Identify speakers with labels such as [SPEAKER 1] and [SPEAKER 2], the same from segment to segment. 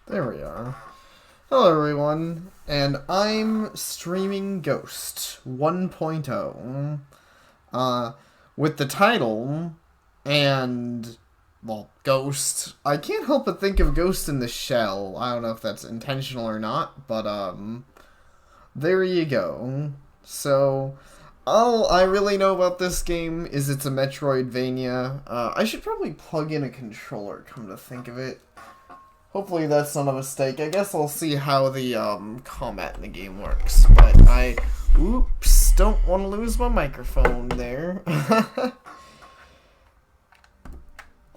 [SPEAKER 1] There we are. Hello everyone, and I'm streaming Ghost 1.0. Uh, with the title and, well, Ghost. I can't help but think of Ghost in the Shell. I don't know if that's intentional or not, but, there you go. So, all I really know about this game is it's a Metroidvania. I should probably plug in a controller, come to think of it. Hopefully that's not a mistake. I guess I'll see how the combat in the game works. But oops, don't want to lose my microphone there.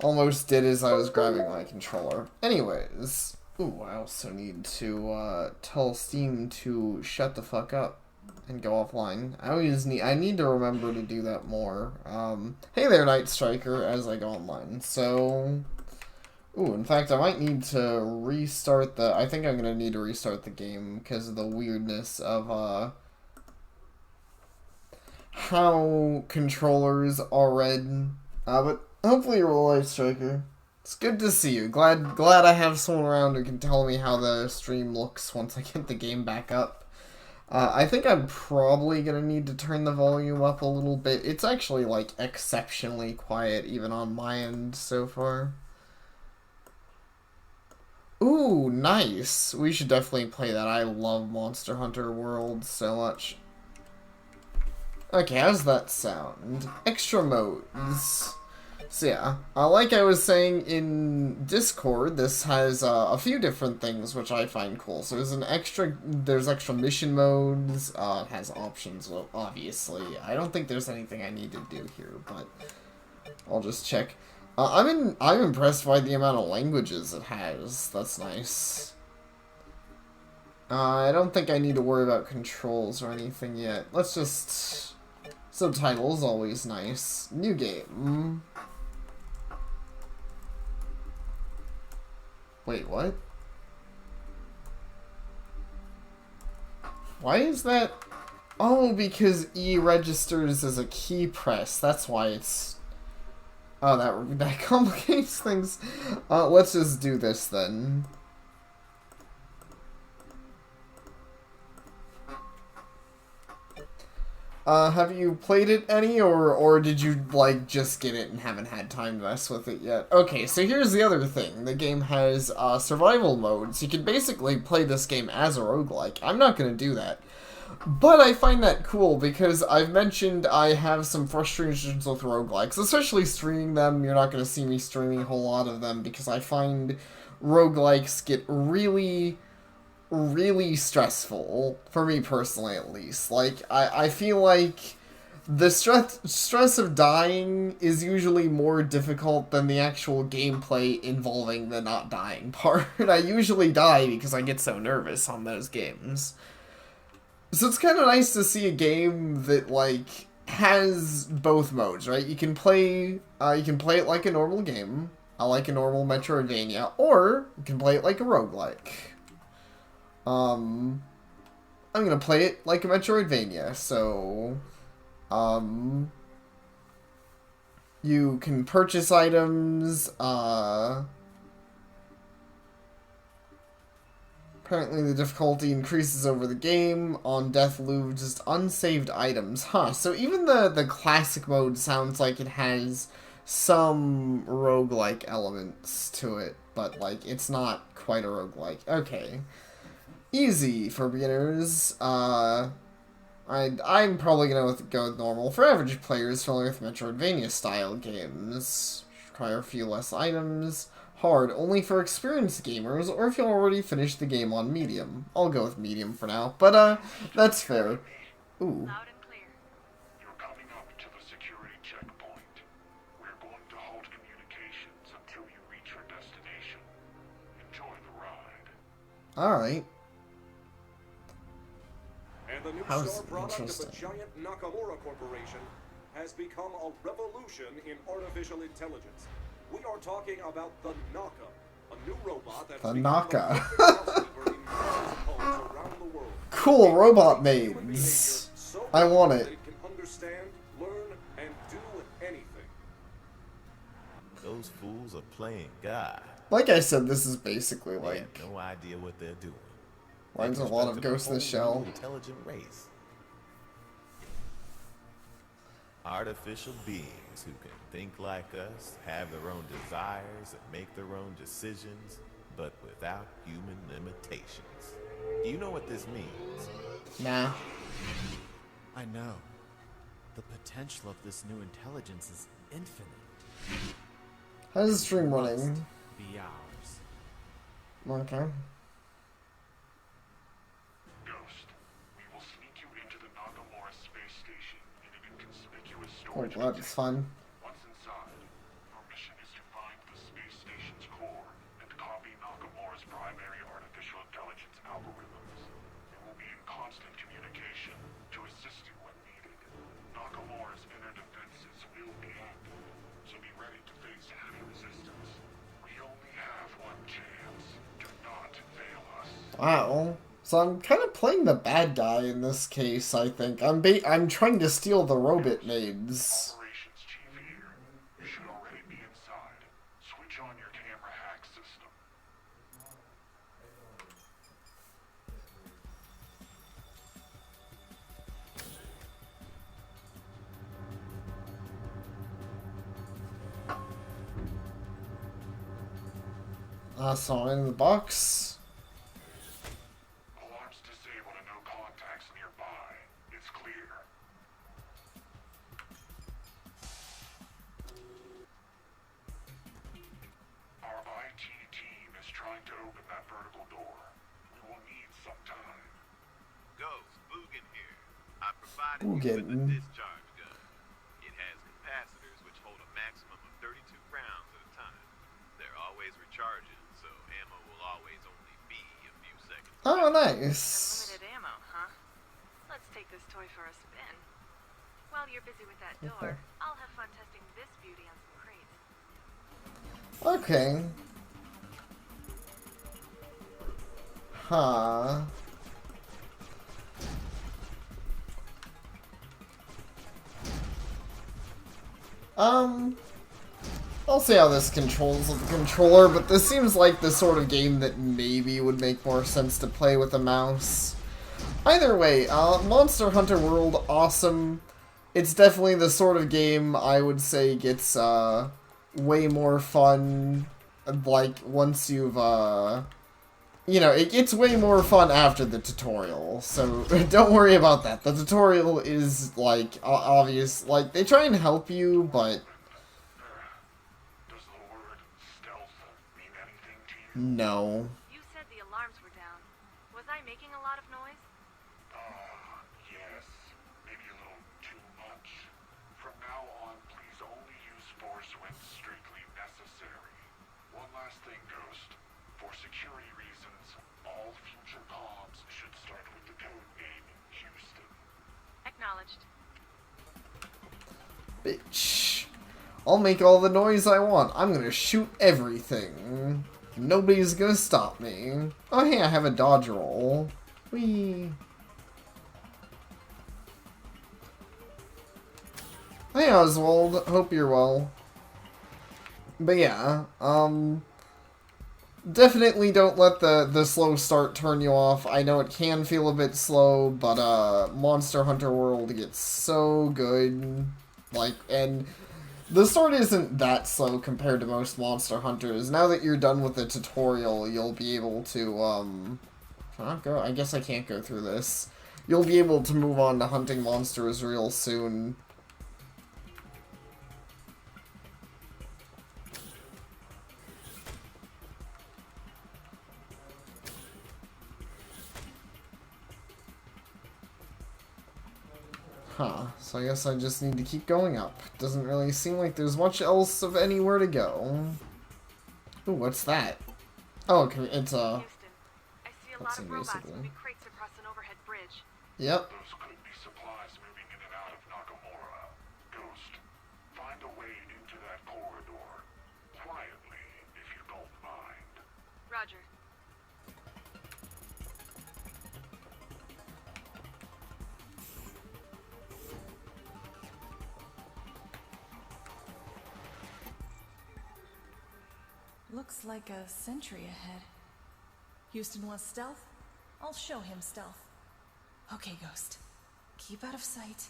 [SPEAKER 1] Almost did as I was grabbing my controller. Anyways, ooh, I also need to tell Steam to shut the fuck up and go offline. I need to remember to do that more. Hey there, Night Striker, as I go online. So. Ooh, in fact, I might need to restart I think I'm gonna need to restart the game because of the weirdness of, how controllers are read. But hopefully you're a light striker. It's good to see you. Glad I have someone around who can tell me how the stream looks once I get the game back up. I think I'm probably gonna need to turn the volume up a little bit. It's actually, like, exceptionally quiet, even on my end so far. Ooh, nice. We should definitely play that. I love Monster Hunter World so much. Okay, how's that sound? Extra modes. So yeah, like I was saying in Discord, this has a few different things which I find cool. So there's extra mission modes. It has options, well, obviously. I don't think there's anything I need to do here, but I'll just check. I'm impressed by the amount of languages it has. That's nice. I don't think I need to worry about controls or anything yet. Let's just... Subtitles, always nice. New game. Wait, what? Why is that? Oh, because E registers as a key press. That's why it's... Oh, that complicates things. Let's just do this then. Have you played it any, or did you, like, just get it and haven't had time to mess with it yet? Okay, so here's the other thing. The game has, survival modes. You can basically play this game as a roguelike. I'm not gonna do that. But I find that cool because I've mentioned I have some frustrations with roguelikes, especially streaming them. You're not going to see me streaming a whole lot of them because I find roguelikes get really, really stressful, for me personally at least. Like, I feel like the stress of dying is usually more difficult than the actual gameplay involving the not dying part. I usually die because I get so nervous on those games. So it's kind of nice to see a game that, like, has both modes, right? You can play it like a normal game, like a normal Metroidvania, or you can play it like a roguelike. I'm gonna play it like a Metroidvania, so, you can purchase items, apparently the difficulty increases over the game. On Deathloop, just unsaved items. Huh, so even the classic mode sounds like it has some roguelike elements to it, but, like, it's not quite a roguelike. Okay. Easy for beginners. I'm probably gonna go with normal. For average players familiar with Metroidvania-style games, require a few less items. Hard, only for experienced gamers, or if you already finished the game on medium. I'll go with medium for now, but, that's fair. Ooh.
[SPEAKER 2] Loud and clear. You're coming up to the security checkpoint. We're going to halt communications until you reach your destination. Enjoy the ride.
[SPEAKER 1] Alright.
[SPEAKER 3] And the new
[SPEAKER 1] How's
[SPEAKER 3] star product of the
[SPEAKER 1] interesting.
[SPEAKER 3] giant Nakamura Corporation has become a revolution in artificial intelligence. We are talking about the Naka, a new robot that's
[SPEAKER 1] The
[SPEAKER 3] become
[SPEAKER 1] Naka.
[SPEAKER 3] the housekeeper in millions of homes around the world.
[SPEAKER 1] Cool robot
[SPEAKER 3] Human behavior
[SPEAKER 1] maids.
[SPEAKER 3] so
[SPEAKER 1] I want
[SPEAKER 3] that
[SPEAKER 1] it.
[SPEAKER 3] it can understand, learn, and do anything.
[SPEAKER 4] Those fools are playing God.
[SPEAKER 1] Like I said, this is basically
[SPEAKER 4] They
[SPEAKER 1] like
[SPEAKER 4] have no idea what they're doing.
[SPEAKER 1] reminds a lot of Ghost in the Shell.
[SPEAKER 4] Intelligent race. Artificial beings who can think like us, have their own desires, and make their own decisions, but without human limitations. Do you know what this means?
[SPEAKER 1] Nah.
[SPEAKER 5] I know. The potential of this new intelligence is infinite.
[SPEAKER 1] How's the stream
[SPEAKER 5] Must
[SPEAKER 1] running?
[SPEAKER 5] be ours.
[SPEAKER 1] Okay.
[SPEAKER 2] Ghost, we will sneak you into the Nakamura space station in an inconspicuous
[SPEAKER 1] Oh,
[SPEAKER 2] storage
[SPEAKER 1] well, that's fun.
[SPEAKER 2] Once inside, your mission is to find the space station's core and copy Nakamura's primary artificial intelligence algorithms. You will be in constant communication to assist you when needed. Nakamura's inner defenses will be active, so be ready to face heavy resistance. We only have one chance. Do not fail us.
[SPEAKER 1] Wow. So I'm kind of playing the bad guy in this case, I think. I'm trying to steal the robot maids.
[SPEAKER 2] Operations chief here. You should already be inside. Switch on your camera hack system.
[SPEAKER 1] So I'm in the box.
[SPEAKER 2] Alarms disabled and no contacts nearby. It's clear. Our IT team is trying to open that vertical door. We will need some time.
[SPEAKER 4] Ghost, Boogan here. I provided
[SPEAKER 1] you with the Boogan.
[SPEAKER 4] discharge gun. It has capacitors which hold a maximum of 32 rounds at a time. They're always recharging, so ammo will always only be a few seconds.
[SPEAKER 1] Oh, nice.
[SPEAKER 6] Unlimited ammo, huh? Let's take this toy for a spin. While you're busy with that door, I'll have fun testing this beauty on some crates.
[SPEAKER 1] Okay. Huh. I'll see how this controls with the controller, but this seems like the sort of game that maybe would make more sense to play with a mouse. Either way, Monster Hunter World, awesome. It's definitely the sort of game I would say gets, way more fun, like, once you've, you know, it gets way more fun after the tutorial, so don't worry about that. The tutorial is, like, obvious, like, they try and help you, but
[SPEAKER 2] Does the word stealth mean anything to you?
[SPEAKER 1] no.
[SPEAKER 6] You said the alarms were down. Was I making a lot of noise?
[SPEAKER 2] Yes. Maybe a little too much. From now on, please only use force when strictly necessary. One last thing, Ghost. For security reasons, all future comms should start with the code name Houston.
[SPEAKER 6] Acknowledged.
[SPEAKER 1] Bitch. I'll make all the noise I want. I'm gonna shoot everything. Nobody's gonna stop me. Oh, hey, I have a dodge roll. Whee. Hey, Oswald. Hope you're well. But yeah, definitely don't let the slow start turn you off. I know it can feel a bit slow, but Monster Hunter World gets so good. Like, and the start isn't that slow compared to most Monster Hunters. Now that you're done with the tutorial, you'll be able to, I guess I can't go through this. You'll be able to move on to hunting monsters real soon. Huh, so I guess I just need to keep going up. Doesn't really seem like there's much else of anywhere to go. Ooh, what's that? Oh, okay, it's a...
[SPEAKER 6] Houston, I see a lot of
[SPEAKER 1] cutscene,
[SPEAKER 6] robots
[SPEAKER 1] basically.
[SPEAKER 6] moving crates across an overhead bridge.
[SPEAKER 1] Yep.
[SPEAKER 2] Those could be supplies moving in and out of Nakamura. Ghost, find a way into that corridor. Quietly, if you don't mind.
[SPEAKER 6] Roger.
[SPEAKER 7] Looks like a sentry ahead. Houston wants stealth? I'll show him stealth. Okay, Ghost. Keep out of sight.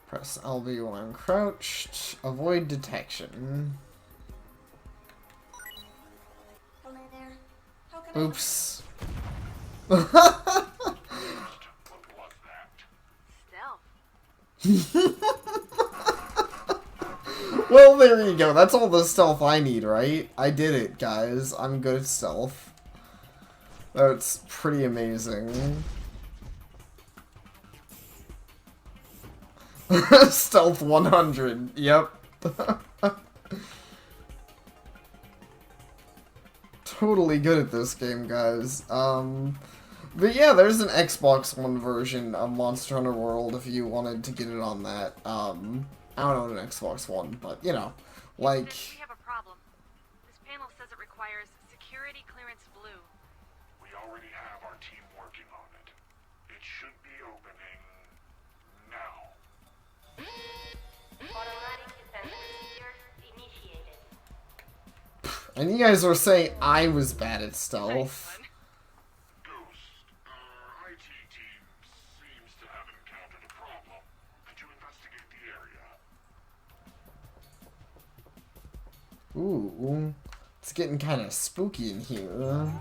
[SPEAKER 1] Press LB when crouched. Avoid detection.
[SPEAKER 7] Hello there. How can
[SPEAKER 1] Oops.
[SPEAKER 2] What was that?
[SPEAKER 6] Stealth.
[SPEAKER 1] Well, there you go. That's all the stealth I need, right? I did it, guys. I'm good at stealth. That's pretty amazing. Stealth 100. Yep. Totally good at this game, guys. But yeah, there's an Xbox One version of Monster Hunter World if you wanted to get it on that. I don't own an Xbox One, but you know, like.
[SPEAKER 6] We have a problem. This panel says it requires security clearance blue.
[SPEAKER 2] We already have our team working on it. It should be opening now.
[SPEAKER 8] Automatic defense procedure initiated.
[SPEAKER 1] And you guys were saying I was bad at stealth.
[SPEAKER 6] Nice one.
[SPEAKER 2] Ghost, our IT team seems to have encountered a problem. Could you investigate the area?
[SPEAKER 1] Ooh, it's getting kind of spooky in here.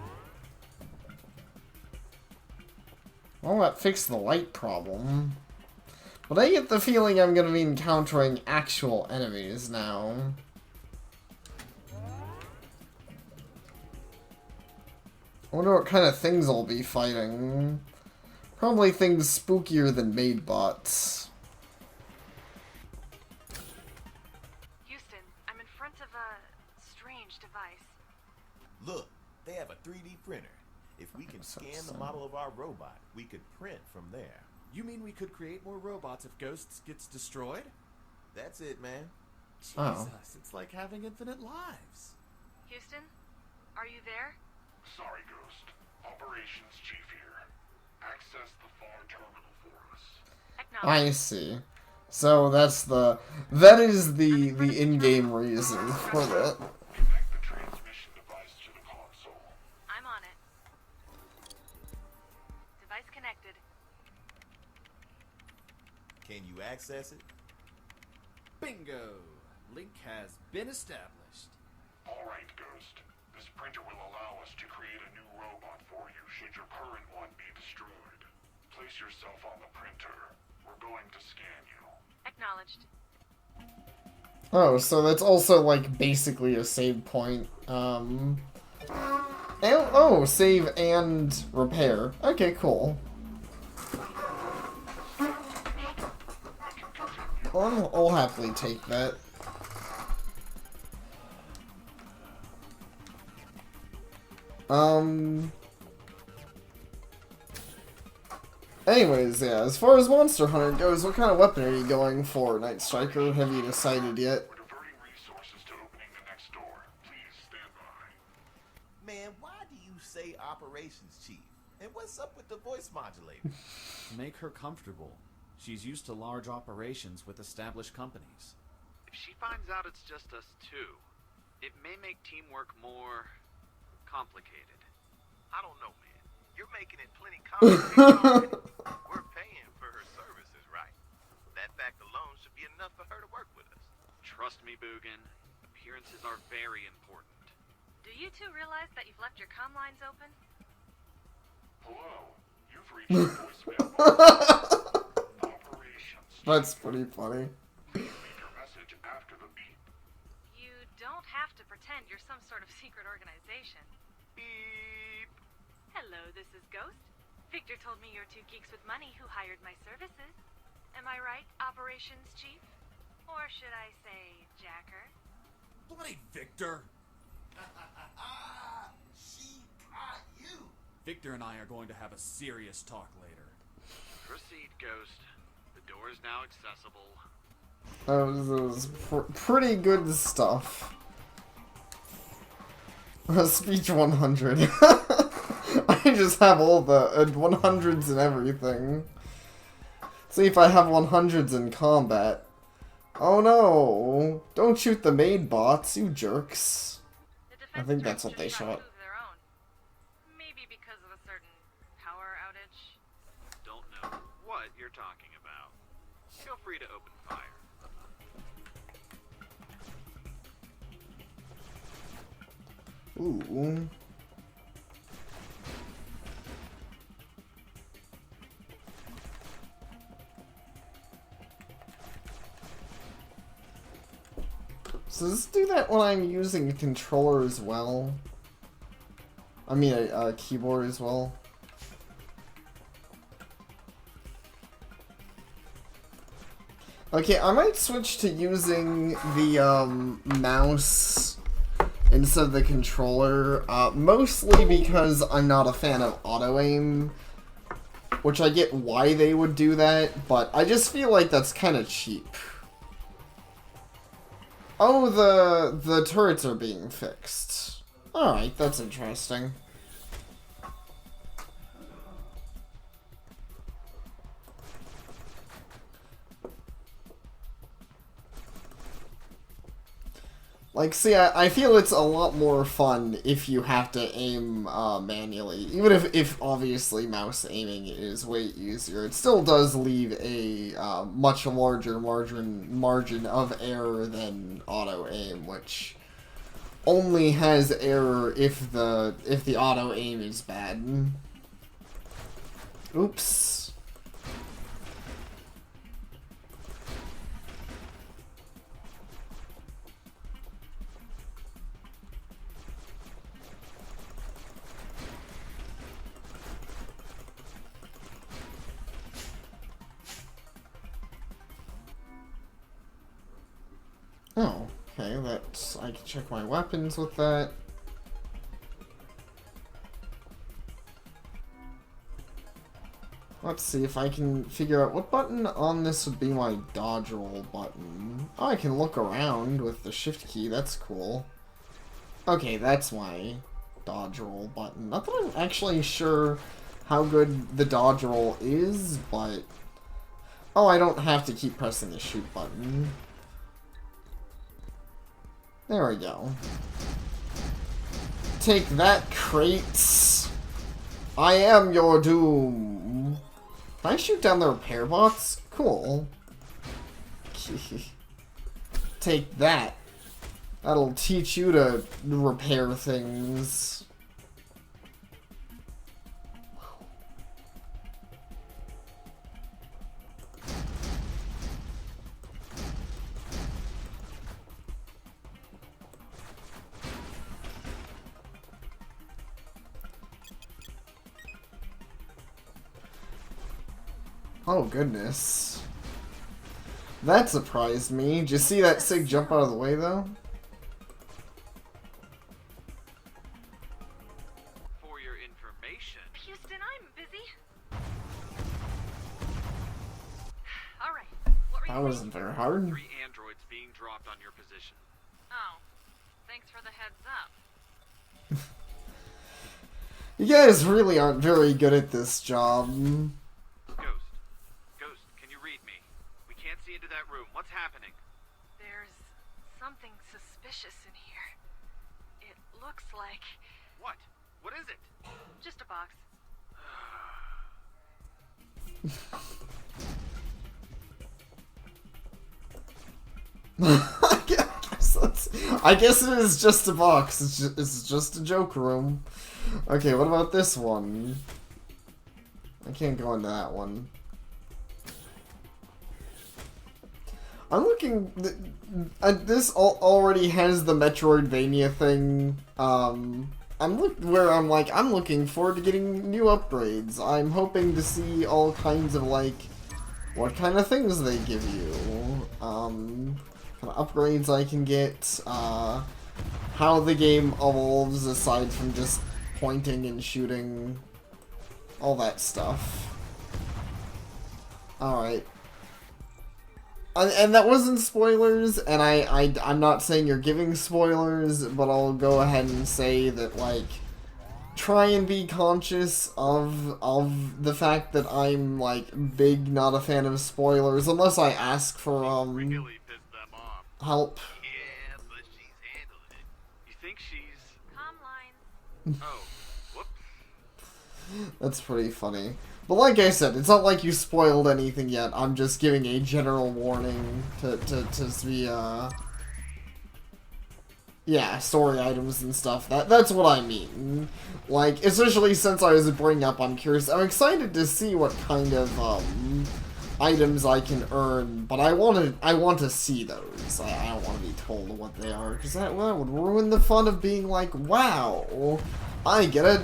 [SPEAKER 1] Well, that fixed the light problem. But I get the feeling I'm gonna be encountering actual enemies now. I wonder what kind of things I'll be fighting. Probably things spookier than maid bots.
[SPEAKER 6] Houston, I'm in front of a strange device.
[SPEAKER 4] Look, they have a 3D printer. If we can scan the model of our robot, we could print from there.
[SPEAKER 5] You mean we could create more robots if Ghosts gets destroyed?
[SPEAKER 4] That's it, man.
[SPEAKER 5] Jesus,
[SPEAKER 1] Oh.
[SPEAKER 5] it's like having infinite lives.
[SPEAKER 6] Houston, are you there?
[SPEAKER 2] Sorry, Ghost. Operations Chief here. Access the far terminal for us.
[SPEAKER 6] Acknowledge.
[SPEAKER 1] I see. So that is the in-game reason for that.
[SPEAKER 2] Connect the transmission device to the console.
[SPEAKER 6] I'm on it. Device connected.
[SPEAKER 4] Can you access it?
[SPEAKER 5] Bingo! Link has been established.
[SPEAKER 2] All right, Ghost. This printer will allow us to create a new robot for you should your current one be destroyed. Place yourself on the printer. We're going to scan you.
[SPEAKER 6] Acknowledged.
[SPEAKER 1] Oh, so that's also like basically a save point. Oh, save and repair. Okay, cool. Well, I'll happily take that. Anyways, yeah, as far as Monster Hunter goes, what kind of weapon are you going for, Night Striker? Have you decided yet?
[SPEAKER 2] We're diverting resources to opening the next door. Please stand by.
[SPEAKER 4] Man, why do you say operations chief? And what's up with the voice modulator?
[SPEAKER 5] Make her comfortable. She's used to large operations with established companies.
[SPEAKER 9] If she finds out it's just us two, it may make teamwork more complicated.
[SPEAKER 10] I don't know, man. You're making it plenty complicated already. We're paying for her services, right? That fact alone should be enough for her to work with us.
[SPEAKER 9] Trust me, Boogan. Appearances are very important.
[SPEAKER 6] Do you two realize that you've left your comm lines open?
[SPEAKER 2] Hello. You've reached the voicemail box. Operations.
[SPEAKER 1] That's pretty funny.
[SPEAKER 2] Please leave your message after the beep.
[SPEAKER 6] You don't have to pretend you're some sort of secret organization.
[SPEAKER 10] Beep.
[SPEAKER 6] Hello, this is Ghost. Victor told me you're two geeks with money who hired my services. Am I right, Operations Chief? Or should I say, Jacker?
[SPEAKER 5] Bloody Victor!
[SPEAKER 4] She got you.
[SPEAKER 5] Victor and I are going to have a serious talk later.
[SPEAKER 9] Proceed, Ghost. The door is now accessible.
[SPEAKER 1] That was pretty good stuff. Speech 100. I just have all the 100s and everything. See if I have 100s in combat. Oh no! Don't shoot the maid bots, you jerks. I think that's what they shot.
[SPEAKER 6] Maybe because of a certain power outage.
[SPEAKER 9] Don't know what you're talking about. Feel free to open fire.
[SPEAKER 1] Ooh. So does this do that when I'm using a controller as well? I mean a keyboard as well? Okay, I might switch to using the mouse instead of the controller, mostly because I'm not a fan of auto-aim, which I get why they would do that, but I just feel like that's kind of cheap. Oh, the turrets are being fixed. Alright, that's interesting. Like, see, I feel it's a lot more fun if you have to aim manually. Even if obviously mouse aiming is way easier, it still does leave a much larger margin of error than auto aim, which only has error if the auto aim is bad. Oops. Oh, okay, that's... I can check my weapons with that. Let's see if I can figure out what button on this would be my dodge roll button. Oh, I can look around with the shift key, that's cool. Okay, that's my dodge roll button. Not that I'm actually sure how good the dodge roll is, but... Oh, I don't have to keep pressing the shoot button. There we go. Take that, crates. I am your doom. Can I shoot down the repair bots? Cool. Take that. That'll teach you to repair things. Oh, goodness. That surprised me. Did you see that Sig jump out of the way, though?
[SPEAKER 9] For your information.
[SPEAKER 6] Houston, I'm busy. Alright, what were you
[SPEAKER 1] That wasn't very hard.
[SPEAKER 9] 3 androids being dropped on your position.
[SPEAKER 6] Oh, thanks for the heads up.
[SPEAKER 1] You guys really aren't very good at this job.
[SPEAKER 9] Ghost, can you read me? We can't see into that room. What's happening?
[SPEAKER 6] There's something suspicious in here. It looks like...
[SPEAKER 9] What? What is it?
[SPEAKER 6] Just a box.
[SPEAKER 1] I guess it is just a box. It's just a joke room. Okay, what about this one? I can't go into that one. I'm looking... this already has the Metroidvania thing. I'm looking forward to getting new upgrades. I'm hoping to see all kinds of, like, what kind of things they give you. Kind of upgrades I can get. How the game evolves aside from just pointing and shooting. All that stuff. Alright. And that wasn't spoilers, and I'm not saying you're giving spoilers, but I'll go ahead and say that, like, try and be conscious of the fact that I'm, like, not a fan of spoilers, unless I ask for,
[SPEAKER 9] Really pissed
[SPEAKER 1] help.
[SPEAKER 10] Yeah, but she's handling it.
[SPEAKER 9] You think she's...
[SPEAKER 6] Comm lines.
[SPEAKER 9] Oh, whoops.
[SPEAKER 1] That's pretty funny. But like I said, it's not like you spoiled anything yet. I'm just giving a general warning to be, yeah, story items and stuff. That's what I mean. Like, especially since I was bringing up, I'm curious. I'm excited to see what kind of, items I can earn, but I want to see those. I don't want to be told what they are, because that would ruin the fun of being like, wow, I get a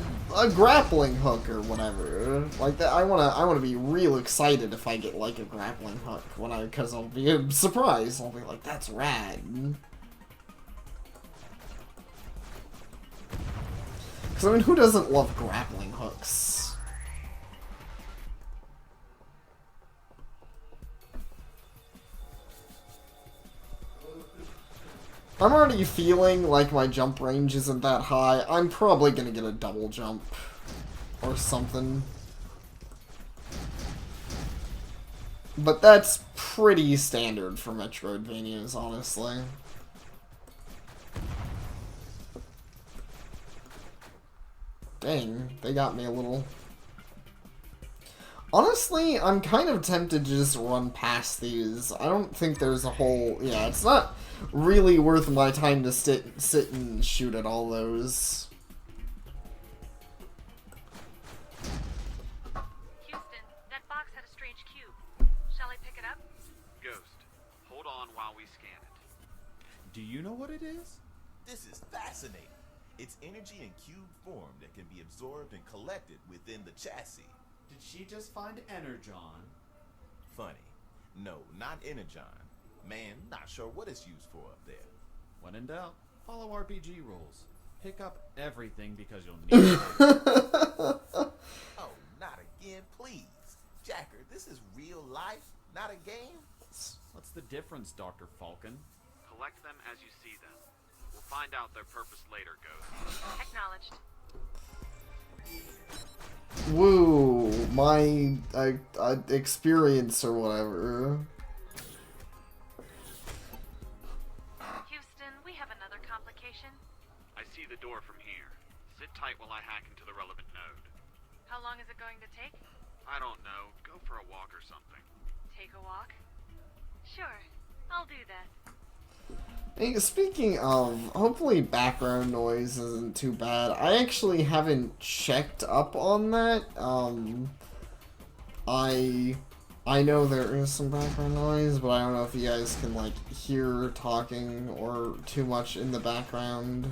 [SPEAKER 1] grappling hook or whatever. Like that, I wanna be real excited if I get like a grappling hook because I'll be surprised. I'll be like, that's rad. Because I mean, who doesn't love grappling hooks? I'm already feeling like my jump range isn't that high. I'm probably gonna get a double jump or something. But that's pretty standard for Metroidvanias, honestly. Dang, they got me a little. Honestly, I'm kind of tempted to just run past these. I don't think there's a whole... Yeah, it's not really worth my time to sit and shoot at all those.
[SPEAKER 6] Houston, that box had a strange cube. Shall I pick it up?
[SPEAKER 9] Ghost, hold on while we scan it.
[SPEAKER 5] Do you know what it is?
[SPEAKER 4] This is fascinating. It's energy in cube form that can be absorbed and collected within the chassis.
[SPEAKER 5] Did she just find Energon?
[SPEAKER 4] Funny. No, not Energon. Man, not sure what it's used for up there.
[SPEAKER 5] When in doubt, follow RPG rules. Pick up everything because you'll need it.
[SPEAKER 4] Oh, not again, please. Jacker, this is real life, not a game.
[SPEAKER 5] What's the difference, Dr. Falcon?
[SPEAKER 9] Collect them as you see them. We'll find out their purpose later, Ghost.
[SPEAKER 6] Acknowledged.
[SPEAKER 1] Woo, my experience or whatever.
[SPEAKER 6] Houston, we have another complication.
[SPEAKER 9] I see the door from here. Sit tight while I hack into the relevant node.
[SPEAKER 6] How long is it going to take?
[SPEAKER 9] I don't know. Go for a walk or something.
[SPEAKER 6] Take a walk? Sure, I'll do that.
[SPEAKER 1] Hey, speaking of, hopefully background noise isn't too bad. I actually haven't checked up on that. I know there is some background noise, but I don't know if you guys can, like, hear talking or too much in the background.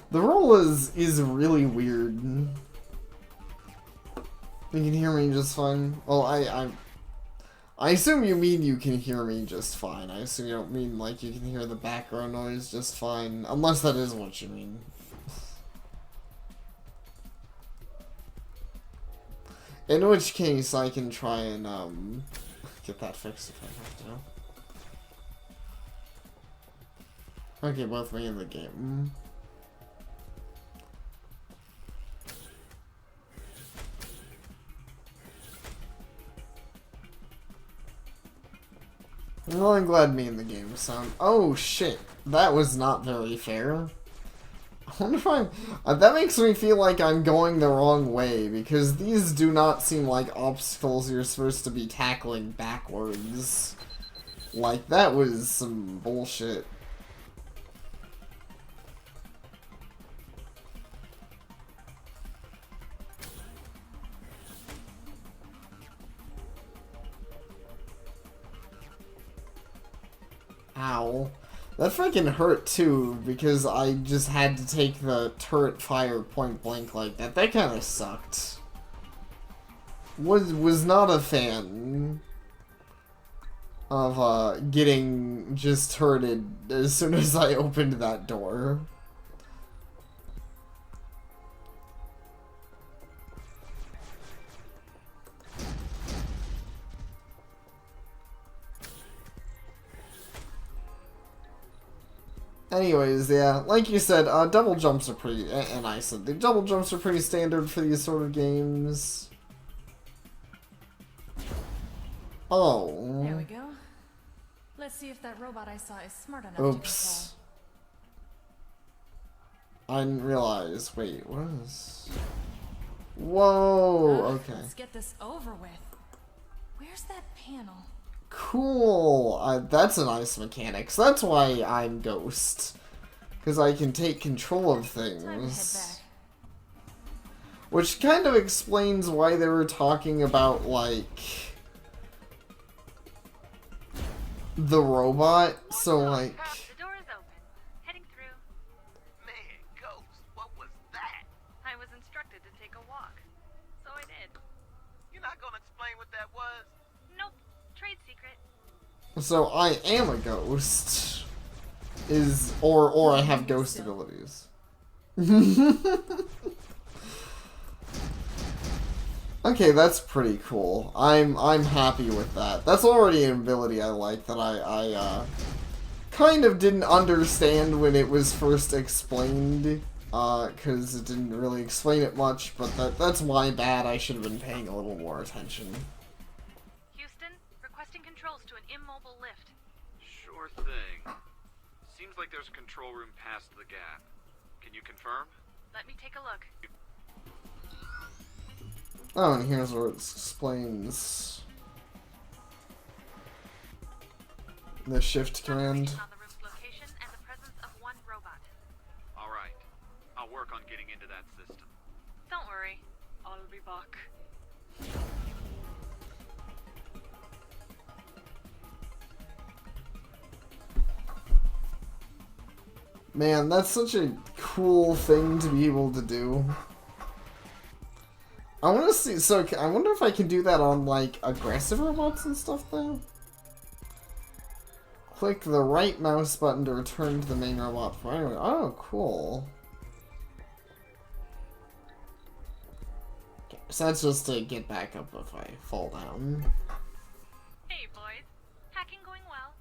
[SPEAKER 1] The roll is really weird. You can hear me just fine. Well, I assume you mean you can hear me just fine. I assume you don't mean like you can hear the background noise just fine. Unless that is what you mean. In which case, I can try and get that fixed if I have to. Okay, both me and the game. Well, I'm glad me and the game sound. Oh shit, that was not very fair. I wonder if I'm. That makes me feel like I'm going the wrong way because these do not seem like obstacles you're supposed to be tackling backwards. Like that was some bullshit. Ow. That freaking hurt too, because I just had to take the turret fire point blank like that. That kind of sucked. Was not a fan of getting just turreted as soon as I opened that door. Anyways, yeah, like you said, double jumps are pretty, and I said, the double jumps are pretty standard for these sort of games. Oh.
[SPEAKER 7] There we go. Let's see if that robot I saw is smart enough
[SPEAKER 1] Oops. I didn't realize. Wait, what is... Whoa, okay.
[SPEAKER 7] Let's get this over with. Where's that panel?
[SPEAKER 1] Cool. That's a nice mechanic. So that's why I'm Ghost. Because I can take control of things.
[SPEAKER 7] Time to head back.
[SPEAKER 1] Which kind of explains why they were talking about, like... the robot. So, like...
[SPEAKER 6] The door is open. Heading through.
[SPEAKER 10] Man, Ghost, what was that?
[SPEAKER 6] I was instructed to take a walk. So I did.
[SPEAKER 10] You're not gonna explain what that was?
[SPEAKER 6] Nope. Trade secret.
[SPEAKER 1] So I am a ghost. Or I have ghost abilities. Okay, that's pretty cool. I'm happy with that. That's already an ability I like that I kind of didn't understand when it was first explained. Because it didn't really explain it much, but that's my bad. I should have been paying a little more attention.
[SPEAKER 6] Houston, requesting controls to an immobile lift.
[SPEAKER 9] Sure thing. Seems like there's a control room past the gap. Can you confirm?
[SPEAKER 6] Let me take a look.
[SPEAKER 1] Oh, and here's where it explains the shift command.
[SPEAKER 6] On the room's location and the presence of one robot.
[SPEAKER 9] All right. I'll work on getting into that system.
[SPEAKER 6] Don't worry, I'll be back.
[SPEAKER 1] Man, that's such a cool thing to be able to do. I want to see, so I wonder if I can do that on, like, aggressive robots and stuff, though? Click the right mouse button to return to the main robot. Oh, cool. Okay, so that's just to get back up if I fall down.
[SPEAKER 6] Hey, boys. Hacking going well?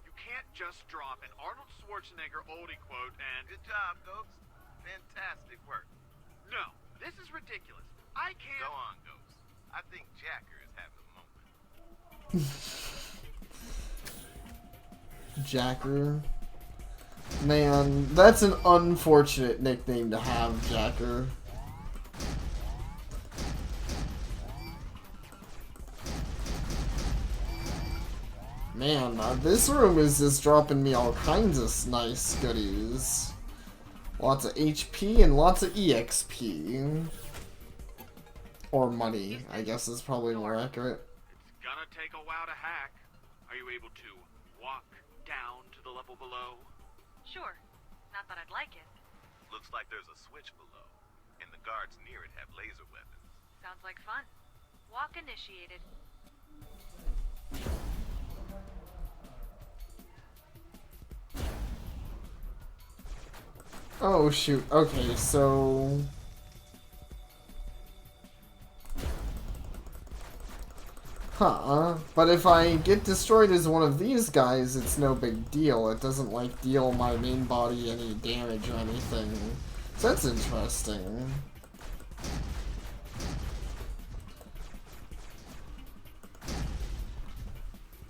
[SPEAKER 9] You can't just drop an Arnold Schwarzenegger oldie quote and...
[SPEAKER 10] Good job, Ghost. Fantastic work.
[SPEAKER 9] No, this is ridiculous. I can't...
[SPEAKER 10] Go on, Ghost. I think Jacker is having a moment.
[SPEAKER 1] Jacker. Man, that's an unfortunate nickname to have, Jacker. Man, this room is just dropping me all kinds of nice goodies. Lots of HP and lots of EXP. Or money, I guess is probably more accurate.
[SPEAKER 9] It's gonna take a while to hack. Are you able to walk down to the level below?
[SPEAKER 6] Sure. Not that I'd like it.
[SPEAKER 10] Looks like there's a switch below, and the guards near it have laser weapons.
[SPEAKER 6] Sounds like fun. Walk initiated.
[SPEAKER 1] Oh shoot, okay, so... Huh, but if I get destroyed as one of these guys, it's no big deal. It doesn't, like, deal my main body any damage or anything. So that's interesting.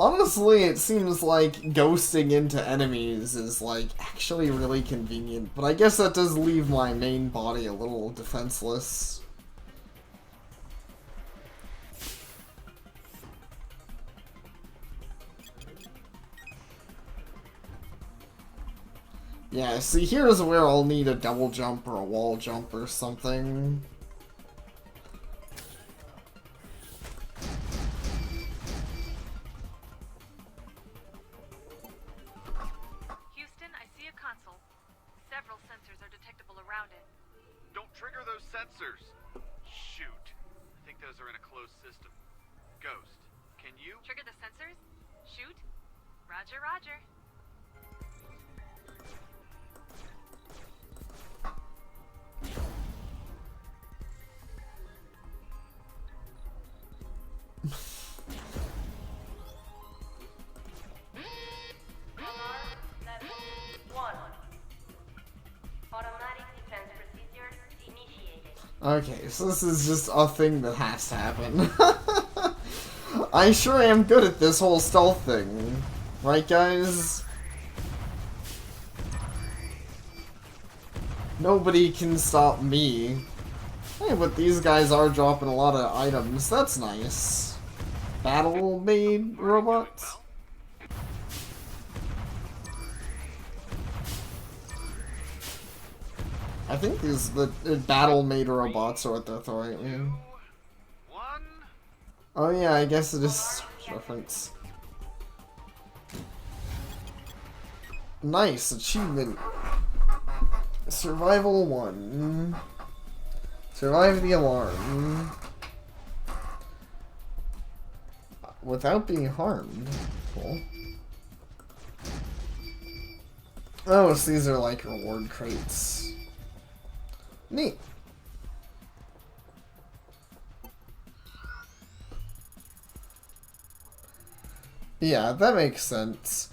[SPEAKER 1] Honestly, it seems like ghosting into enemies is, like, actually really convenient, but I guess that does leave my main body a little defenseless. Yeah, see, here's where I'll need a double jump or a wall jump or something.
[SPEAKER 6] Houston, I see a console. Several sensors are detectable around it.
[SPEAKER 9] Don't trigger those sensors. Shoot. I think those are in a closed system. Ghost, can you?
[SPEAKER 6] Trigger the sensors? Shoot? Roger, roger.
[SPEAKER 8] Alarm level 1. Automatic defense procedure initiated.
[SPEAKER 1] Okay, so this is just a thing that has to happen. I sure am good at this whole stealth thing. Right, guys? Nobody can stop me. Hey, but these guys are dropping a lot of items. That's nice. Battle-made robots? I think these the battle-made robots are what they're throwing at me. Oh yeah, I guess it is reference. Nice achievement. Survival 1. Survive the alarm. Without being harmed. Cool. Oh, so these are like reward crates. Neat. Yeah, that makes sense.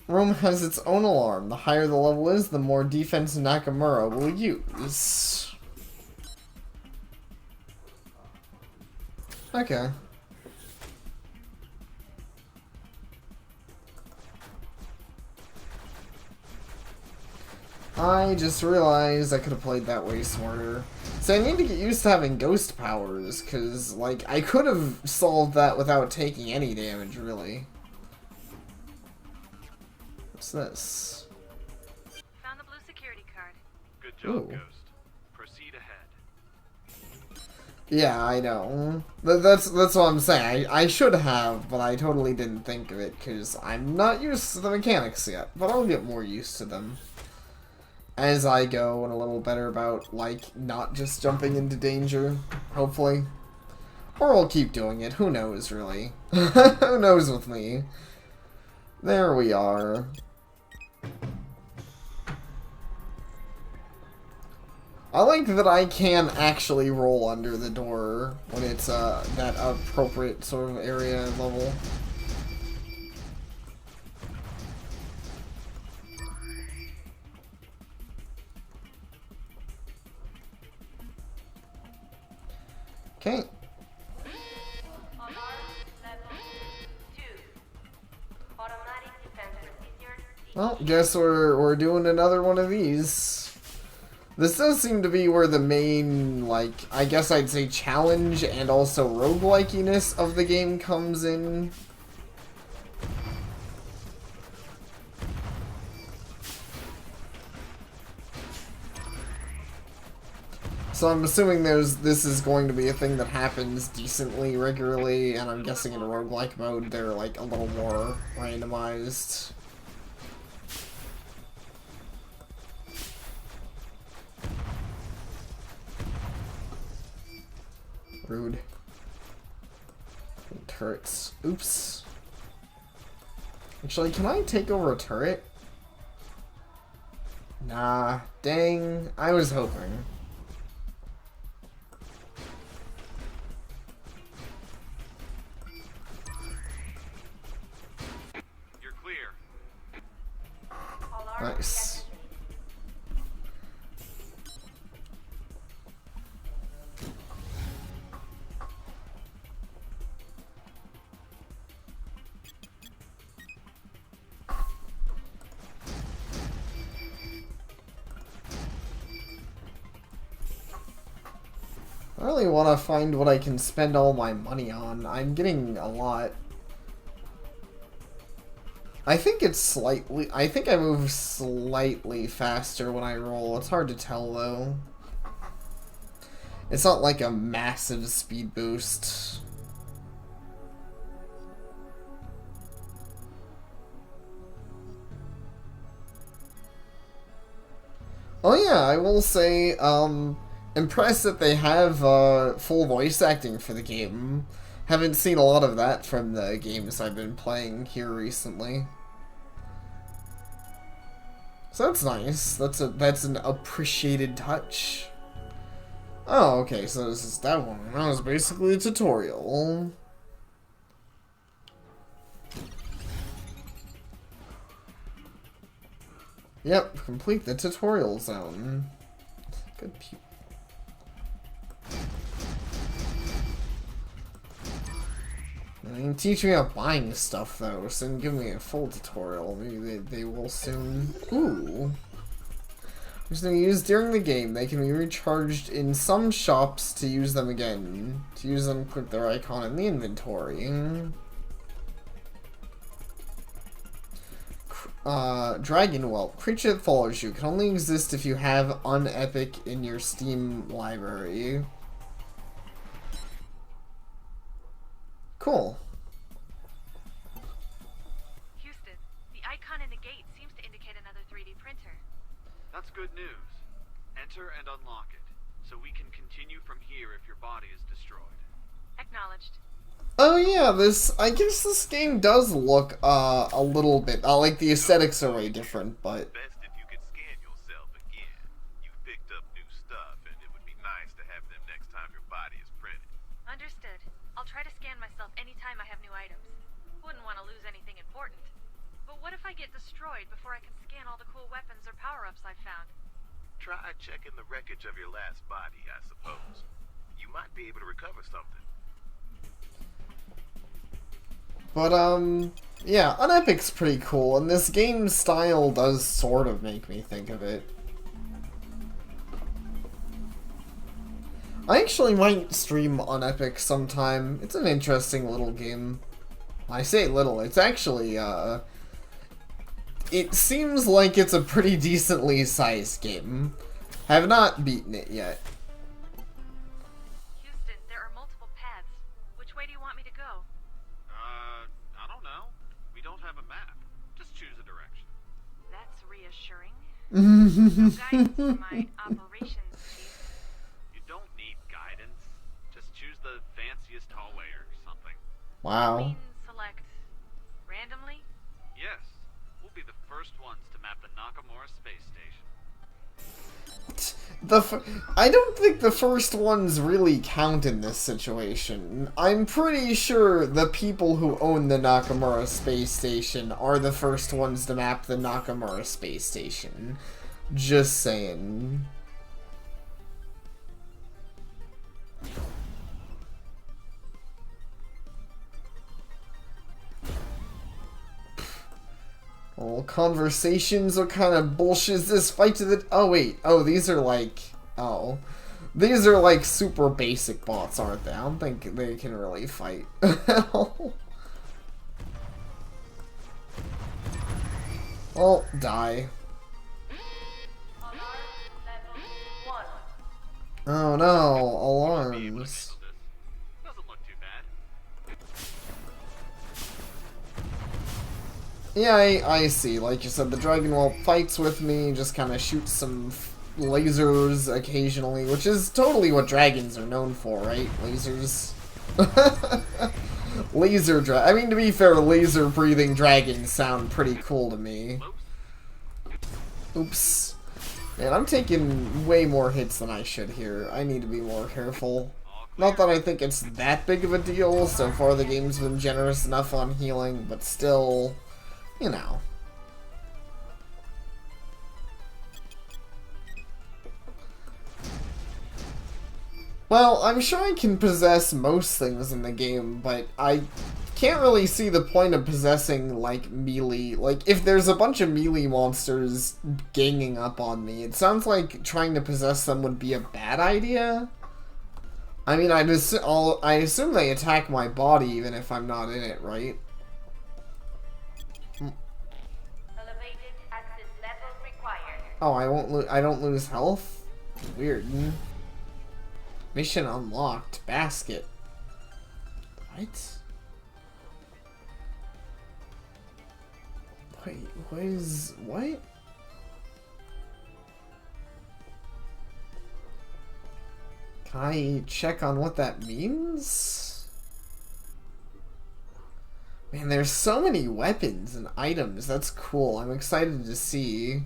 [SPEAKER 1] Rome has its own alarm. The higher the level is, the more defense Nakamura will use. Okay. I just realized I could have played that way smarter. So I need to get used to having ghost powers, because, like, I could have solved that without taking any damage, really. What's this?
[SPEAKER 6] Found the blue security card.
[SPEAKER 9] Good job,
[SPEAKER 1] Ooh.
[SPEAKER 9] Ghost. Proceed ahead.
[SPEAKER 1] Yeah, I know. That's what I'm saying. I should have, but I totally didn't think of it, because I'm not used to the mechanics yet. But I'll get more used to them as I go, and a little better about, like, not just jumping into danger, hopefully. Or I'll keep doing it, who knows, really. Who knows with me. There we are. I like that I can actually roll under the door when it's that appropriate sort of area and level. Okay.
[SPEAKER 8] Alarm level 2. Automatic defense procedure.
[SPEAKER 1] Well, guess we're doing another one of these. This does seem to be where the main, like, I guess I'd say challenge and also roguelikiness of the game comes in. So I'm assuming this is going to be a thing that happens decently regularly, and I'm guessing in a roguelike mode they're like a little more randomized. Rude. Turrets. Oops. Actually, can I take over a turret? Nah. Dang. I was hoping.
[SPEAKER 9] You're clear.
[SPEAKER 8] Alarm
[SPEAKER 1] Nice.
[SPEAKER 8] deactivated.
[SPEAKER 1] I really want to find what I can spend all my money on. I'm getting a lot. I think it's slightly... I think I move slightly faster when I roll. It's hard to tell, though. It's not like a massive speed boost. Oh yeah, I will say, impressed that they have full voice acting for the game. Haven't seen a lot of that from the games I've been playing here recently. So that's nice. That's an appreciated touch. Oh, okay, so this is that one. That was basically a tutorial. Yep, complete the tutorial zone. Good people. They didn't teach me about buying stuff though, so didn't give me a full tutorial. Maybe they will soon. Ooh. Which they use during the game. They can be recharged in some shops to use them again. To use them, click their icon in the inventory. Dragon Whelp. Creature that follows you can only exist if you have Unepic in your Steam library. Cool.
[SPEAKER 6] Houston, the icon in the gate seems to indicate another 3D printer.
[SPEAKER 9] That's good news. Enter and unlock it, so we can continue from here if your body is destroyed.
[SPEAKER 6] Acknowledged.
[SPEAKER 1] Oh yeah, I guess this game does look, a little bit, like the aesthetics are way different, but...
[SPEAKER 10] Best if you could scan yourself again. You've picked up new stuff, and it would be nice to have them next time your body is printed.
[SPEAKER 6] Understood. I'll try to scan myself anytime I have new items. Wouldn't want to lose anything important. But what if I get destroyed before I can scan all the cool weapons or power-ups I've found?
[SPEAKER 10] Try checking the wreckage of your last body, I suppose. You might be able to recover something.
[SPEAKER 1] But, yeah, Unepic's pretty cool, and this game style does sort of make me think of it. I actually might stream Unepic sometime. It's an interesting little game. I say little, it's actually, it seems like it's a pretty decently sized game. Have not beaten it yet.
[SPEAKER 6] Houston, there are multiple paths. Which way do you want me to go?
[SPEAKER 9] I don't know. We don't have a map. Just choose a direction.
[SPEAKER 6] That's reassuring. No guidance for my operations chief.
[SPEAKER 9] You don't need guidance. Just choose the fanciest hallway or something.
[SPEAKER 1] Wow.
[SPEAKER 6] You mean select randomly?
[SPEAKER 9] Yes. We'll be the first ones to map the Nakamura space station.
[SPEAKER 1] I don't think the first ones really count in this situation. I'm pretty sure the people who own the Nakamura space station are the first ones to map the Nakamura space station. Just saying. Well, conversations, what kind of bullshit is this? Fight to the... Oh, wait. Oh, these are like... Oh. These are like super basic bots, aren't they? I don't think they can really fight. Well, die.
[SPEAKER 8] Alarm level 1.
[SPEAKER 1] Oh no, alarms.
[SPEAKER 9] Doesn't look too bad.
[SPEAKER 1] Yeah, I see. Like you said, the Dragon Whelp fights with me, just kind of shoots some lasers occasionally, which is totally what dragons are known for, right? Lasers. I mean, to be fair, laser-breathing dragons sound pretty cool to me. Oops. Man, I'm taking way more hits than I should here. I need to be more careful. Not that I think it's that big of a deal. So far, the game's been generous enough on healing, but still, you know. Well, I'm sure I can possess most things in the game, but I can't really see the point of possessing, like, melee. Like, if there's a bunch of melee monsters ganging up on me, it sounds like trying to possess them would be a bad idea. I mean, I assume they attack my body even if I'm not in it, right?
[SPEAKER 8] Elevated access level required.
[SPEAKER 1] Oh, I don't lose health? Weird. Mission unlocked. Basket. What? Wait, what? Can I check on what that means? Man, there's so many weapons and items. That's cool. I'm excited to see.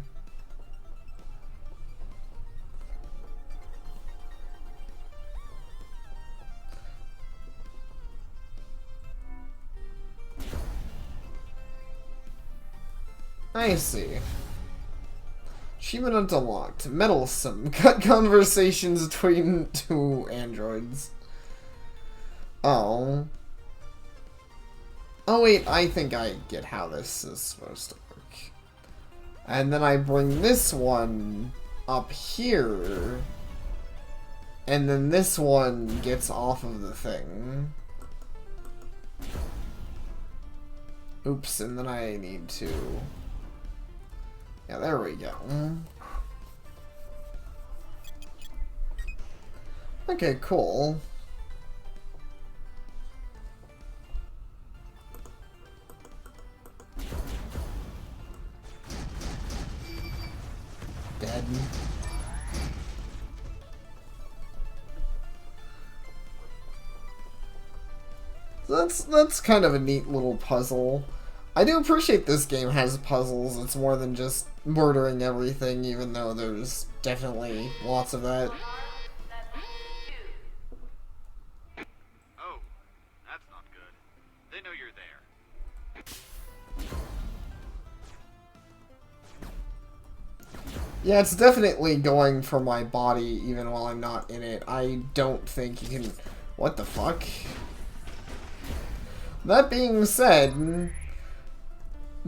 [SPEAKER 1] I see. Achievement unlocked. Meddlesome. Cut conversations between two androids. Oh. Oh wait, I think I get how this is supposed to work. And then I bring this one up here. And then this one gets off of the thing. Oops, and then I need to... Yeah, there we go. Okay, cool. Dead. That's kind of a neat little puzzle. I do appreciate this game has puzzles. It's more than just murdering everything, even though there's definitely lots of that.
[SPEAKER 9] Oh, that's not good. They know you're there.
[SPEAKER 1] Yeah, it's definitely going for my body even while I'm not in it. I don't think you can... What the fuck? That being said...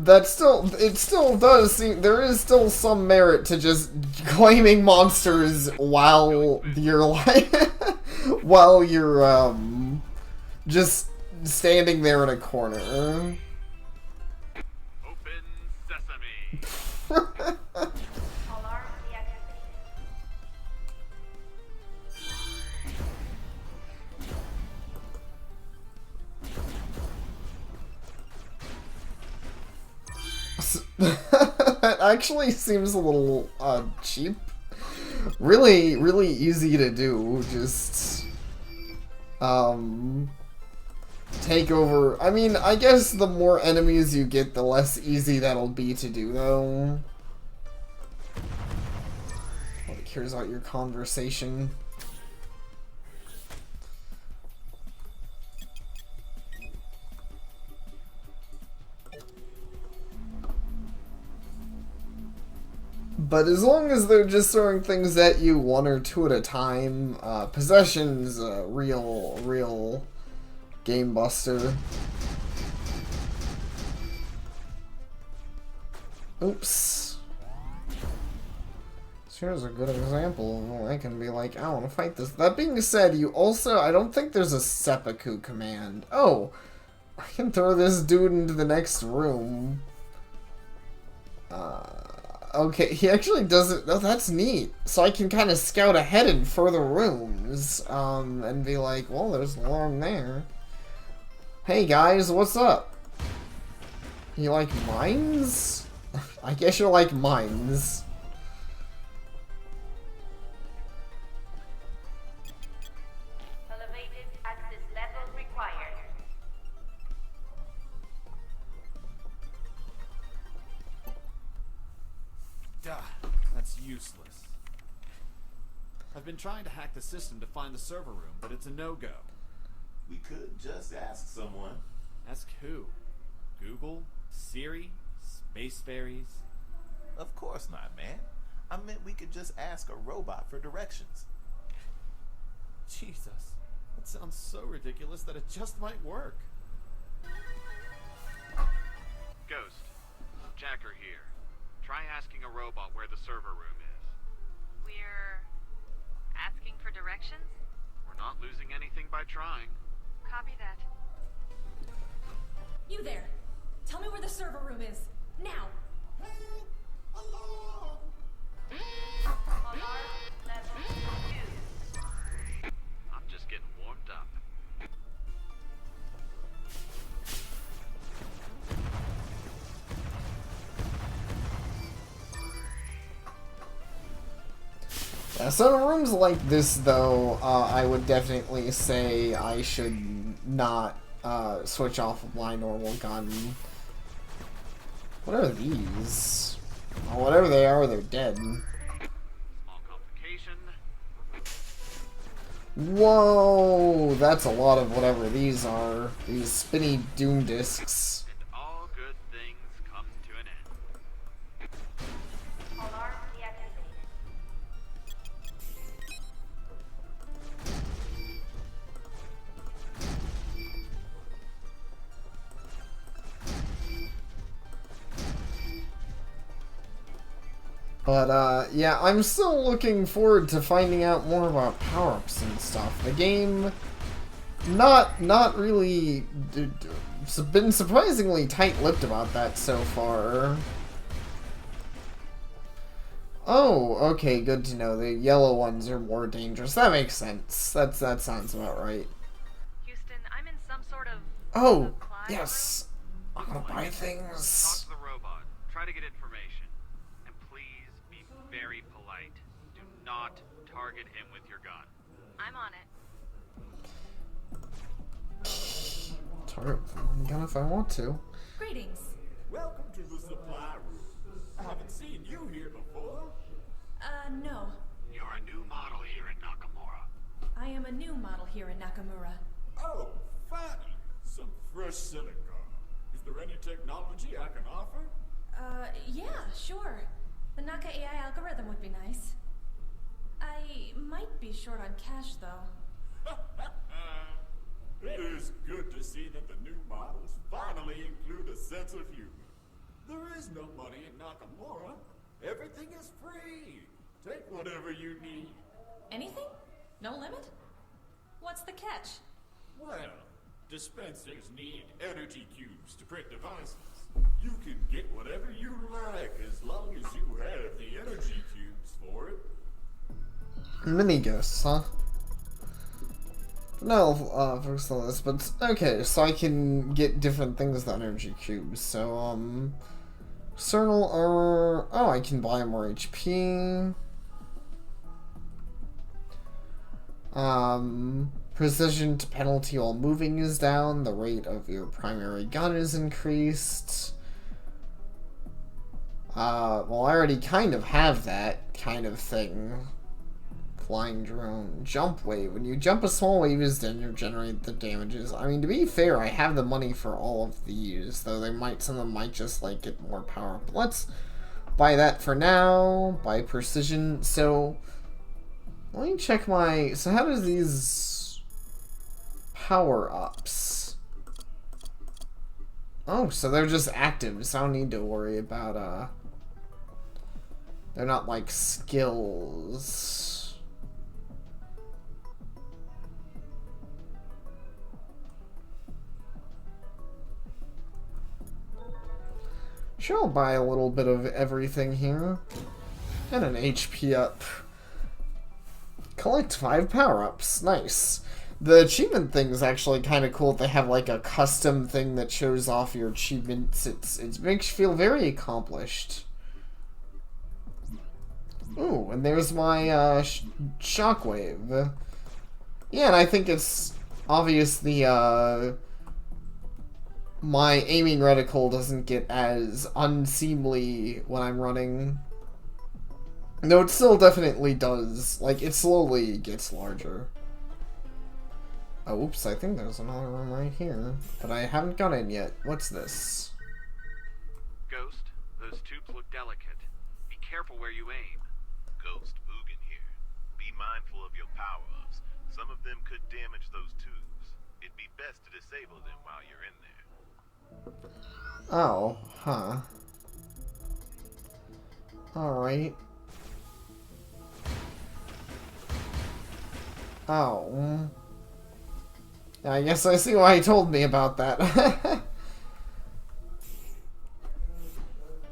[SPEAKER 1] It still does seem, there is still some merit to just claiming monsters while you're like, while you're, just standing there in a corner.
[SPEAKER 9] Open sesame.
[SPEAKER 8] Alarm deactivated.
[SPEAKER 1] That actually seems a little, cheap. Really, really easy to do. Just, take over. I mean, I guess the more enemies you get, the less easy that'll be to do, though. Nobody cares about your conversation. But as long as they're just throwing things at you one or two at a time, possession's a real game buster. Oops. So here's a good example of when I can be like, I want to fight this. That being said, you also, I don't think there's a seppuku command. Oh, I can throw this dude into the next room. Okay, he actually does it. Oh, that's neat. So I can kind of scout ahead in further rooms, and be like, well, there's an alarm there. Hey guys, what's up? You like mines? I guess you like mines.
[SPEAKER 8] Elevated access level required.
[SPEAKER 5] Duh, that's useless. I've been trying to hack the system to find the server room, but it's a no-go.
[SPEAKER 4] We could just ask someone.
[SPEAKER 5] Ask who? Google? Siri? Space fairies?
[SPEAKER 4] Of course not, man. I meant we could just ask a robot for directions.
[SPEAKER 5] Jesus, that sounds so ridiculous that it just might work.
[SPEAKER 9] Ghost, Jacker here. Try asking a robot where the server room is.
[SPEAKER 6] We're asking for directions?
[SPEAKER 9] We're not losing anything by trying.
[SPEAKER 6] Copy that.
[SPEAKER 7] You there! Tell me where the server room is! Now!
[SPEAKER 8] Alarm level 2.
[SPEAKER 9] I'm just getting warmed up.
[SPEAKER 1] Yeah, so in rooms like this, though, I would definitely say I should not switch off of my normal gun. What are these? Oh, whatever they are, they're dead.
[SPEAKER 9] Small complication.
[SPEAKER 1] Whoa, that's a lot of whatever these are. These spinny doom discs.
[SPEAKER 9] And all good things come to an end.
[SPEAKER 8] Alarm deactivated.
[SPEAKER 1] But, yeah, I'm still looking forward to finding out more about power-ups and stuff. The game, not really, been surprisingly tight-lipped about that so far. Oh, okay, good to know. The yellow ones are more dangerous. That makes sense. That sounds about right.
[SPEAKER 6] Houston, I'm in some sort of
[SPEAKER 1] Oh,
[SPEAKER 6] supply
[SPEAKER 1] yes. I'm gonna buy
[SPEAKER 9] Talk
[SPEAKER 1] things.
[SPEAKER 9] to the robot. Try to get information. And please be very polite. Do not target him with your gun.
[SPEAKER 6] room. I'm on it.
[SPEAKER 1] Target one gun if I want to.
[SPEAKER 7] Greetings.
[SPEAKER 11] Welcome to the supply room. I haven't seen you here before.
[SPEAKER 7] No.
[SPEAKER 2] You're a new model here in Nakamura.
[SPEAKER 7] I am a new model here in Nakamura.
[SPEAKER 11] Oh, finally! Some fresh silicon. Is there any technology I can offer?
[SPEAKER 7] Yeah, sure. The Naka AI algorithm would be nice. I might be short on cash, though.
[SPEAKER 11] It is good to see that the new models finally include a sense of humor. There is no money in Nakamura. Everything is free. Take whatever you need.
[SPEAKER 7] Anything? No limit? What's the catch?
[SPEAKER 11] Well, dispensers need energy cubes to print devices. You can get whatever you like as long as you have the energy cubes for it.
[SPEAKER 1] Mini ghosts, huh? No, focus on this, but okay, so I can get different things with energy cubes. So, Cernal armor. Oh, I can buy more HP. Precision to penalty while moving is down. The rate of your primary gun is increased. Well, I already kind of have that kind of thing. Flying drone. Jump wave. When you jump a small wave is then you generate the damages. I mean, to be fair, I have the money for all of these, though some of them might just, like, get more power. But let's buy that for now. Buy precision. So, let me check my... So how does these power-ups... Oh, so they're just active, so I don't need to worry about, they're not, like, skills... Sure, I'll buy a little bit of everything here. And an HP up. Collect 5 power-ups. Nice. The achievement thing is actually kind of cool. They have like a custom thing that shows off your achievements. It makes you feel very accomplished. Ooh, and there's my shockwave. Yeah, and I think it's obvious the my aiming reticle doesn't get as unseemly when I'm running. No, it still definitely does. Like, it slowly gets larger. Oh, oops, I think there's another room right here. But I haven't got in yet. What's this?
[SPEAKER 9] Ghost, those tubes look delicate. Be careful where you aim.
[SPEAKER 10] Ghost, Mugen here. Be mindful of your power-ups. Some of them could damage those tubes. It'd be best to disable them while you're in there.
[SPEAKER 1] Oh, huh. Alright. Oh. I guess I see why he told me about that.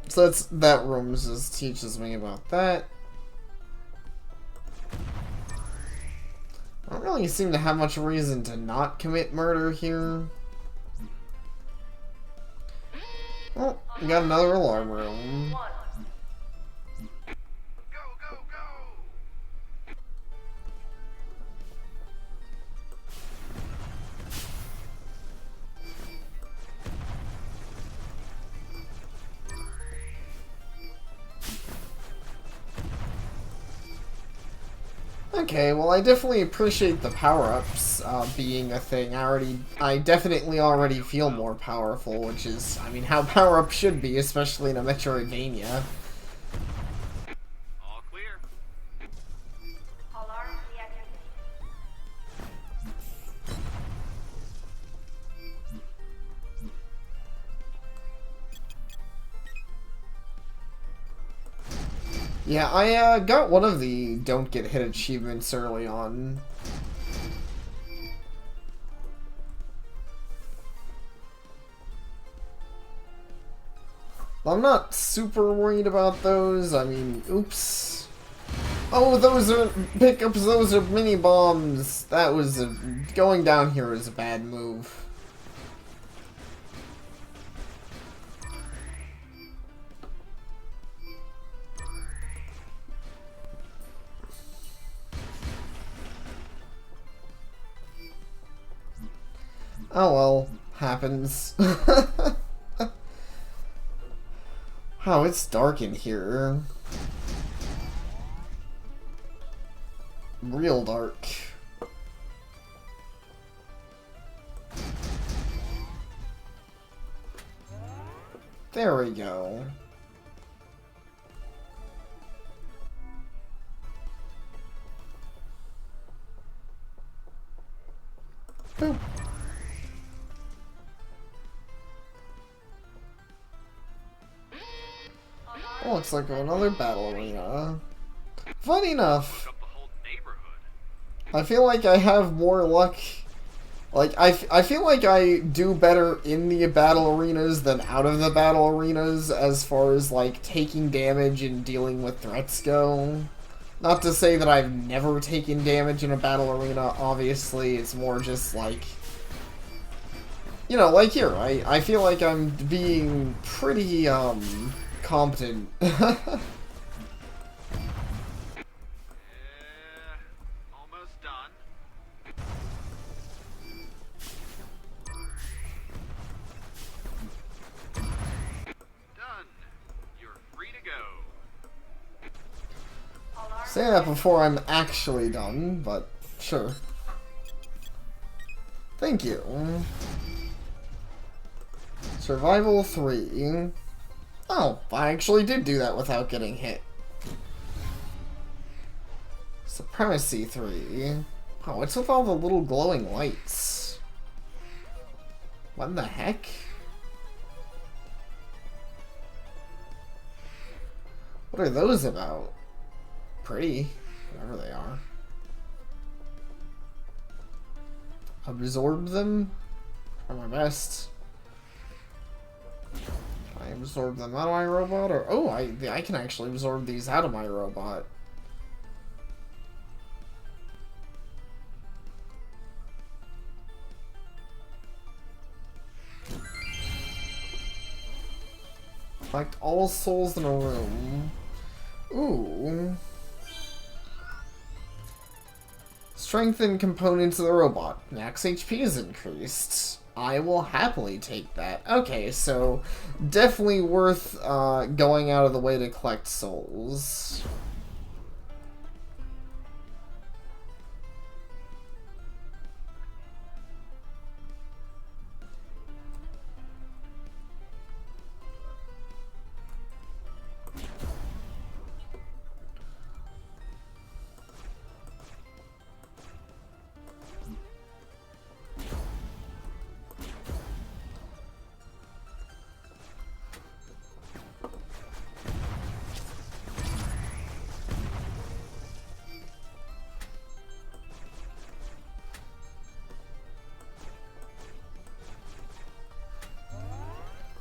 [SPEAKER 1] So that room just teaches me about that. I don't really seem to have much reason to not commit murder here. Oh, we got another alarm room. Okay, well I definitely appreciate the power-ups being a thing. I definitely already feel more powerful, which is, I mean, how power-ups should be, especially in a Metroidvania.
[SPEAKER 9] All clear.
[SPEAKER 8] Alarm deactivated.
[SPEAKER 1] Yeah, I got one of the don't get hit achievements early on. I'm not super worried about those. I mean, oops. Oh, those are pickups, those are mini bombs. That was going down here is a bad move. Oh well, happens. Oh, it's dark in here. Real dark. There we go. Boop. Oh, looks like another battle arena. Funny enough, I feel like I have more luck. Like, I feel like I do better in the battle arenas than out of the battle arenas as far as, like, taking damage and dealing with threats go. Not to say that I've never taken damage in a battle arena, obviously. It's more just, like... You know, like here, I feel like I'm being pretty, competent.
[SPEAKER 9] Almost done. Done. You're free to go.
[SPEAKER 1] Say that before I'm actually done, but sure. Thank you. Survival 3. Oh, I actually did do that without getting hit. Supremacy 3. Oh, what's with all the little glowing lights? What in the heck? What are those about? Pretty, whatever they are. Absorb them? Try my best. Can I absorb them out of my robot? Or oh, I can actually absorb these out of my robot. Collect all souls in a room. Ooh. Strengthen components of the robot. Max HP is increased. I will happily take that. Okay, so definitely worth going out of the way to collect souls.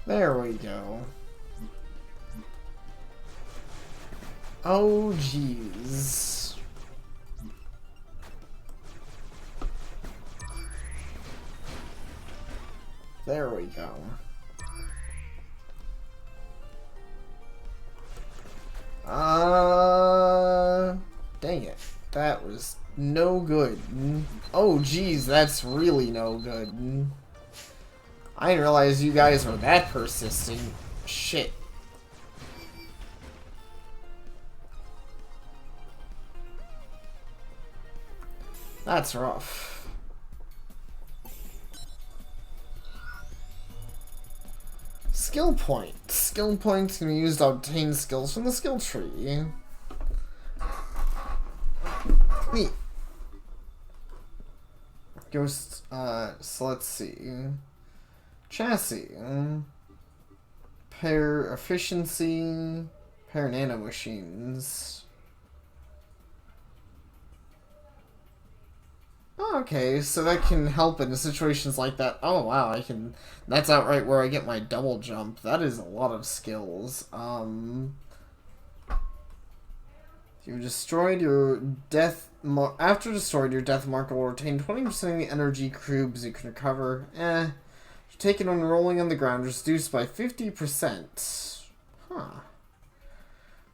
[SPEAKER 1] There we go. Oh, jeez. There we go. Dang it. That was no good. Oh, jeez, that's really no good. I didn't realize you guys were that persistent. Shit. That's rough. Skill point. Skill points can be used to obtain skills from the skill tree. Neat. Ghost, so let's see. Chassis. Pair efficiency. Repair nanomachines. Oh, okay, so that can help in situations like that. Oh wow, I can. That's outright where I get my double jump. That is a lot of skills. You destroyed your death. After destroyed, your death marker will retain 20% of the energy cubes you can recover. Taken when rolling on the ground, reduced by 50%. Huh.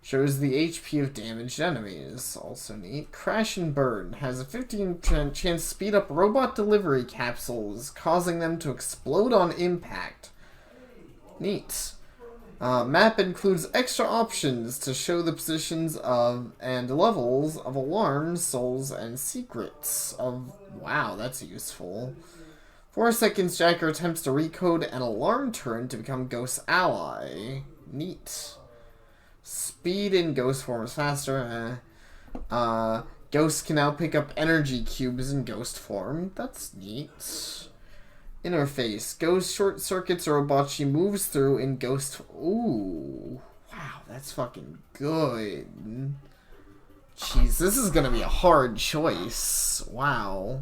[SPEAKER 1] Shows the HP of damaged enemies. Also neat. Crash and Burn has a 15% chance to speed up robot delivery capsules, causing them to explode on impact. Neat. Map includes extra options to show the positions of and levels of alarms, souls, and secrets of... Wow, that's useful. 4 seconds, Jacker attempts to recode an alarm turret to become Ghost's ally. Neat. Speed in Ghost form is faster. Ghost can now pick up energy cubes in Ghost form. That's neat. Interface. Ghost short circuits a robot she moves through in Ghost... Ooh. Wow, that's fucking good. Jeez, this is gonna be a hard choice. Wow.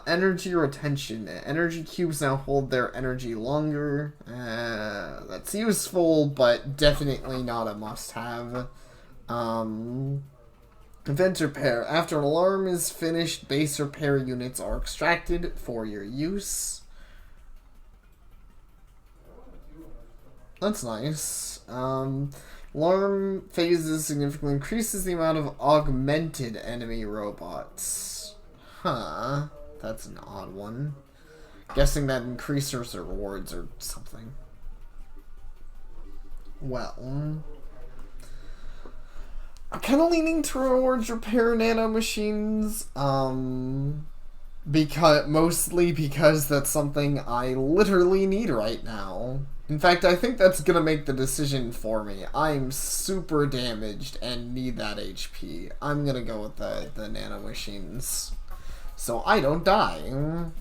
[SPEAKER 1] Energy retention. Energy cubes now hold their energy longer. That's useful, but definitely not a must-have. Event repair. After an alarm is finished, base repair units are extracted for your use. That's nice. Alarm phases significantly increases the amount of augmented enemy robots. Huh. That's an odd one. Guessing that increases the rewards or something. Well... I'm kind of leaning towards repair nanomachines, mostly because that's something I literally need right now. In fact, I think that's gonna make the decision for me. I'm super damaged and need that HP. I'm gonna go with the nanomachines, so I don't die.
[SPEAKER 6] Houston,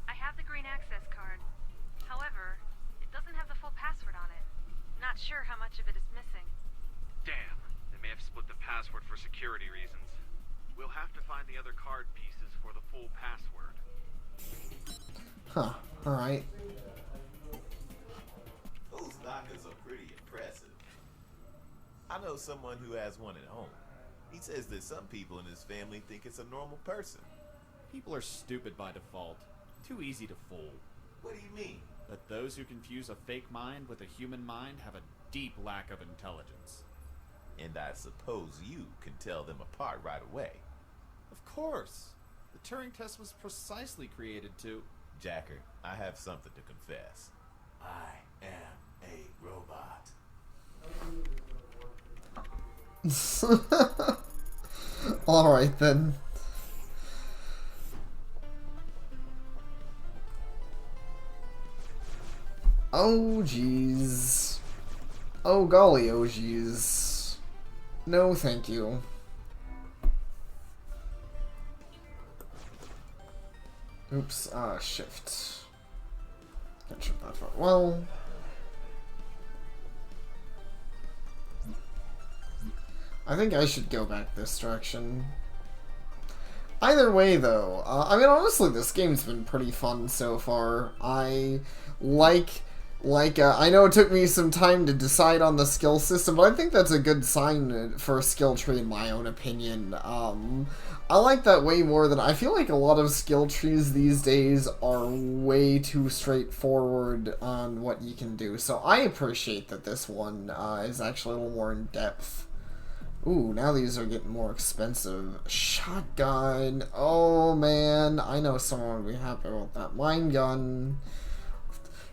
[SPEAKER 6] I have the green access card. However, it doesn't have the full password on it. Not sure how much of it is missing.
[SPEAKER 9] Damn, they may have split the password for security reasons. We'll have to find the other card pieces for the full password.
[SPEAKER 1] Huh, alright.
[SPEAKER 4] Those knockers are pretty impressive. I know someone who has one at home. He says that some people in his family think it's a normal person.
[SPEAKER 5] People are stupid by default. Too easy to fool.
[SPEAKER 4] What do you mean?
[SPEAKER 5] That those who confuse a fake mind with a human mind have a deep lack of intelligence.
[SPEAKER 4] And I suppose you can tell them apart right away.
[SPEAKER 5] Of course. The Turing test was precisely created to...
[SPEAKER 4] Jacker, I have something to confess. I am a robot.
[SPEAKER 1] Alright then. Oh jeez. Oh golly, oh jeez. No thank you. Oops, shift. Can't shift that far. Well... I think I should go back this direction. Either way, though, I mean, honestly, this game's been pretty fun so far. I I know it took me some time to decide on the skill system, but I think that's a good sign for a skill tree, in my own opinion. I like that way more than... I feel like a lot of skill trees these days are way too straightforward on what you can do, so I appreciate that this one is actually a little more in-depth. Ooh, now these are getting more expensive. Shotgun. Oh, man. I know someone would be happy about that. Mine gun.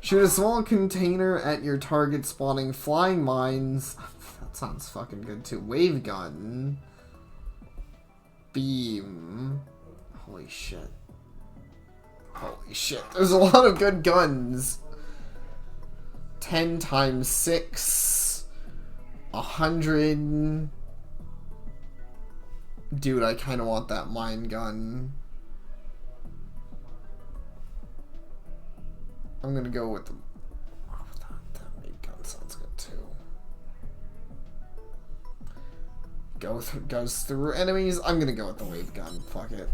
[SPEAKER 1] Shoot a small container at your target, spawning flying mines. That sounds fucking good, too. Wave gun. Beam. Holy shit. Holy shit. There's a lot of good guns. 10 times 6. 100... Dude, I kind of want that mine gun. I'm gonna go with the goes through enemies. I'm gonna go with the wave gun. Fuck it.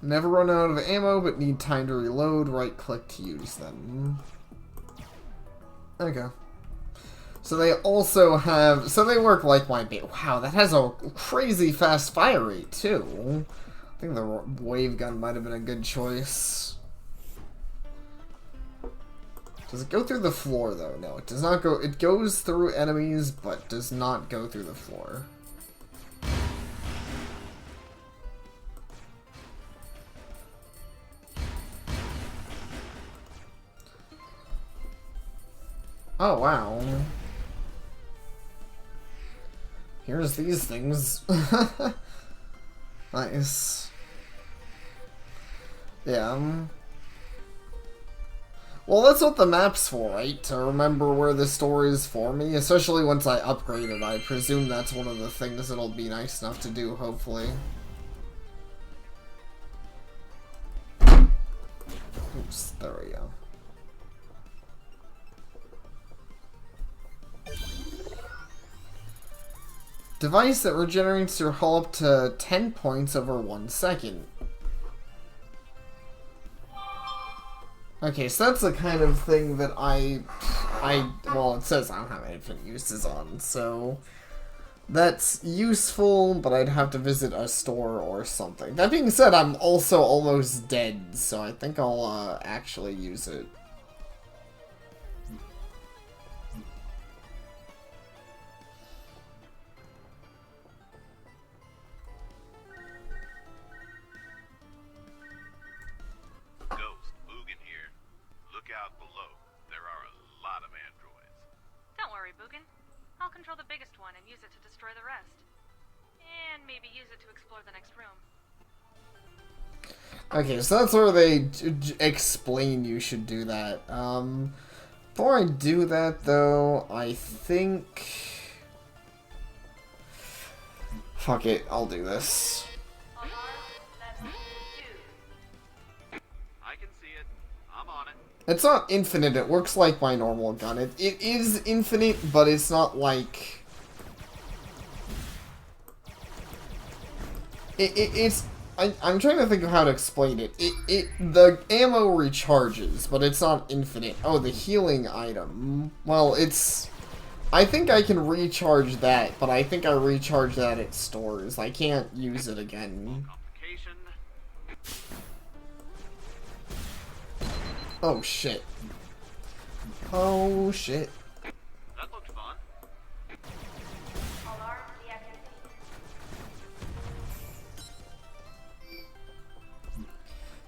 [SPEAKER 1] Never run out of ammo, but need time to reload. Right click to use them. Okay. So they also have, so they work like my bait. Wow, that has a crazy fast fire rate too. I think the wave gun might have been a good choice. Does it go through the floor though? No, it does not go. It goes through enemies, but does not go through the floor. Oh wow. Here's these things. Nice. Yeah. Well, that's what the map's for, right? To remember where the store is for me. Especially once I upgrade it. I presume that's one of the things that'll be nice enough to do, hopefully. Oops, there we go. Device that regenerates your hull up to 10 points over 1 second. Okay, so that's the kind of thing that well, it says I don't have infinite uses on, so that's useful, but I'd have to visit a store or something. That being said, I'm also almost dead, so I think I'll actually use it.
[SPEAKER 6] Control the biggest one and use it to destroy the rest. And maybe use it to explore the next room.
[SPEAKER 1] Okay, so that's where they explain you should do that. Before I do that, though, I think... Fuck it, I'll do this.
[SPEAKER 9] I can see it. I'm on it.
[SPEAKER 1] It's not infinite, it works like my normal gun. It is infinite, but it's not like... I'm trying to think of how to explain it. The ammo recharges, but it's not infinite. Oh, the healing item. Well, it's... I think I can recharge that, but I think I recharge that at stores. I can't use it again. Oh shit. Oh shit.
[SPEAKER 9] That looked fun.
[SPEAKER 8] Alarm deactivated.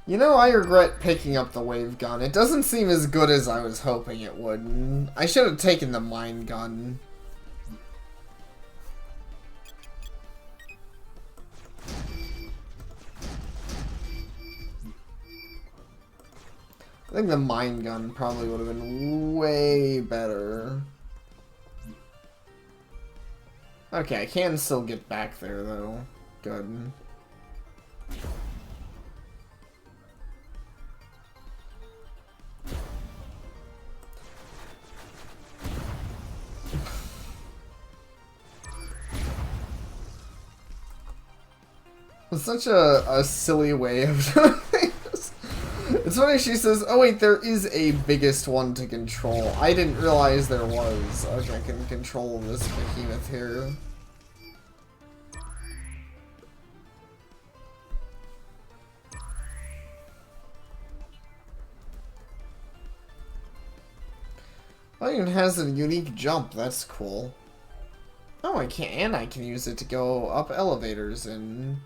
[SPEAKER 1] You know, I regret picking up the wave gun. It doesn't seem as good as I was hoping it would. I should have taken the mine gun. I think the mine gun probably would have been way better. Okay, I can still get back there though. Good. It's such a silly way of doing things. It's funny she says, oh wait, there is a biggest one to control. I didn't realize there was. Okay, I can control this behemoth here. Oh, it even has a unique jump. That's cool. Oh, I can, and I can use it to go up elevators and...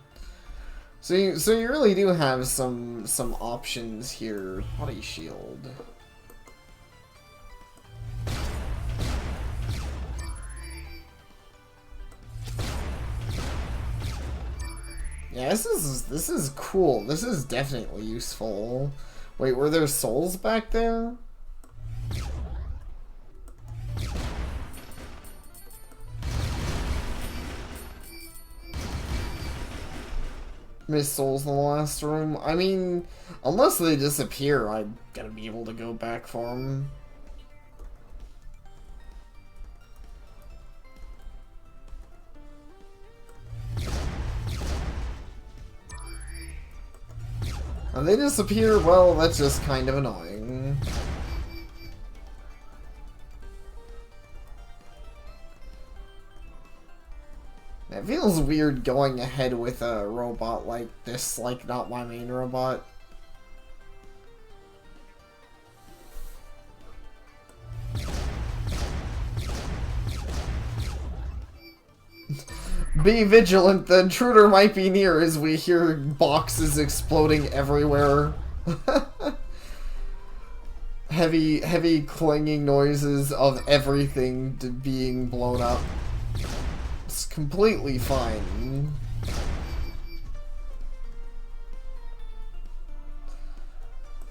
[SPEAKER 1] So you really do have some options here. Body shield. Yeah, this is cool. This is definitely useful. Wait, were there souls back there? Missed souls in the last room. I mean, unless they disappear, I'm gonna be able to go back for them. And they disappear, well, that's just kind of annoying. It feels weird going ahead with a robot like this, like not my main robot. Be vigilant, the intruder might be near as we hear boxes exploding everywhere. heavy clanging noises of everything being blown up. It's completely fine.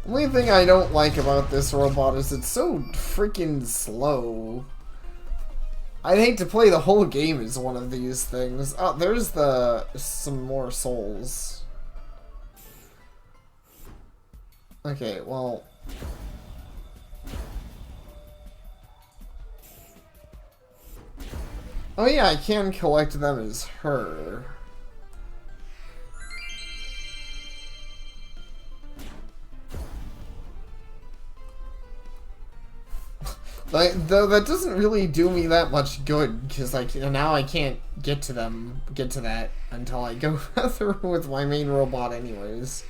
[SPEAKER 1] Only thing I don't like about this robot is it's so freaking slow. I'd hate to play the whole game as one of these things. Oh, there's some more souls. Okay, well... Oh yeah, I can collect them as her. Though that doesn't really do me that much good, because like now I can't get to that until I go through with my main robot anyways.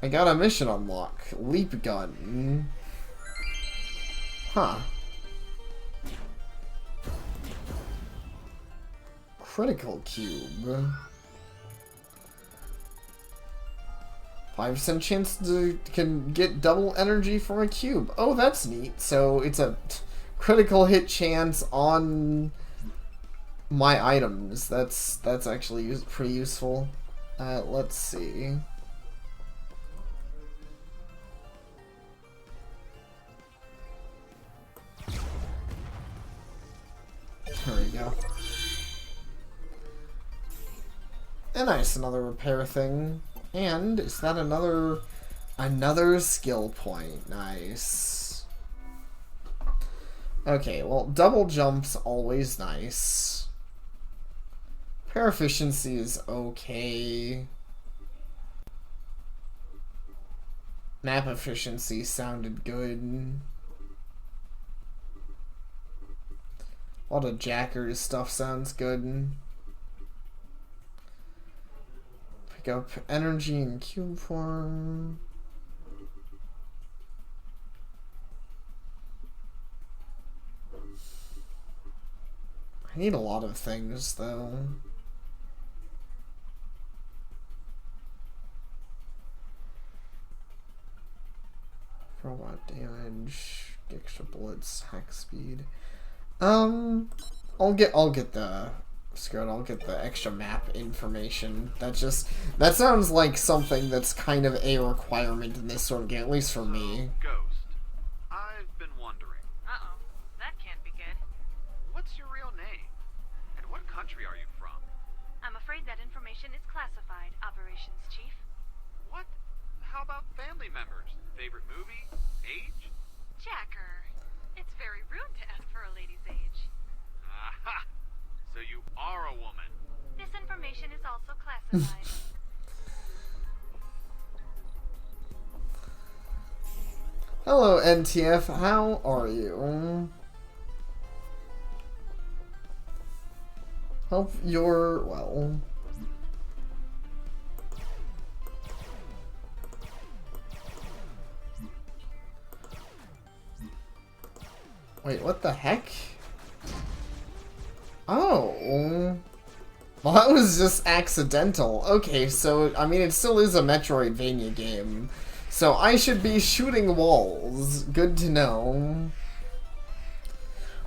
[SPEAKER 1] I got a mission unlock. Leap gun. Huh. Critical cube. 5% chance to can get double energy from a cube. Oh, that's neat. So it's a critical hit chance on my items. That's actually pretty useful. Let's see. There we go. And nice, another repair thing. And is that another skill point? Nice. Okay, well, double jump's always nice. Repair efficiency is okay. Map efficiency sounded good. A lot of Jackers stuff sounds good. Pick up energy in cube form. I need a lot of things though. Robot damage, extra bullets, hack speed. I'll get the I'll get the extra map information. That sounds like something that's kind of a requirement in this sort of game, at least for me.
[SPEAKER 9] Ghost, I've been wondering.
[SPEAKER 6] Uh-oh, that can't be good.
[SPEAKER 9] What's your real name? And what country are you from?
[SPEAKER 6] I'm afraid that information is classified, Operations Chief.
[SPEAKER 9] What? How about family members? Favorite movie? Age?
[SPEAKER 6] Jacker, it's very rude to ask for a lady's age.
[SPEAKER 9] Aha! So you are a woman.
[SPEAKER 6] This information is also classified.
[SPEAKER 1] Hello, NTF. How are you? Hope you're well. Wait, what the heck? Oh. Well, that was just accidental. Okay, so, I mean, it still is a Metroidvania game. So I should be shooting walls. Good to know.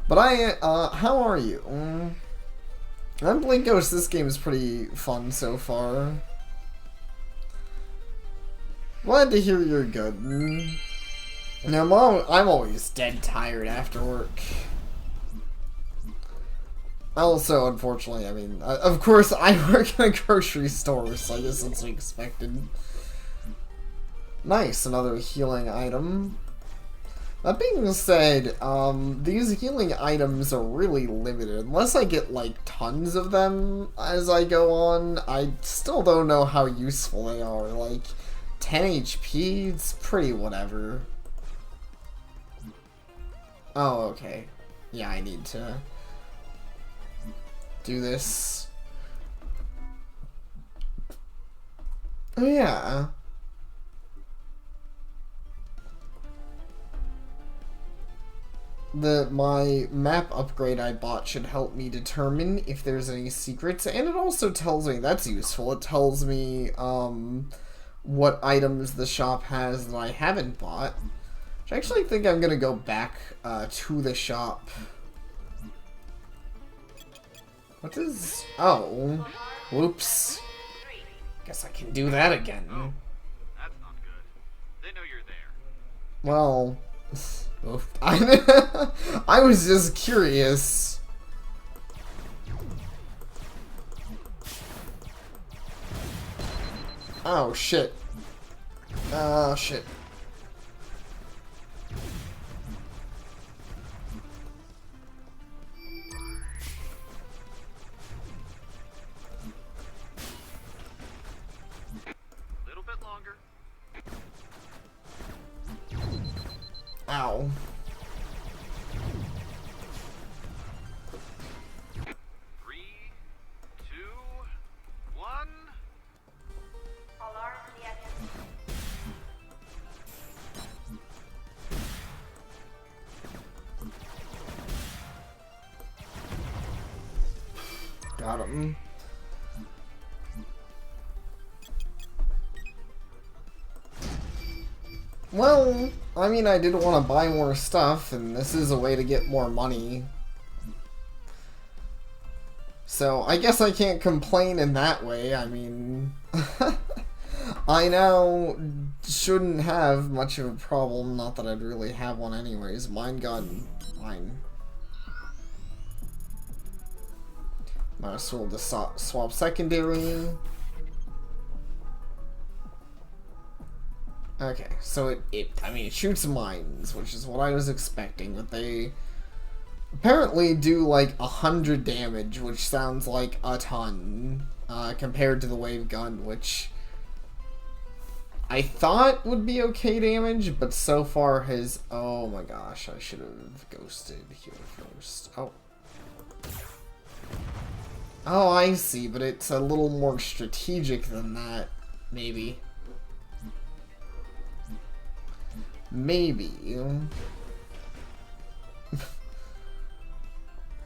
[SPEAKER 1] But how are you? I'm Blink Ghost. This game is pretty fun so far. Glad to hear you're good. Now, I'm always dead tired after work. Also, unfortunately, I mean, of course, I work in a grocery store, so I guess that's expected. Nice, another healing item. That being said, these healing items are really limited. Unless I get, like, tons of them as I go on, I still don't know how useful they are. Like, 10 HP, it's pretty whatever. Oh, okay. Yeah, I need to do this. Oh, yeah. My map upgrade I bought should help me determine if there's any secrets, and it also tells me, that's useful, it tells me what items the shop has that I haven't bought. Which I actually think I'm gonna go back to the shop. What is... oh. Whoops. Guess I can do that again.
[SPEAKER 9] Oh, that's not good. They know you're there.
[SPEAKER 1] Well... oof. I was just curious. Oh, shit. Oh, shit.
[SPEAKER 9] Little bit longer.
[SPEAKER 1] Ow.
[SPEAKER 9] 3, 2, 1.
[SPEAKER 8] Alarm deactivated.
[SPEAKER 1] Got him. Well, I mean, I did want to buy more stuff, and this is a way to get more money. So, I guess I can't complain in that way. I mean, I now shouldn't have much of a problem. Not that I'd really have one anyways. Mine gun. Mine. Might as well just swap secondary. Okay, so I mean, it shoots mines, which is what I was expecting, but they apparently do like 100 damage, which sounds like a ton, compared to the wave gun, which I thought would be okay damage, but so far has, oh my gosh, I should have ghosted here first. Oh. Oh, I see, but it's a little more strategic than that, maybe. Maybe.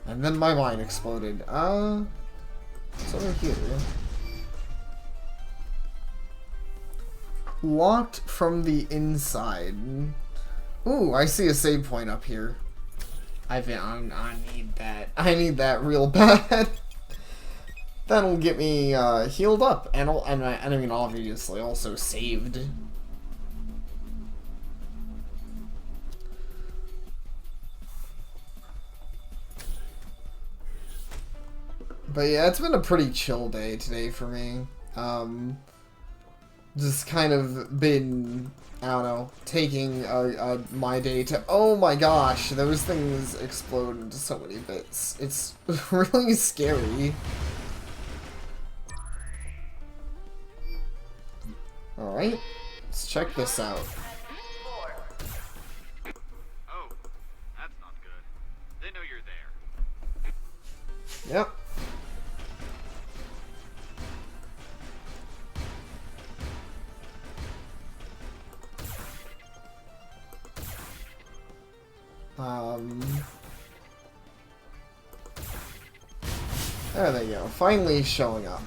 [SPEAKER 1] And then my mind exploded. It's over here. Locked from the inside. Ooh, I see a save point up here. I need that. I need that real bad. That'll get me healed up, and I mean obviously also saved. But yeah, it's been a pretty chill day today for me. Just kind of been, I don't know, taking my day to, oh my gosh, those things explode into so many bits. It's really scary. Alright, let's check this out.
[SPEAKER 9] Oh, that's not good. They know you're there.
[SPEAKER 1] Yep. There they go. Finally showing up.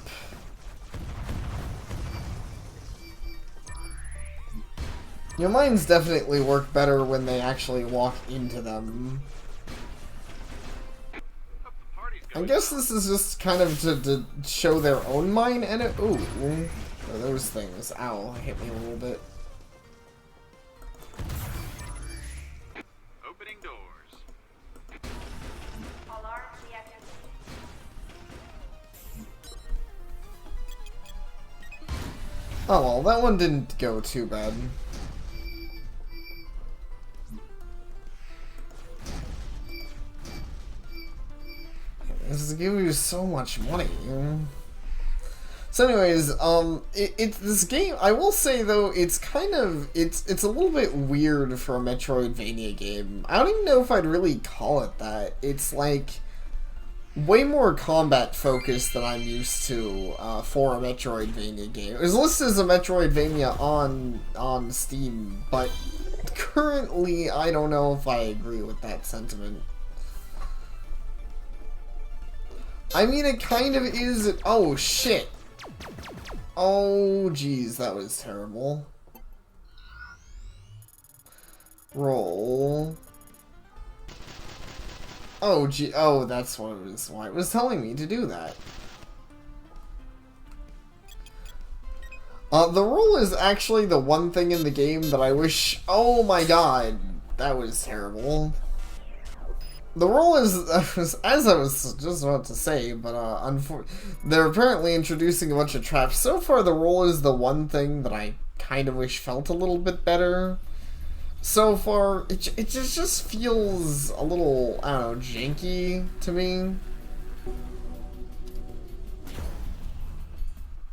[SPEAKER 1] Your mines definitely work better when they actually walk into them. I guess this is just kind of to show their own mine and it. Ooh. What are those things? Ow, hit me a little bit.
[SPEAKER 9] Opening doors.
[SPEAKER 8] Alarm deactivated.
[SPEAKER 1] Oh well, that one didn't go too bad. This give you so much money. So anyways, this game, I will say though, it's kind of, it's a little bit weird for a Metroidvania game. I don't even know if I'd really call it that. It's like way more combat focused than I'm used to for a Metroidvania game. It was listed as a Metroidvania on Steam, but currently I don't know if I agree with that sentiment. I mean, it kind of is. Oh shit. Oh, geez, that was terrible. Roll. Oh, gee. Oh, that's what it was. Why it was telling me to do that. The roll is actually the one thing in the game that I wish. Oh my god, that was terrible. The roll is, as I was just about to say, but they're apparently introducing a bunch of traps. So far, the roll is the one thing that I kind of wish felt a little bit better. So far, it just feels a little, I don't know, janky to me.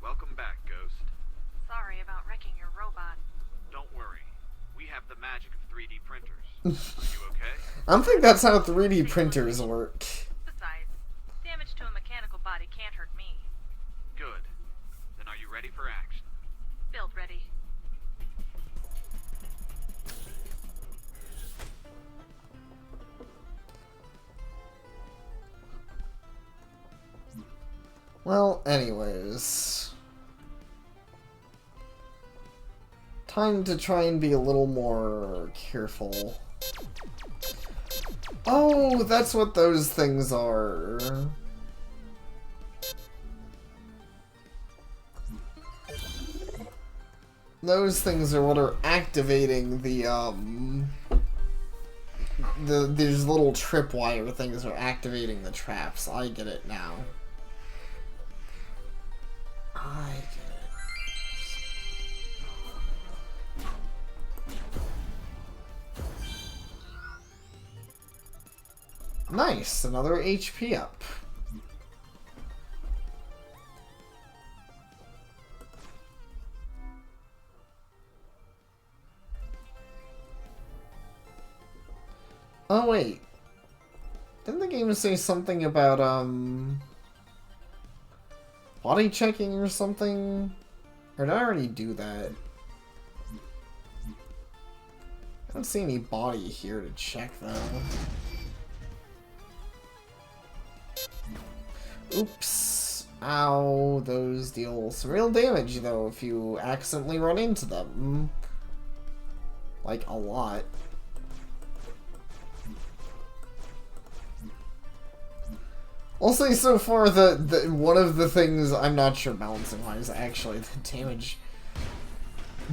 [SPEAKER 9] Welcome back, Ghost.
[SPEAKER 6] Sorry about wrecking your robot.
[SPEAKER 9] Don't worry. We have the magic of 3D printers. Are you okay?
[SPEAKER 1] I don't think that's how 3D printers work.
[SPEAKER 6] Besides, damage to a mechanical body can't hurt me.
[SPEAKER 9] Good. Then are you ready for action?
[SPEAKER 6] Build ready.
[SPEAKER 1] Well, anyways. Time to try and be a little more careful. Oh, that's what those things are. Those things are what are activating the, these little tripwire things are activating the traps. I get it now. I get it. Nice, another HP up. Oh wait. Didn't the game say something about body checking or something? Or did I already do that? I don't see any body here to check though. Oops. Ow, those deal some real damage, though, if you accidentally run into them. Like, a lot. I'll say so far that one of the things, I'm not sure balancing-wise, actually, the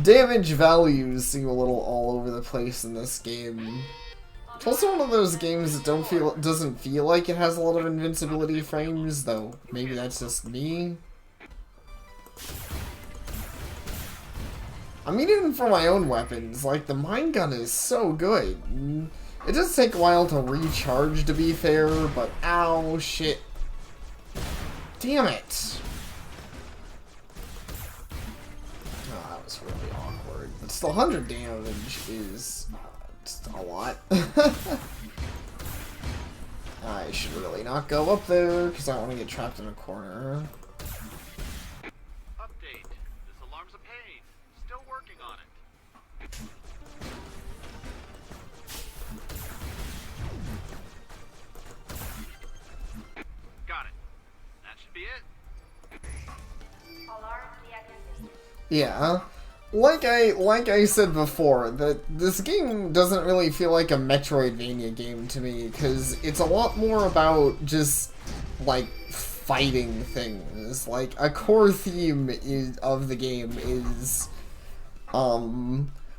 [SPEAKER 1] damage values seem a little all over the place in this game. It's also one of those games that doesn't feel like it has a lot of invincibility frames, though maybe that's just me. I mean, even for my own weapons, like, the mine gun is so good. It does take a while to recharge, to be fair, but ow, shit. Damn it! Oh, that was really awkward. But still, 100 damage is just a lot. I should really not go up there, because I don't want to get trapped in a corner.
[SPEAKER 9] Update. This alarm's a pain. Still working on it. Got it. That should be it.
[SPEAKER 8] Alarm deactivated.
[SPEAKER 1] Yeah. Like I said before, that this game doesn't really feel like a Metroidvania game to me, because it's a lot more about just, like, fighting things. Like, a core theme of the game is,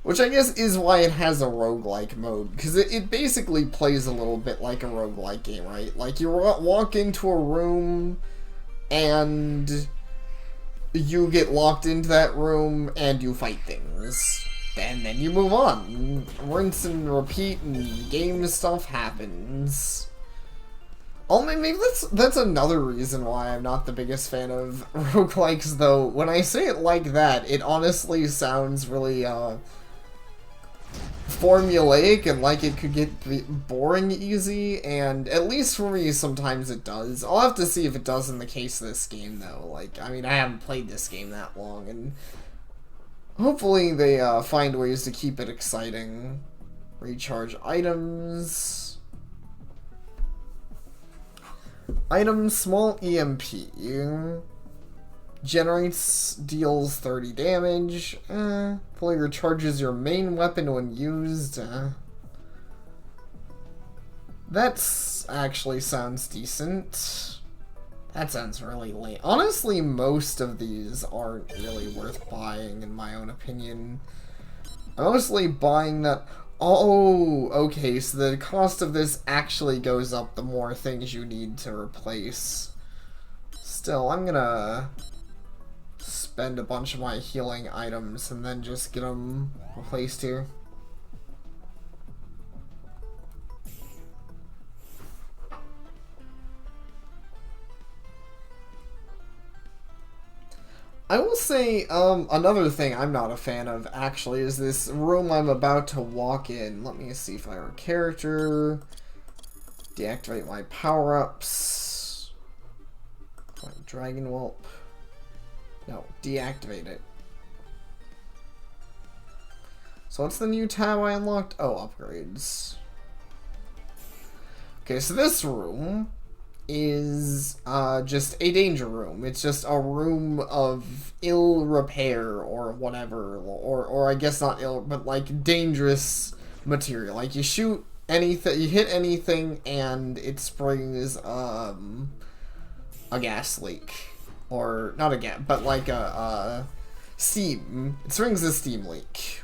[SPEAKER 1] which I guess is why it has a roguelike mode, because it basically plays a little bit like a roguelike game, right? Like, you walk into a room, and you get locked into that room and you fight things. And then you move on. Rinse and repeat and game stuff happens. Oh, maybe that's another reason why I'm not the biggest fan of roguelikes, though. When I say it like that, it honestly sounds really, formulaic and like it could get boring easy, and at least for me, sometimes it does. I'll have to see if it does in the case of this game, though. Like, I mean, I haven't played this game that long, and hopefully they, find ways to keep it exciting. Recharge items... Item small EMP. Generates, deals 30 damage. Fully recharges your main weapon when used. That's actually sounds decent. That sounds really lame. Honestly, most of these aren't really worth buying, in my own opinion. I'm mostly buying that... Oh, okay, so the cost of this actually goes up the more things you need to replace. Still, I'm gonna spend a bunch of my healing items and then just get them replaced here. I will say, another thing I'm not a fan of, actually, is this room I'm about to walk in. Let me see if I have a character. Deactivate my power-ups. Dragon Whelp. No, deactivate it. So what's the new tab I unlocked? Oh, upgrades. Okay, so this room is just a danger room. It's just a room of ill repair or whatever, or I guess not ill, but like dangerous material. Like you shoot anything, you hit anything, and it springs a gas leak, or not a gas, but like a steam. It springs a steam leak.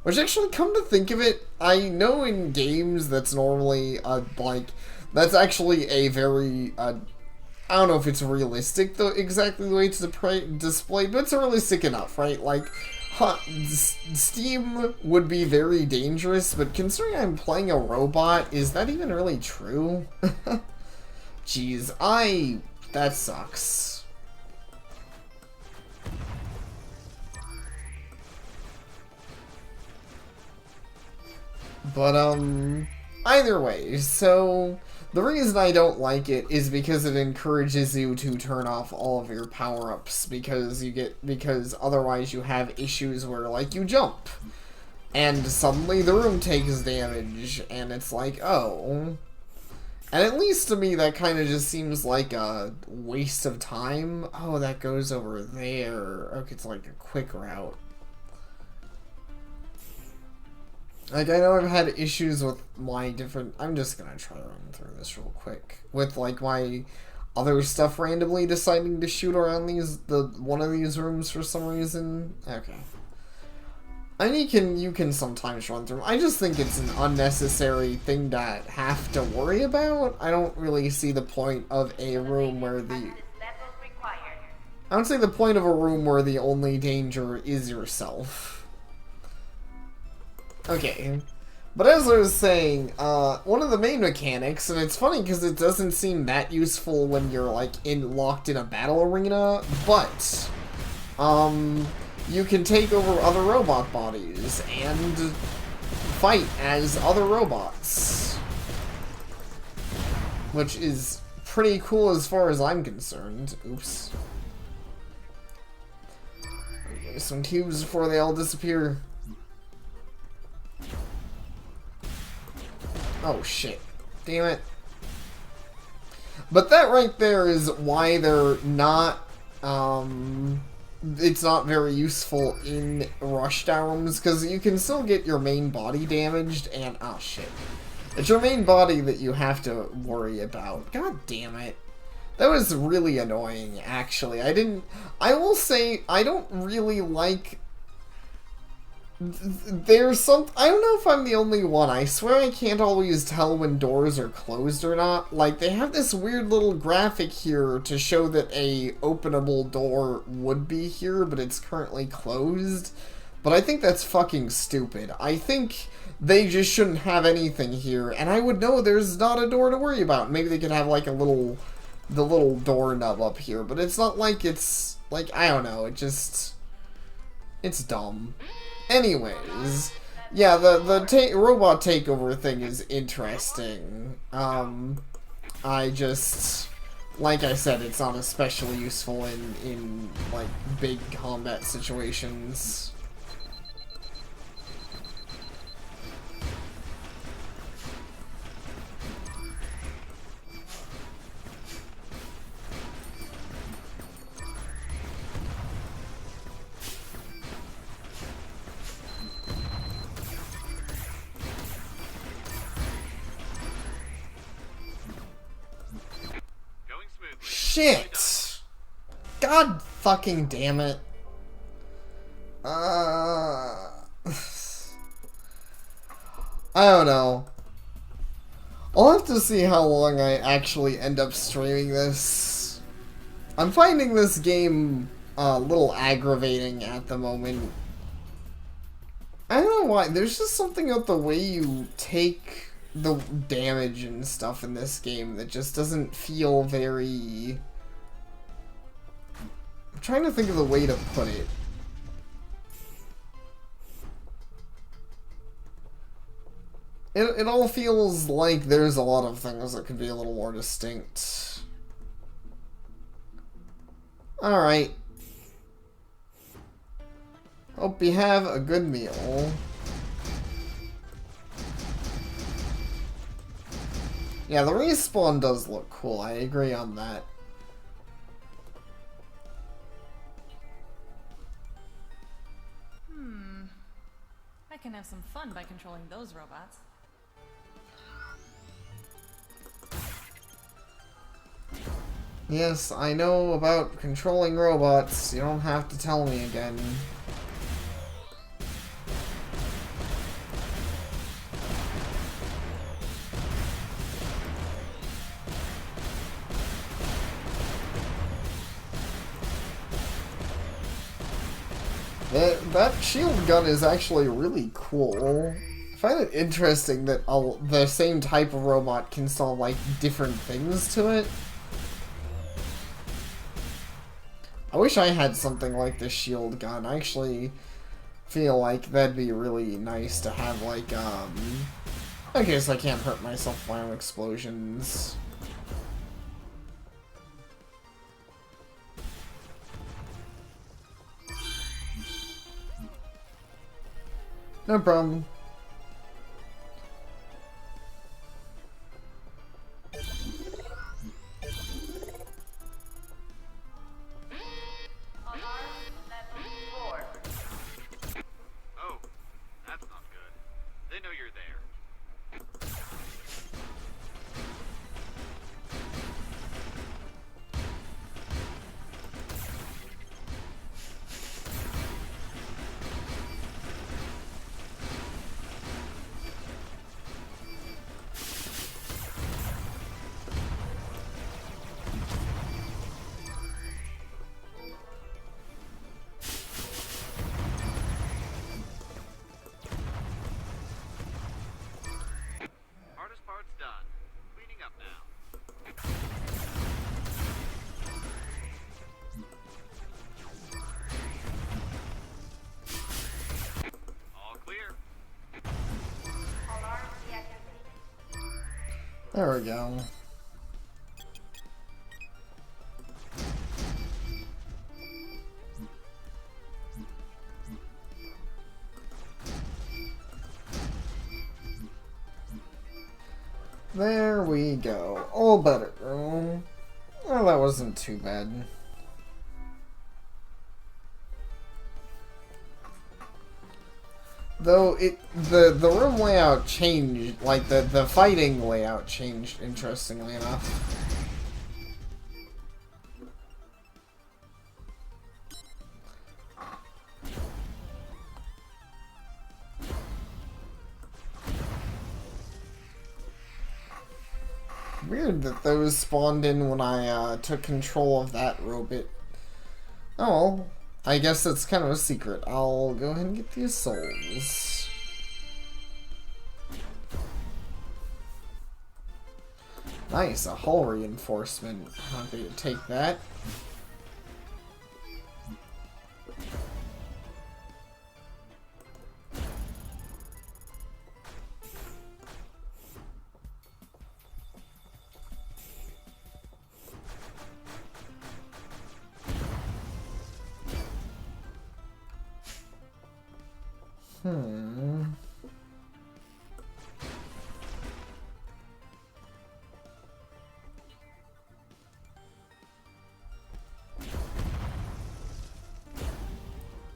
[SPEAKER 1] Which actually, come to think of it, I know in games that's normally like. That's actually a very, I don't know if it's realistic, though, exactly the way it's displayed, but it's realistic enough, right? Like, steam would be very dangerous, but considering I'm playing a robot, is that even really true? Jeez, that sucks. But, either way, so... The reason I don't like it is because it encourages you to turn off all of your power-ups, because otherwise you have issues where, like, you jump, and suddenly the room takes damage, and it's like, oh. And at least to me, that kind of just seems like a waste of time. Oh, that goes over there. Okay, it's like a quick route. Like, I know I've had issues with my different... I'm just gonna try to run through this real quick. With, like, my other stuff randomly deciding to shoot around one of these rooms for some reason. Okay. I mean, you can sometimes run through them. I just think it's an unnecessary thing to have to worry about. I don't really see the point of a room where I would say the point of a room where the only danger is yourself. Okay, but as I was saying, one of the main mechanics, and it's funny because it doesn't seem that useful when you're like locked in a battle arena, but you can take over other robot bodies and fight as other robots, which is pretty cool as far as I'm concerned. Oops. Get some cubes before they all disappear. Oh shit. Damn it. But that right there is why they're not, it's not very useful in rushdown rooms, because you can still get your main body damaged, and, oh shit. It's your main body that you have to worry about. God damn it. That was really annoying, actually. I will say, I don't really like... There's I don't know if I'm the only one. I swear I can't always tell when doors are closed or not. Like, they have this weird little graphic here to show that a openable door would be here, but it's currently closed. But I think that's fucking stupid. I think they just shouldn't have anything here, and I would know there's not a door to worry about. Maybe they could have like the little door nub up here, but it's not like it's, like, I don't know, it's dumb. Anyways, yeah, the robot takeover thing is interesting. I just, like I said, it's not especially useful in like, big combat situations. Shit! God fucking damn it. I don't know. I'll have to see how long I actually end up streaming this. I'm finding this game a little aggravating at the moment. I don't know why. There's just something about the way you take the damage and stuff in this game that just doesn't feel very... I'm trying to think of the way to put it. It all feels like there's a lot of things that could be a little more distinct. Alright. Hope you have a good meal. Yeah, the respawn does look cool. I agree on that.
[SPEAKER 7] I can have some fun by controlling those robots.
[SPEAKER 1] Yes, I know about controlling robots. You don't have to tell me again. That shield gun is actually really cool. I find it interesting that the same type of robot can solve, like, different things to it. I wish I had something like this shield gun. I actually feel like that'd be really nice to have, like, in case I can't hurt myself by own explosions. No problem.
[SPEAKER 9] Oh, that's not good. They know you're there. Hardest part's done. Cleaning up now. All clear.
[SPEAKER 8] Alarm deactivated.
[SPEAKER 1] There we go. There we go. All better. Well, that wasn't too bad. Though the room layout changed, like the fighting layout changed, interestingly enough. Weird that those spawned in when I took control of that robot. Oh well, I guess that's kind of a secret. I'll go ahead and get these souls. Nice, a hull reinforcement. Happy to take that.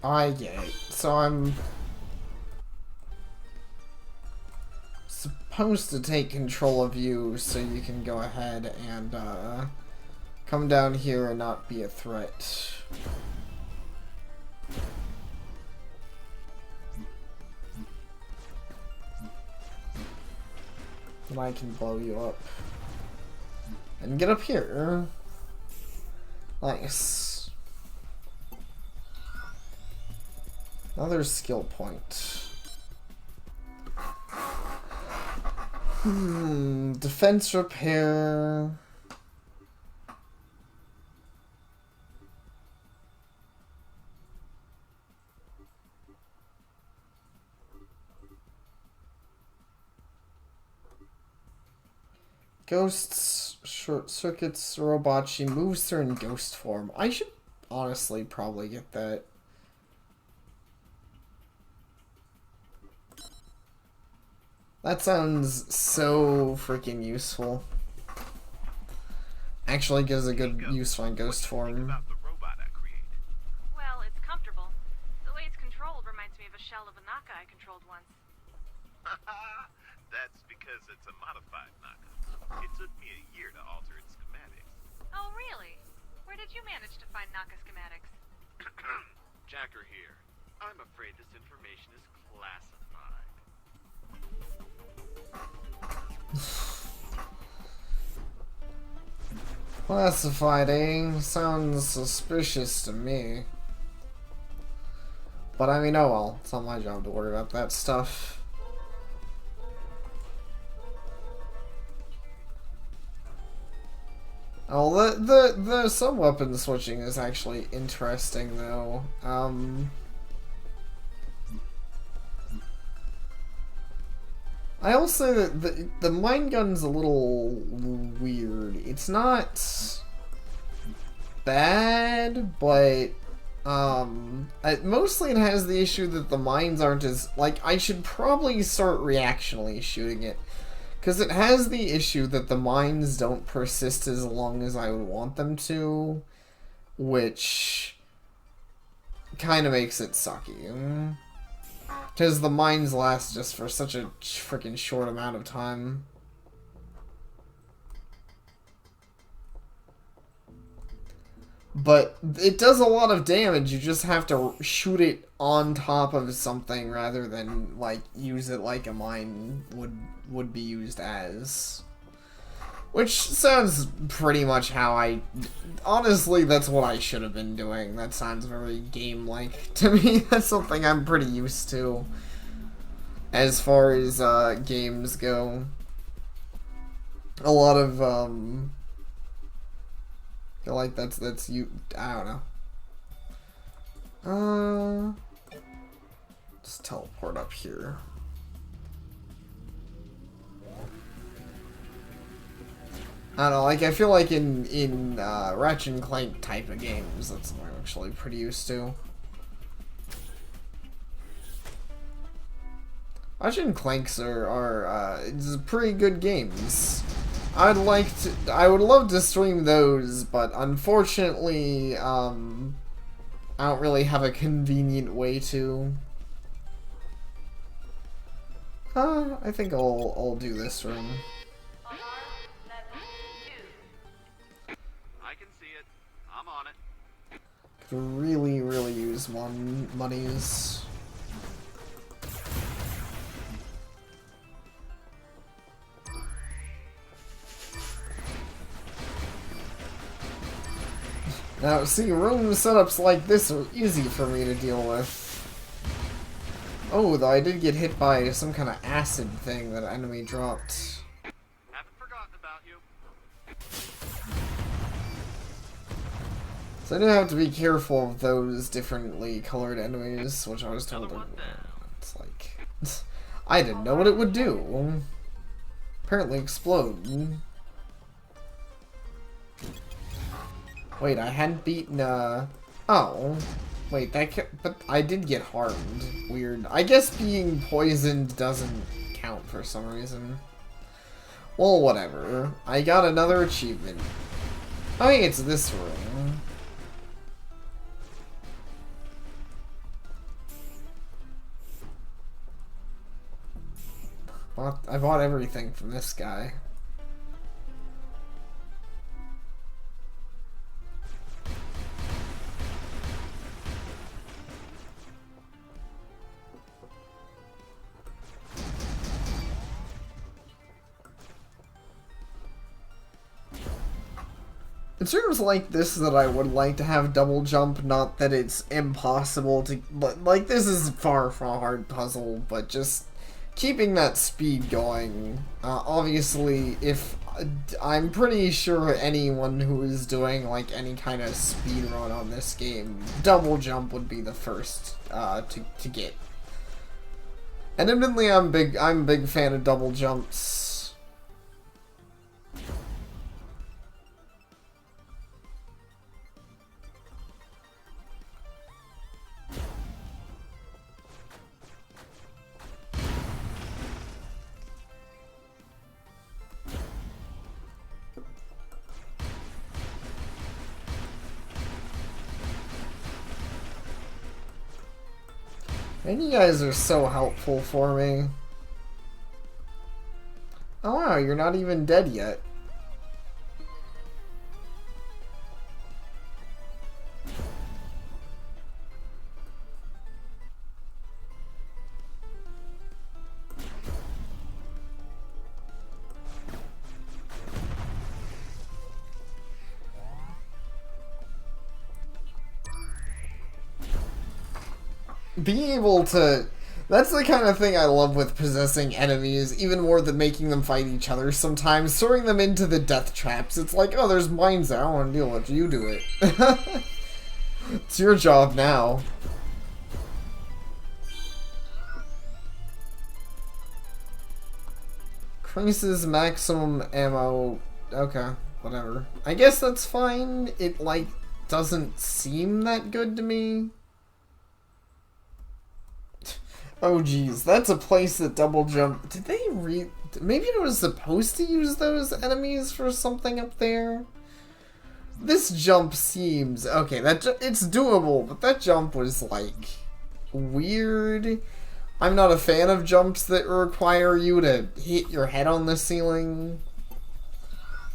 [SPEAKER 1] I get it. So I'm supposed to take control of you so you can go ahead and come down here and not be a threat. And I can blow you up. And get up here. Nice. Another skill point. Defense repair. Ghosts, short circuits, Robochi moves her in ghost form. I should honestly probably get that. That sounds so freaking useful. Actually gives a good use on ghost form.
[SPEAKER 6] Well, it's comfortable. The way it's controlled reminds me of a shell of a Naka I controlled once.
[SPEAKER 10] That's because it's a modified Naka. It took me a year to alter its schematics.
[SPEAKER 6] Oh, really? Where did you manage to find Naka schematics?
[SPEAKER 9] Jacker here. I'm afraid this information is classified.
[SPEAKER 1] Classified, eh? Sounds suspicious to me. But I mean, oh well. It's not my job to worry about that stuff. Oh, the sub-weapon switching is actually interesting, though. I will say that the mine gun's a little weird. It's not bad, but mostly it has the issue that the mines aren't as, like, I should probably start reactionally shooting it. Because it has the issue that the mines don't persist as long as I would want them to, which kind of makes it sucky. Because the mines last just for such a freaking short amount of time. But it does a lot of damage, you just have to shoot it on top of something rather than, like, use it like a mine would be used as. Which sounds pretty much how I... Honestly, that's what I should have been doing. That sounds very game-like to me. That's something I'm pretty used to as far as games go. A lot of, I feel like that's you... I don't know. Let's teleport up here. I don't know, like, I feel like in Ratchet & Clank type of games, that's what I'm actually pretty used to. Ratchet & Clanks are pretty good games. I would love to stream those, but unfortunately, I don't really have a convenient way to. I think I'll do this room. Could really use more monies. Now, see, room setups like this are easy for me to deal with. Oh, though I did get hit by some kind of acid thing that enemy dropped.
[SPEAKER 9] Haven't forgotten about you.
[SPEAKER 1] So I do have to be careful of those differently colored enemies, which I was told it's like... I didn't know what it would do. Apparently explode. Wait, I hadn't beaten, oh. Wait, but I did get harmed. Weird. I guess being poisoned doesn't count for some reason. Well, whatever. I got another achievement. Oh, hey, it's this room. I bought everything from this guy. It's rooms like this that I would like to have double jump, not that it's impossible to... Like, this is far from a hard puzzle, but just keeping that speed going. Obviously, if... I'm pretty sure anyone who is doing, like, any kind of speed run on this game, double jump would be the first to get. And admittedly, I'm a big fan of double jumps. And you guys are so helpful for me. Oh wow, you're not even dead yet. Being able to... That's the kind of thing I love with possessing enemies, even more than making them fight each other sometimes. Throwing them into the death traps. It's like, oh, there's mines there. I don't want to deal with it. You do it. It's your job now. Increases maximum ammo. Okay, whatever. I guess that's fine. It, like, doesn't seem that good to me. Oh geez, that's a place that double jump. Did they maybe it was supposed to use those enemies for something up there? This jump seems okay. It's doable, but that jump was like weird. I'm not a fan of jumps that require you to hit your head on the ceiling.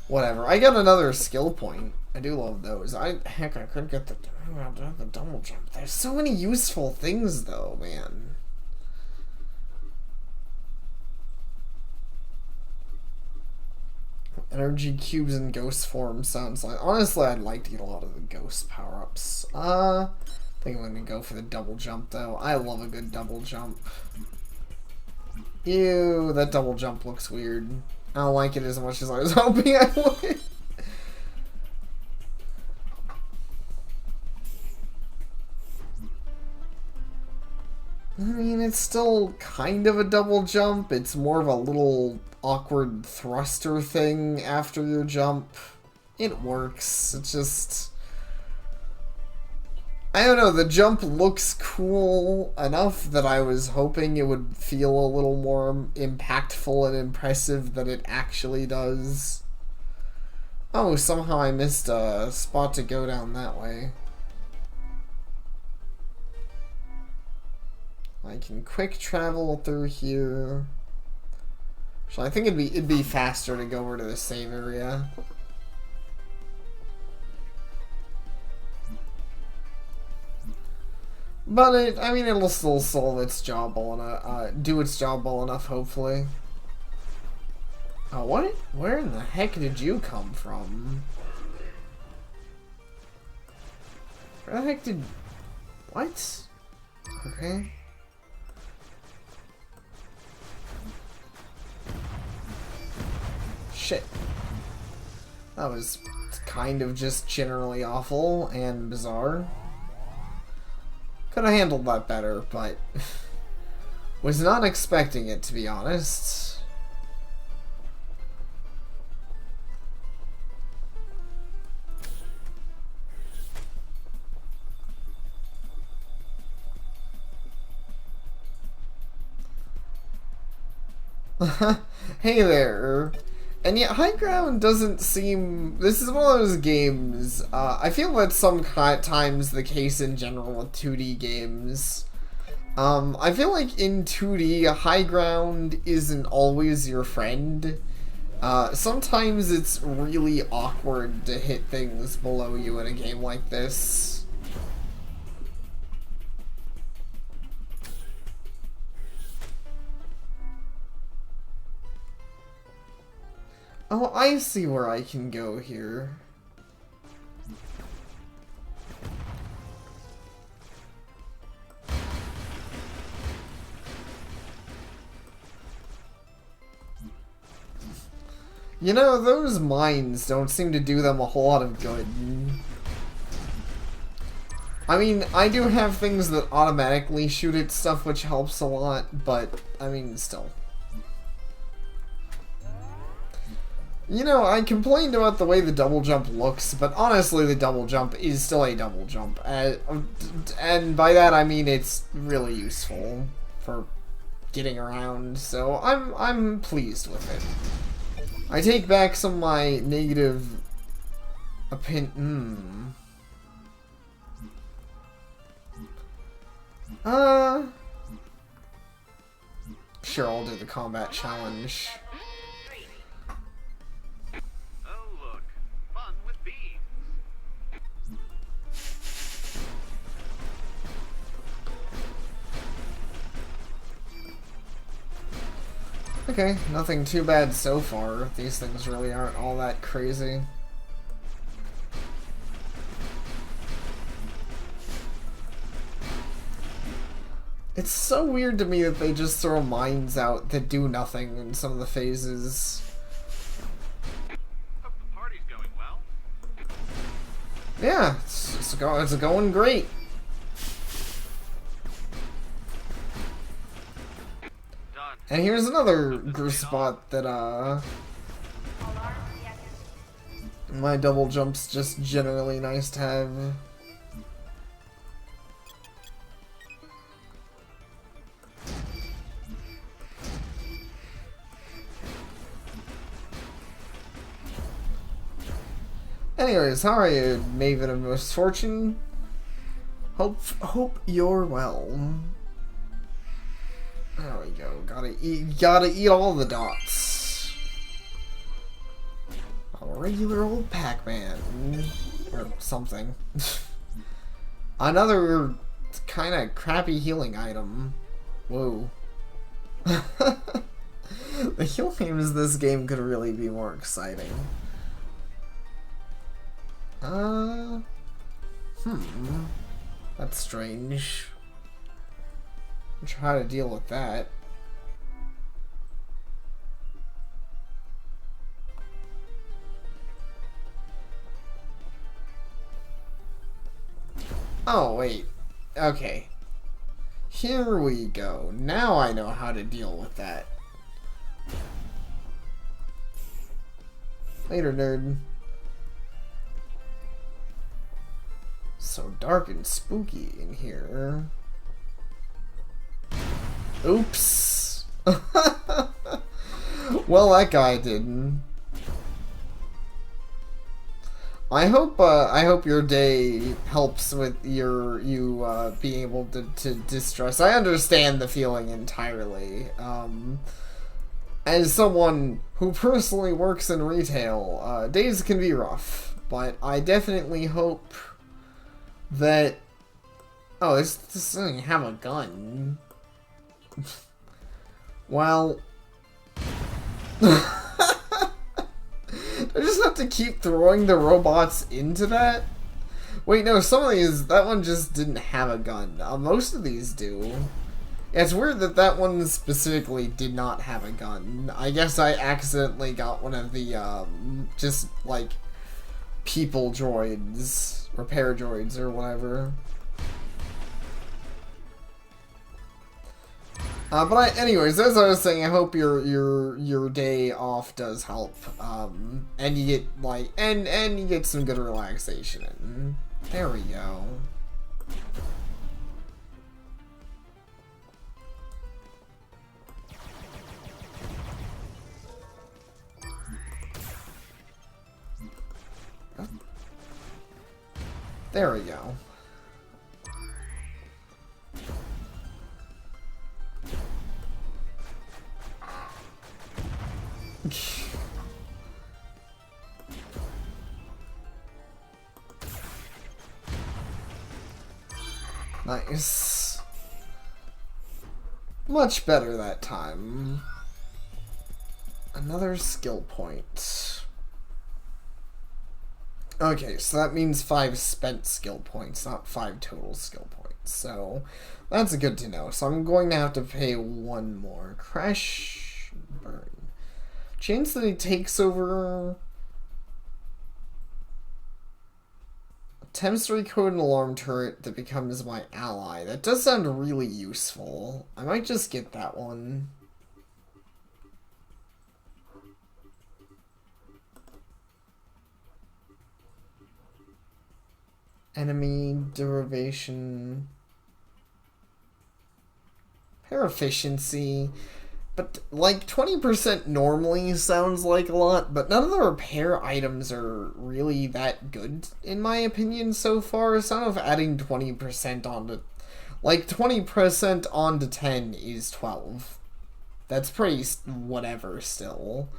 [SPEAKER 1] Whatever. I got another skill point. I do love those. Heck, I could get the double jump. There's so many useful things though, man. Energy cubes in ghost form sounds like... Honestly, I'd like to get a lot of the ghost power-ups. I think I'm gonna go for the double jump, though. I love a good double jump. Ew, that double jump looks weird. I don't like it as much as I was hoping I would. I mean, it's still kind of a double jump. It's more of a little awkward thruster thing after your jump. It works. It's just... I don't know, the jump looks cool enough that I was hoping it would feel a little more impactful and impressive than it actually does. Oh, somehow I missed a spot to go down that way. I can quick travel through here. So I think it'd be faster to go over to the save area. But I mean, it'll still solve its job well enough, do its job well enough, hopefully. Oh, where in the heck did you come from? Where the heck did... What? Okay. Shit. That was kind of just generally awful and bizarre. Could have handled that better, but was not expecting it, to be honest. Hey there. And yet, High Ground doesn't seem... This is one of those games... I feel that's sometimes the case in general with 2D games. I feel like in 2D, High Ground isn't always your friend. Sometimes it's really awkward to hit things below you in a game like this. Oh, I see where I can go here. You know, those mines don't seem to do them a whole lot of good. I mean, I do have things that automatically shoot at stuff, which helps a lot, but, I mean, still. You know, I complained about the way the double jump looks, but honestly the double jump is still a double jump. And by that I mean it's really useful for getting around, so I'm pleased with it. I take back some of my negative opinion. Sure, I'll do the combat challenge. Okay, nothing too bad so far. These things really aren't all that crazy. It's so weird to me that they just throw mines out that do nothing in some of the phases.
[SPEAKER 9] Hope the party's going well.
[SPEAKER 1] Yeah, it's going great. And here's another spot that, my double jump's just generally nice to have. Anyways, how are you, Maven of Misfortune? Hope you're well. There we go. Gotta eat all the dots. A regular old Pac-Man. Or something. Another kind of crappy healing item. Whoa. The heal games this game could really be more exciting. That's strange. Try to deal with that. Oh, wait. Okay. Here we go. Now I know how to deal with that. Later, nerd. So dark and spooky in here. Oops. Well, that guy didn't. I hope your day helps with you being able to distress. I understand the feeling entirely. As someone who personally works in retail, days can be rough, but I definitely hope that... Oh, this doesn't have a gun. Well... I just have to keep throwing the robots into that? Wait, no, some of these, that one just didn't have a gun. Most of these do. Yeah, it's weird that that one specifically did not have a gun. I guess I accidentally got one of the, just, like, people droids, repair droids or whatever. But anyways, as I was saying, I hope your day off does help, and you get like, and you get some good relaxation in. There we go. There we go. Nice. Much better that time. Another skill point. Okay, so that means 5 spent skill points, not 5 total skill points. So that's good to know. So I'm going to have to pay 1 more. Crash burn. Chance that he takes over. Attempts to recode an alarm turret that becomes my ally. That does sound really useful. I might just get that one. Enemy derivation. Repair efficiency. But, like, 20% normally sounds like a lot, but none of the repair items are really that good, in my opinion, so far. So I don't know if adding 20% onto... Like, 20% onto 10 is 12. That's pretty whatever still.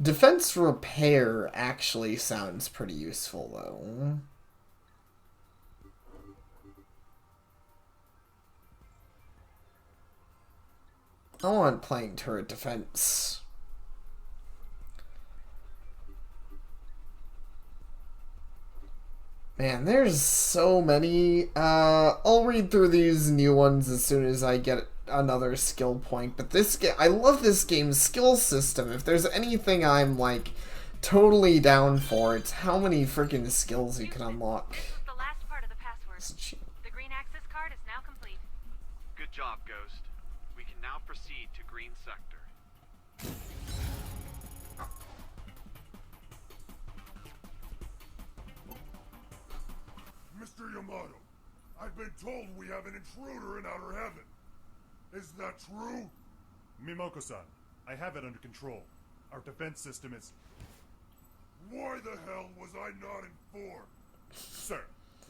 [SPEAKER 1] Defense repair actually sounds pretty useful, though. I want playing turret defense. Man, there's so many. I'll read through these new ones as soon as I get another skill point. But this game, I love this game's skill system. If there's anything I'm like totally down for, it's how many freaking skills you can unlock.
[SPEAKER 6] The last part of the password. The green access card is now complete.
[SPEAKER 9] Good job, Ghost. We can now proceed to Green Sector.
[SPEAKER 2] Mr. Yamato, I've been told we have an intruder in Outer Heaven. Is that true?
[SPEAKER 12] Mimoko-san, I have it under control. Our defense system is...
[SPEAKER 2] Why the hell was I not informed?
[SPEAKER 12] Sir,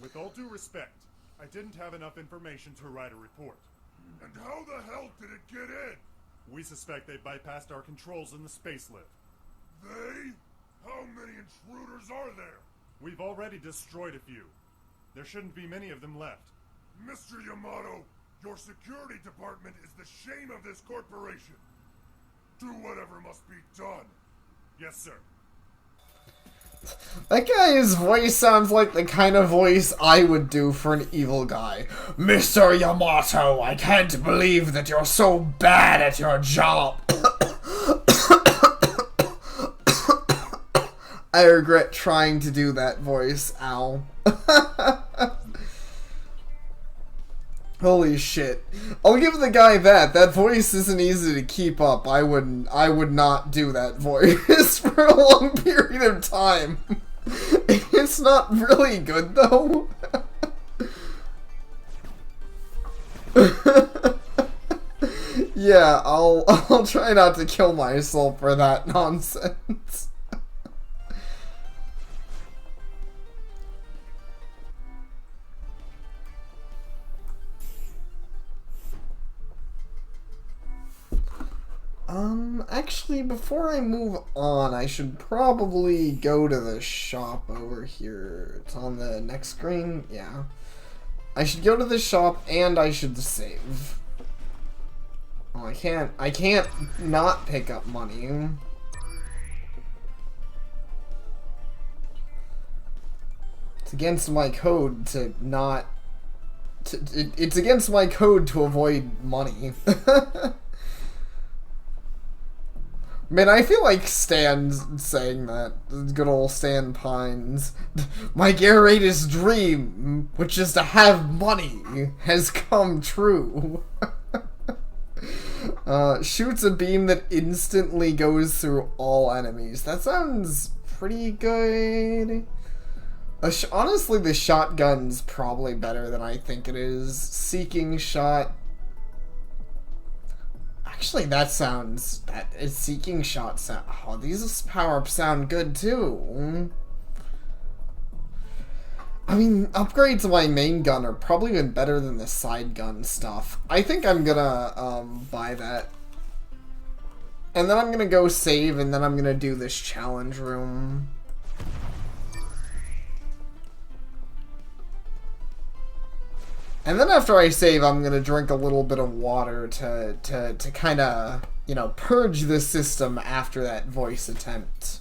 [SPEAKER 12] with all due respect, I didn't have enough information to write a report.
[SPEAKER 2] And how the hell did it get in?
[SPEAKER 12] We suspect they bypassed our controls in the space lift.
[SPEAKER 2] They? How many intruders are there?
[SPEAKER 12] We've already destroyed a few. There shouldn't be many of them left.
[SPEAKER 2] Mr. Yamato, your security department is the shame of this corporation. Do whatever must be done.
[SPEAKER 12] Yes, sir.
[SPEAKER 1] That guy's voice sounds like the kind of voice I would do for an evil guy. Mr. Yamato, I can't believe that you're so bad at your job. I regret trying to do that voice. Ow. Holy shit. I'll give the guy that. That voice isn't easy to keep up. I would not do that voice for a long period of time. It's not really good though. Yeah, I'll try not to kill myself for that nonsense. Actually, before I move on, I should probably go to the shop over here. It's on the next screen, yeah. I should go to the shop, and I should save. Oh, I can't not pick up money. It's against my code to not... It's against my code to avoid money. Man, I feel like Stan's saying that. Good old Stan Pines. My greatest dream, which is to have money, has come true. Shoots a beam that instantly goes through all enemies. That sounds pretty good. Honestly, the shotgun's probably better than I think it is. Seeking shot. Actually, that sounds... Seeking shot sound... Oh, these power-ups sound good, too. I mean, upgrades to my main gun are probably even better than the side gun stuff. I think I'm gonna, buy that. And then I'm gonna go save, and then I'm gonna do this challenge room. And then after I save, I'm gonna drink a little bit of water to kind of, you know, purge the system after that voice attempt.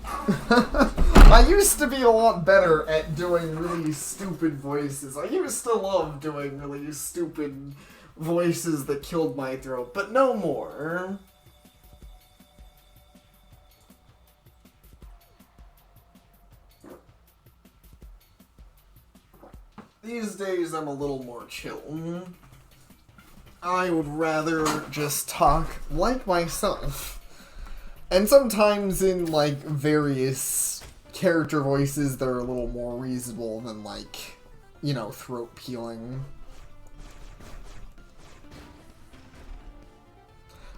[SPEAKER 1] I used to be a lot better at doing really stupid voices. I used to love doing really stupid voices that killed my throat, but no more. These days, I'm a little more chill. I would rather just talk like myself. And sometimes in, like, various character voices that are a little more reasonable than, like, you know, throat peeling.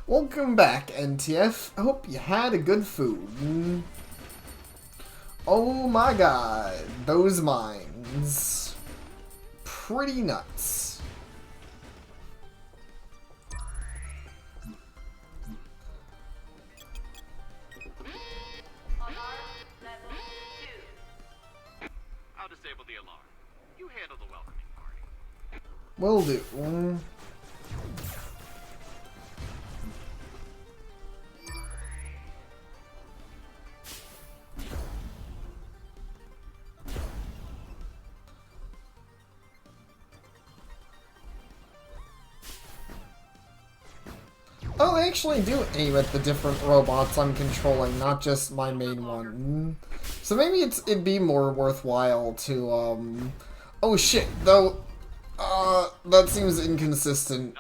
[SPEAKER 1] Welcome back, NTF. I hope you had a good food. Oh my god, those mines. Pretty nuts.
[SPEAKER 9] I'll disable the alarm. You handle the welcoming party.
[SPEAKER 1] Will do. Oh, they actually do aim at the different robots I'm controlling, not just my main one. So maybe it'd be more worthwhile to, Oh shit, though, that seems inconsistent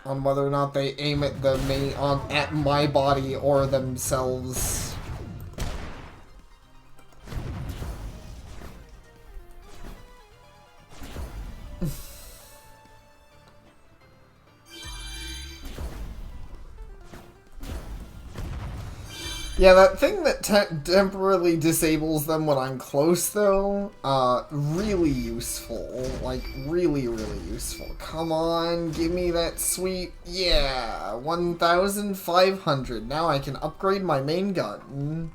[SPEAKER 1] on whether or not they aim at the main, at my body or themselves. Yeah, that thing that temporarily disables them when I'm close, though, really useful. Like, really, really useful. Come on, give me that sweet... Yeah, 1,500. Now I can upgrade my main gun.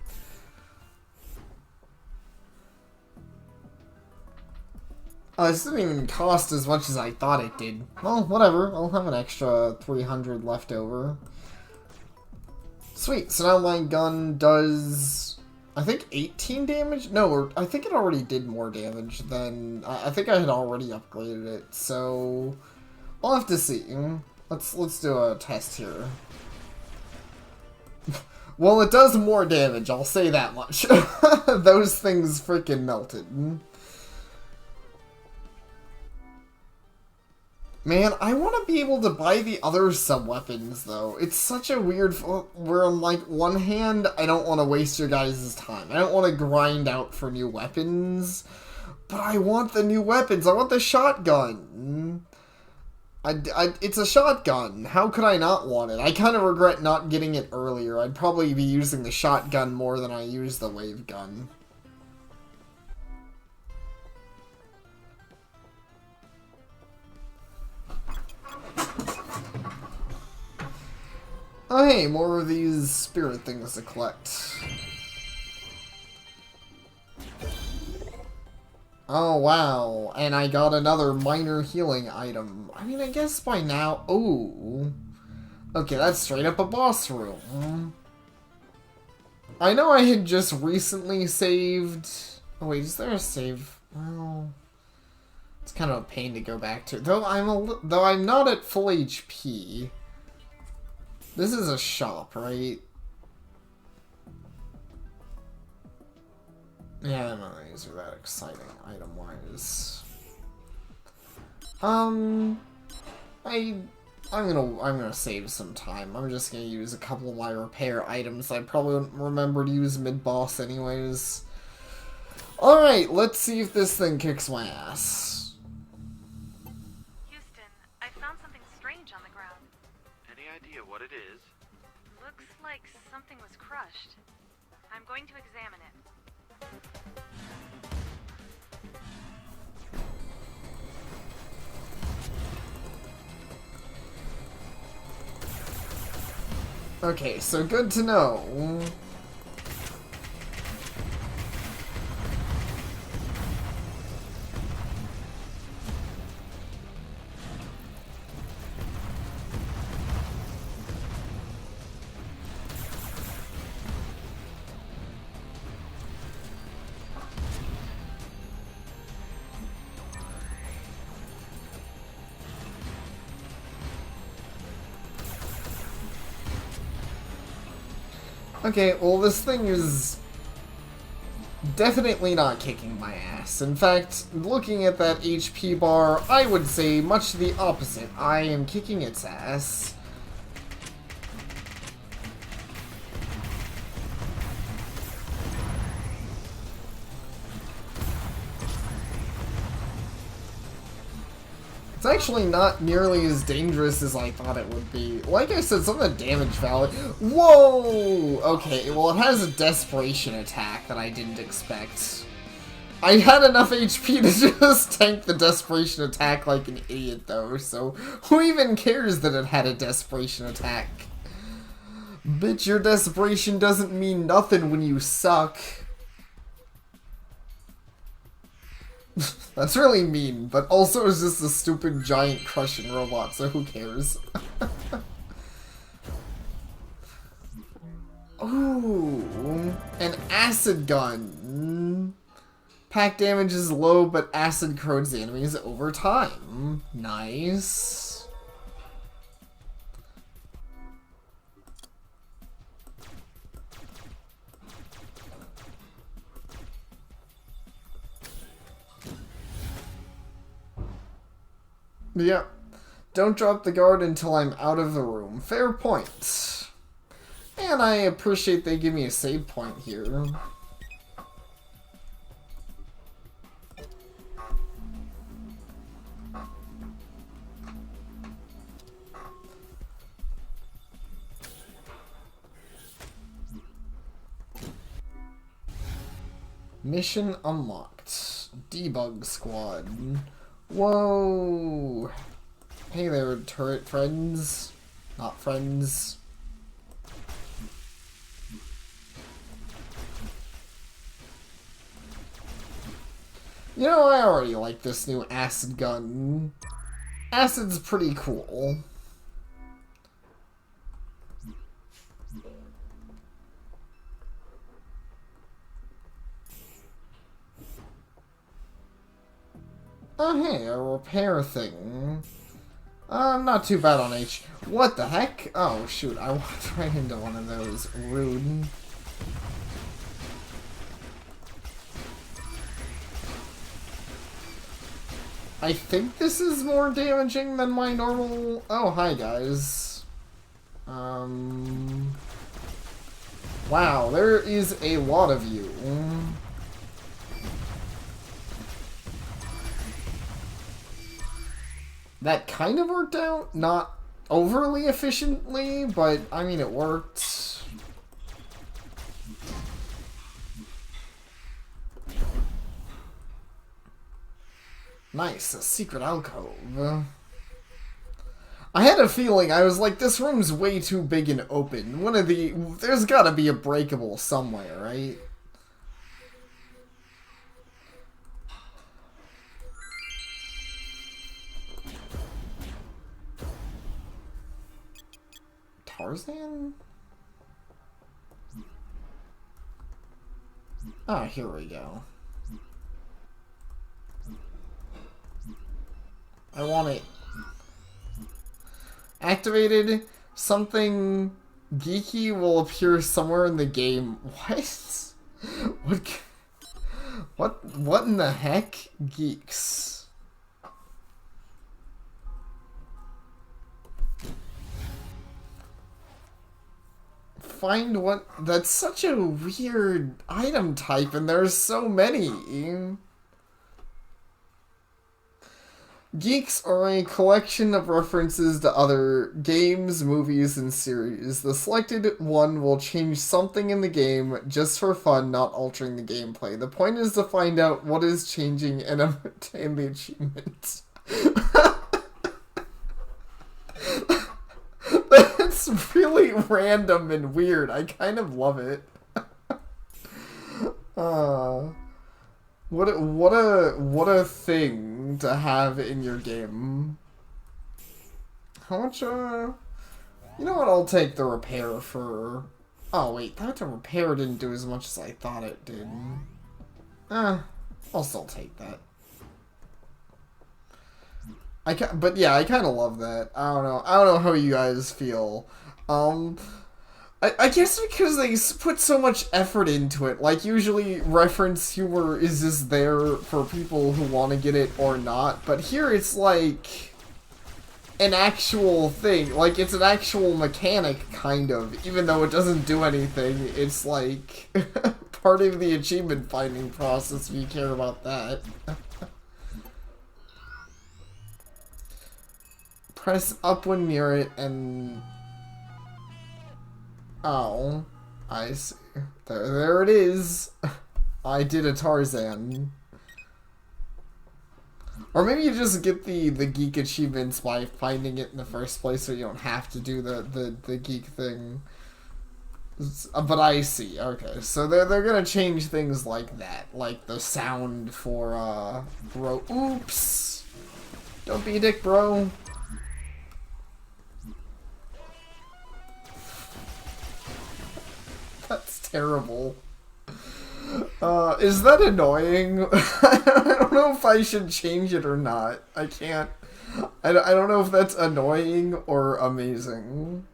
[SPEAKER 1] This didn't even cost as much as I thought it did. Well, whatever. I'll have an extra 300 left over. Sweet, so now my gun does, I think 18 damage? No, or I think it already did more damage than, I think I had already upgraded it, so we'll have to see. Let's do a test here. Well, it does more damage, I'll say that much. Those things freaking melted. Man, I want to be able to buy the other sub-weapons, though. It's such a weird... where on, like, one hand, I don't want to waste your guys' time. I don't want to grind out for new weapons. But I want the new weapons. I want the shotgun. It's a shotgun. How could I not want it? I kind of regret not getting it earlier. I'd probably be using the shotgun more than I use the wave gun. Oh hey, more of these spirit things to collect. Oh wow, and I got another minor healing item. I mean, I guess by now... Ooh. Okay, that's straight up a boss room. I know I had just recently saved... Oh wait, is there a save? Well... It's kind of a pain to go back to. Though I'm not at full HP. This is a shop, right? Yeah, none of these are that exciting item-wise. I'm gonna save some time. I'm just gonna use a couple of my repair items I probably wouldn't remember to use mid-boss anyways. Alright, let's see if this thing kicks my ass.
[SPEAKER 6] Houston, I found something strange on the ground.
[SPEAKER 9] Any idea what it is?
[SPEAKER 6] Looks like something was crushed. I'm going to examine it.
[SPEAKER 1] Okay, so good to know. Okay, well this thing is definitely not kicking my ass. In fact, looking at that HP bar, I would say much the opposite. I am kicking its ass. It's actually not nearly as dangerous as I thought it would be. Like I said, some of the damage value... Whoa! Okay, well it has a desperation attack that I didn't expect. I had enough HP to just tank the desperation attack like an idiot though, so who even cares that it had a desperation attack? Bitch, your desperation doesn't mean nothing when you suck. That's really mean, but also it's just a stupid giant crushing robot, so who cares? Ooh, an acid gun. Pack damage is low, but acid corrodes the enemies over time. Nice. Yep. Don't drop the guard until I'm out of the room. Fair point. And I appreciate they give me a save point here. Mission unlocked. Debug squad. Whoa! Hey there, turret friends. Not friends. You know, I already like this new acid gun. Acid's pretty cool. Oh hey, a repair thing. Not too bad on H. What the heck? Oh shoot, I walked right into one of those. Rude. I think this is more damaging than my normal... Oh, hi guys. Wow, there is a lot of you. That kind of worked out. Not overly efficiently, but I mean it worked. Nice, a secret alcove. I had a feeling, I was like, this room's way too big and open. There's gotta be a breakable somewhere, right? Tarzan? Ah, here we go. I want it. Activated. Something geeky will appear somewhere in the game. What? What in the heck? Geeks. Find what? That's such a weird item type, and there's so many. Geeks are a collection of references to other games, movies, and series. The selected one will change something in the game just for fun, not altering the gameplay. The point is to find out what is changing and obtain the achievement. That's really random and weird. I kind of love it. What a thing to have in your game. How much, you know what, I'll take the repair for... Oh, wait, that repair didn't do as much as I thought it did. I'll still take that. But yeah, I kind of love that. I don't know how you guys feel. I guess because they put so much effort into it. Like, usually reference humor is just there for people who want to get it or not. But here it's like an actual thing. Like, it's an actual mechanic, kind of. Even though it doesn't do anything, it's like part of the achievement finding process if you care about that. Press up when near it and... Oh, I see. There it is. I did a Tarzan. Or maybe you just get the geek achievements by finding it in the first place, so you don't have to do the geek thing. But I see. Okay, so they're gonna change things like that, like the sound for bro. Oops. Don't be a dick, bro. That's terrible. Is that annoying? I don't know if I should change it or not. I can't. I don't know if that's annoying or amazing.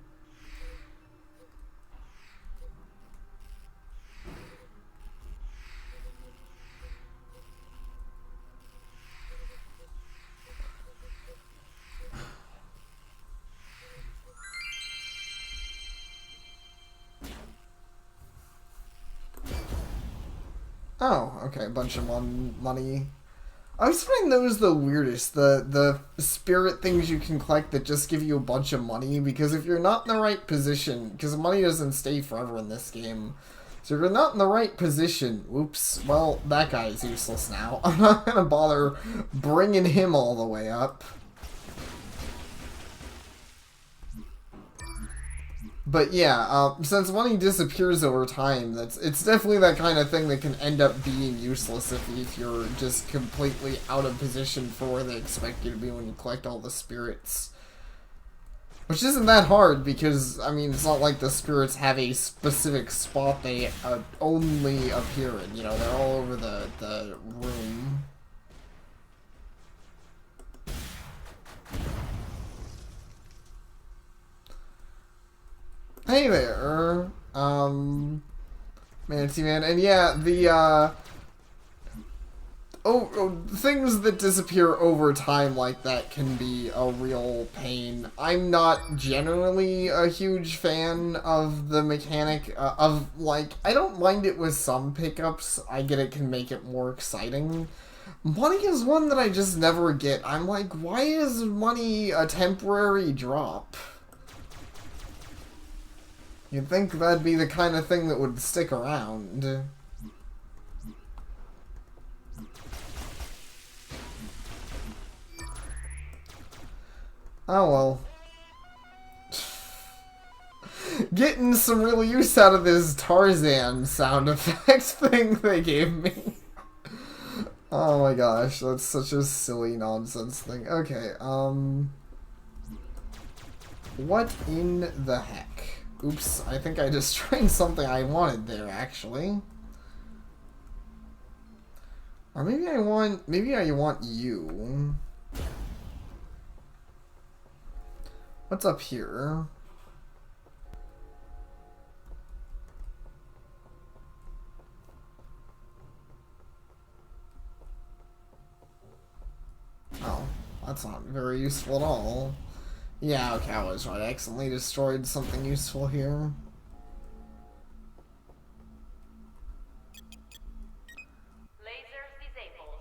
[SPEAKER 1] Oh, okay, a bunch of money. I always find those the weirdest, the spirit things you can collect that just give you a bunch of money, because if you're not in the right position, because money doesn't stay forever in this game, so if you're not in the right position, oops, well, that guy's useless now. I'm not gonna bother bringing him all the way up. But yeah, since money disappears over time, it's definitely that kind of thing that can end up being useless if you're just completely out of position for where they expect you to be when you collect all the spirits. Which isn't that hard, because, I mean, it's not like the spirits have a specific spot they only appear in, you know, they're all over the room. Hey there, Manatee Man, and yeah, the, things that disappear over time like that can be a real pain. I'm not generally a huge fan of the mechanic of, like, I don't mind it with some pickups. I get it can make it more exciting. Money is one that I just never get. I'm like, why is money a temporary drop? You'd think that'd be the kind of thing that would stick around. Oh well. Getting some real use out of this Tarzan sound effects thing they gave me. Oh my gosh, that's such a silly nonsense thing. Okay, what in the heck? Oops, I think I destroyed something I wanted there, actually. Or maybe I want you. What's up here? Oh, that's not very useful at all. Yeah, okay, I was right. I accidentally destroyed something useful here.
[SPEAKER 8] Lasers disabled.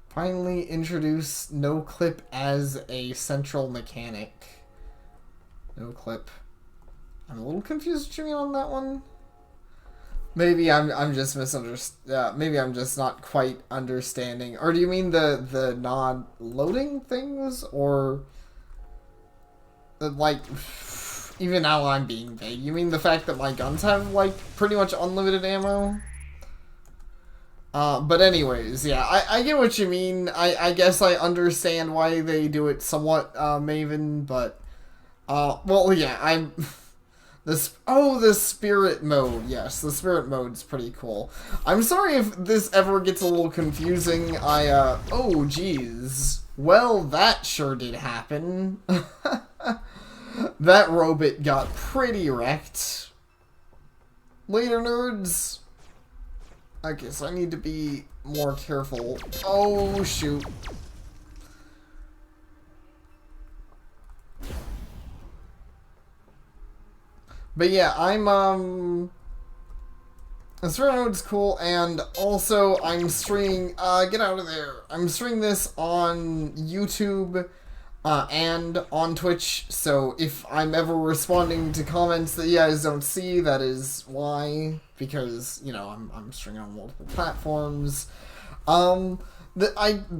[SPEAKER 1] Finally introduce No Clip as a central mechanic. No Clip. I'm a little confused, Jimmy, on that one. Maybe I'm just maybe I'm just not quite understanding. Or do you mean the non-loading things, or like even now I'm being vague. You mean the fact that my guns have like pretty much unlimited ammo? But anyways, yeah, I get what you mean. I guess I understand why they do it somewhat, Maven, but, well, yeah, the spirit mode, yes, the spirit mode's pretty cool. I'm sorry if this ever gets a little confusing. Oh, geez. Well, that sure did happen. That robot got pretty wrecked. Later, nerds. Okay, so I need to be more careful. Oh, shoot. But yeah, the stream mode's cool, and also I'm streaming, get out of there. I'm streaming this on YouTube, and on Twitch, so if I'm ever responding to comments that you guys don't see, that is why, because, you know, I'm streaming on multiple platforms. I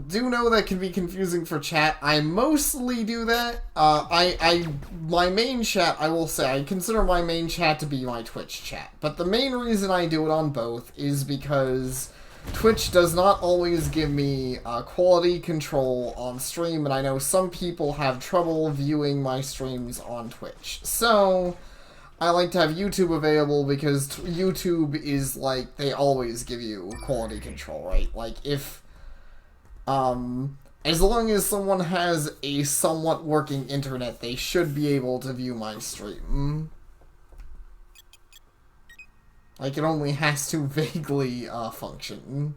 [SPEAKER 1] do know that can be confusing for chat. I mostly do that. My main chat, I will say, I consider my main chat to be my Twitch chat, but the main reason I do it on both is because Twitch does not always give me quality control on stream, and I know some people have trouble viewing my streams on Twitch. So, I like to have YouTube available because YouTube is like, they always give you quality control, right? Like, if, as long as someone has a somewhat working internet, they should be able to view my stream. Like, it only has to vaguely, function.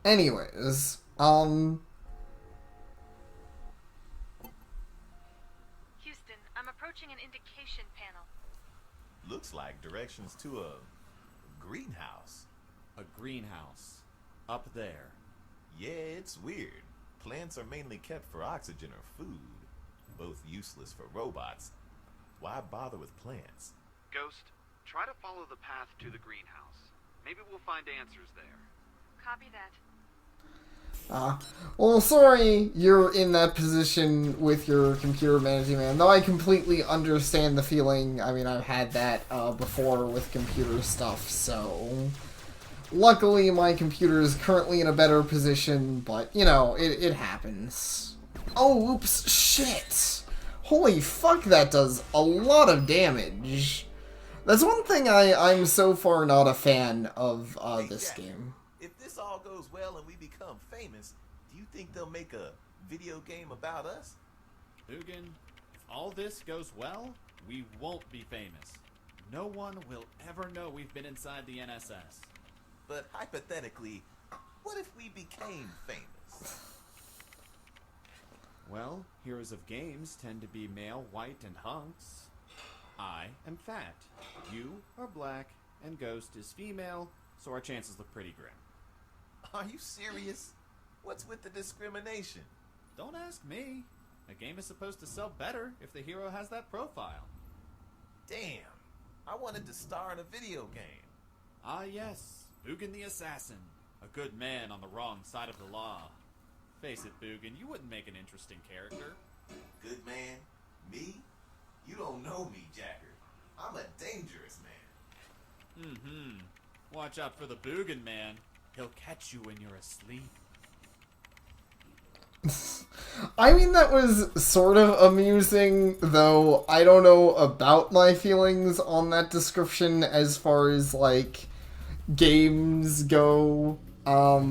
[SPEAKER 1] Anyways,
[SPEAKER 6] Houston, I'm approaching an indication panel.
[SPEAKER 4] Looks like directions to a greenhouse.
[SPEAKER 5] A greenhouse. Up there.
[SPEAKER 4] Yeah, it's weird. Plants are mainly kept for oxygen or food. Both useless for robots. Why bother with plants?
[SPEAKER 9] Ghost, try to follow the path to the greenhouse. Maybe we'll find answers there.
[SPEAKER 6] Copy that.
[SPEAKER 1] Well, sorry you're in that position with your computer managing man, though I completely understand the feeling. I mean, I've had that, before with computer stuff, so... Luckily, my computer is currently in a better position, but, you know, it happens. Oh, oops, shit! Holy fuck, that does a lot of damage. That's one thing I'm so far not a fan of, this game.
[SPEAKER 4] If this all goes well and we become famous, do you think they'll make a video game about us?
[SPEAKER 5] Ugin, if all this goes well, we won't be famous. No one will ever know we've been inside the NSS.
[SPEAKER 4] But hypothetically, what if we became famous?
[SPEAKER 5] Well, heroes of games tend to be male, white, and hunks. I am fat. You are black, and Ghost is female, so our chances look pretty grim.
[SPEAKER 4] Are you serious? What's with the discrimination?
[SPEAKER 5] Don't ask me. A game is supposed to sell better if the hero has that profile.
[SPEAKER 4] Damn, I wanted to star in a video game.
[SPEAKER 5] Ah yes, Ugin the Assassin. A good man on the wrong side of the law. Face it, Bugin, you wouldn't make an interesting character.
[SPEAKER 4] Good man? Me? You don't know me, Jacker. I'm a dangerous man.
[SPEAKER 5] Mm-hmm. Watch out for the Boogan Man. He'll catch you when you're asleep.
[SPEAKER 1] I mean, that was sort of amusing, though I don't know about my feelings on that description as far as, like, games go. That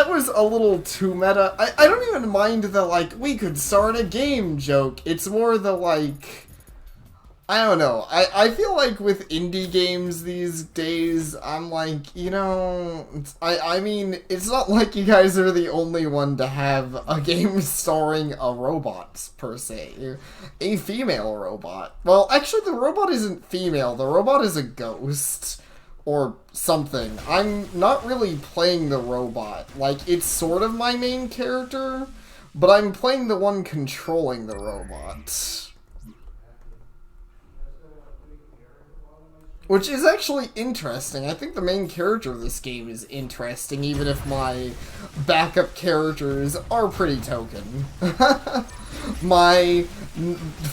[SPEAKER 1] was a little too meta. I don't even mind the, like, we could start a game joke. It's more the, like, I don't know. I feel like with indie games these days, I'm like, you know, I mean, it's not like you guys are the only one to have a game starring a robot, per se. A female robot. Well, actually, the robot isn't female. The robot is a ghost. Or something. I'm not really playing the robot. Like, it's sort of my main character, but I'm playing the one controlling the robot. Which is actually interesting. I think the main character of this game is interesting, even if my backup characters are pretty token. My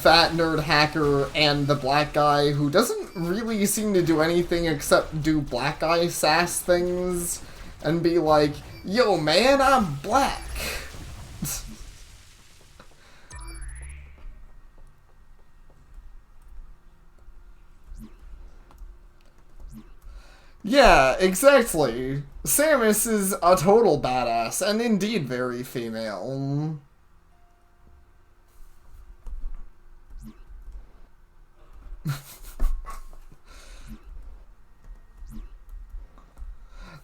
[SPEAKER 1] fat nerd hacker and the black guy who doesn't really seem to do anything except do black guy sass things and be like, yo man, I'm black. Yeah, exactly. Samus is a total badass, and indeed very female.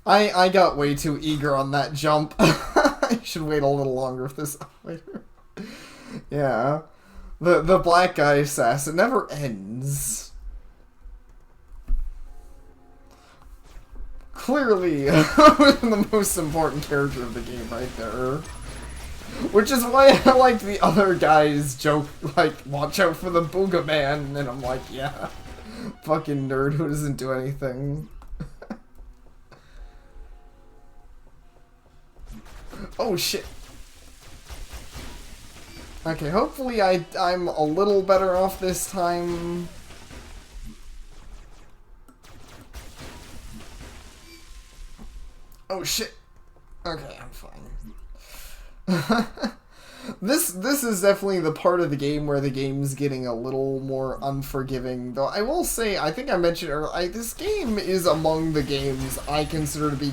[SPEAKER 1] I got way too eager on that jump. I should wait a little longer for this later. Yeah. The black guy sass, it never ends. Clearly, the most important character of the game right there. Which is why I liked the other guy's joke, like, watch out for the Booga Man, and I'm like, yeah, fucking nerd who doesn't do anything. Oh shit. Okay, hopefully I'm a little better off this time. Oh shit. Okay, I'm fine. This is definitely the part of the game where the game's getting a little more unforgiving. Though I will say, I think I mentioned earlier, this game is among the games I consider to be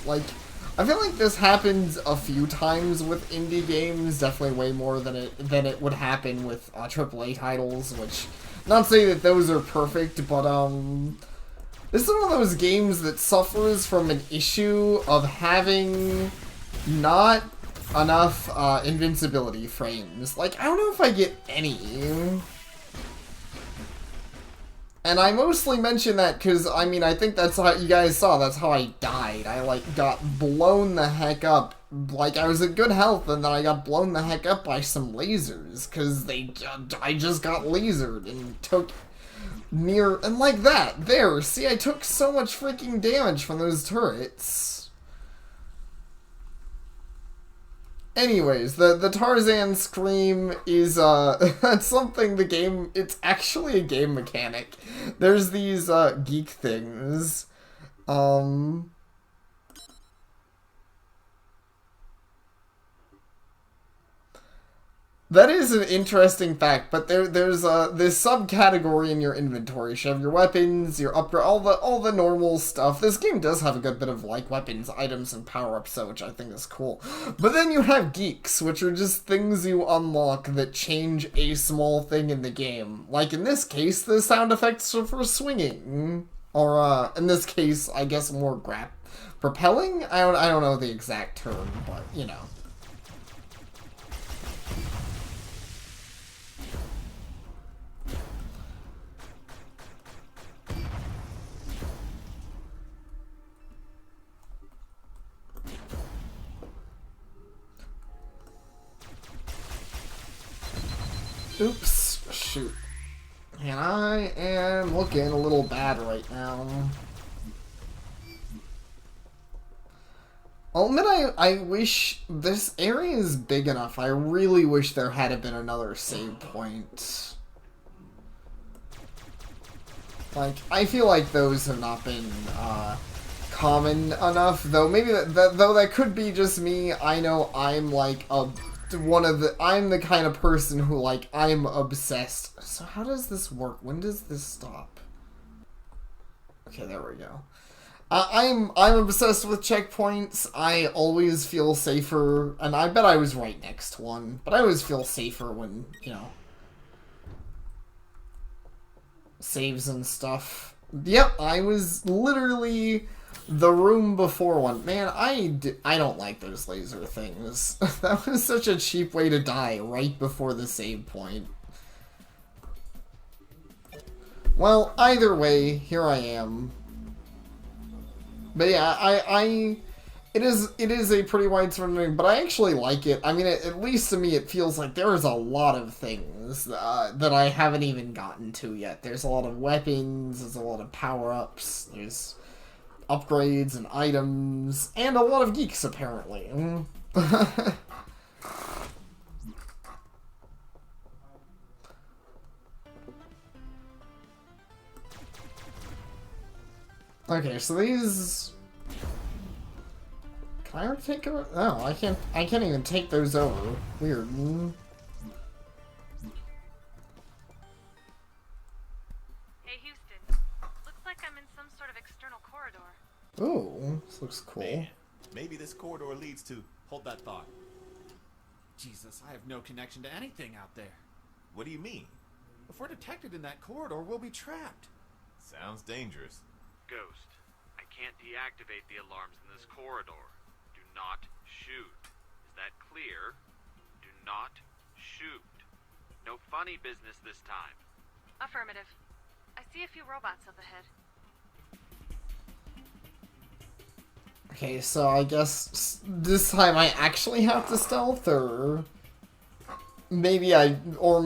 [SPEAKER 1] like, I feel like this happens a few times with indie games, definitely way more than it would happen with AAA titles, which, not saying that those are perfect, but this is one of those games that suffers from an issue of having not enough invincibility frames. Like, I don't know if I get any. And I mostly mention that because, I mean, I think that's how you guys saw, that's how I died. I, like, got blown the heck up. Like, I was in good health, and then I got blown the heck up by some lasers, because I just got lasered and took near, and like that. There, see, I took so much freaking damage from those turrets. Anyways, the Tarzan scream is, that's something the game, it's actually a game mechanic. There's these, geek things, that is an interesting fact, but there's this subcategory in your inventory. You have your weapons, your upgrade, all the normal stuff. This game does have a good bit of like weapons, items, and power-ups, which I think is cool. But then you have geeks, which are just things you unlock that change a small thing in the game. Like in this case, the sound effects are for swinging, or in this case, I guess more propelling. I don't know the exact term, but you know. Oops, shoot. And I am looking a little bad right now. I'll admit I wish this area is big enough. I really wish there had been another save point. Like, I feel like those have not been, common enough, though maybe that could be just me. I know I'm like I'm the kind of person who, like, I'm obsessed. So how does this work? When does this stop? Okay, there we go. I'm obsessed with checkpoints. I always feel safer, and I bet I was right next to one, but I always feel safer when, you know, saves and stuff. Yep, I was literally the room before one. Man, I don't like those laser things. That was such a cheap way to die right before the save point. Well, either way, here I am. But yeah, it is a pretty widespread thing, but I actually like it. I mean, at least to me, it feels like there's a lot of things that I haven't even gotten to yet. There's a lot of weapons, there's a lot of power-ups, there's upgrades and items, and a lot of geeks, apparently. Okay, so these... Can I take over? No, I can't even take those over. Weird.
[SPEAKER 6] Hey, Houston. Looks like I'm in some sort of external corridor.
[SPEAKER 1] Ooh, this looks cool.
[SPEAKER 4] Man, maybe this corridor leads to...
[SPEAKER 5] Hold that thought. Jesus, I have no connection to anything out there.
[SPEAKER 4] What do you mean?
[SPEAKER 5] If we're detected in that corridor, we'll be trapped.
[SPEAKER 4] Sounds dangerous.
[SPEAKER 9] Ghost, I can't deactivate the alarms in this corridor. Do not shoot. Is that clear? Do not shoot. No funny business this time.
[SPEAKER 6] Affirmative. I see a few robots up ahead.
[SPEAKER 1] Okay, so I guess this time I actually have to stealth, or maybe well,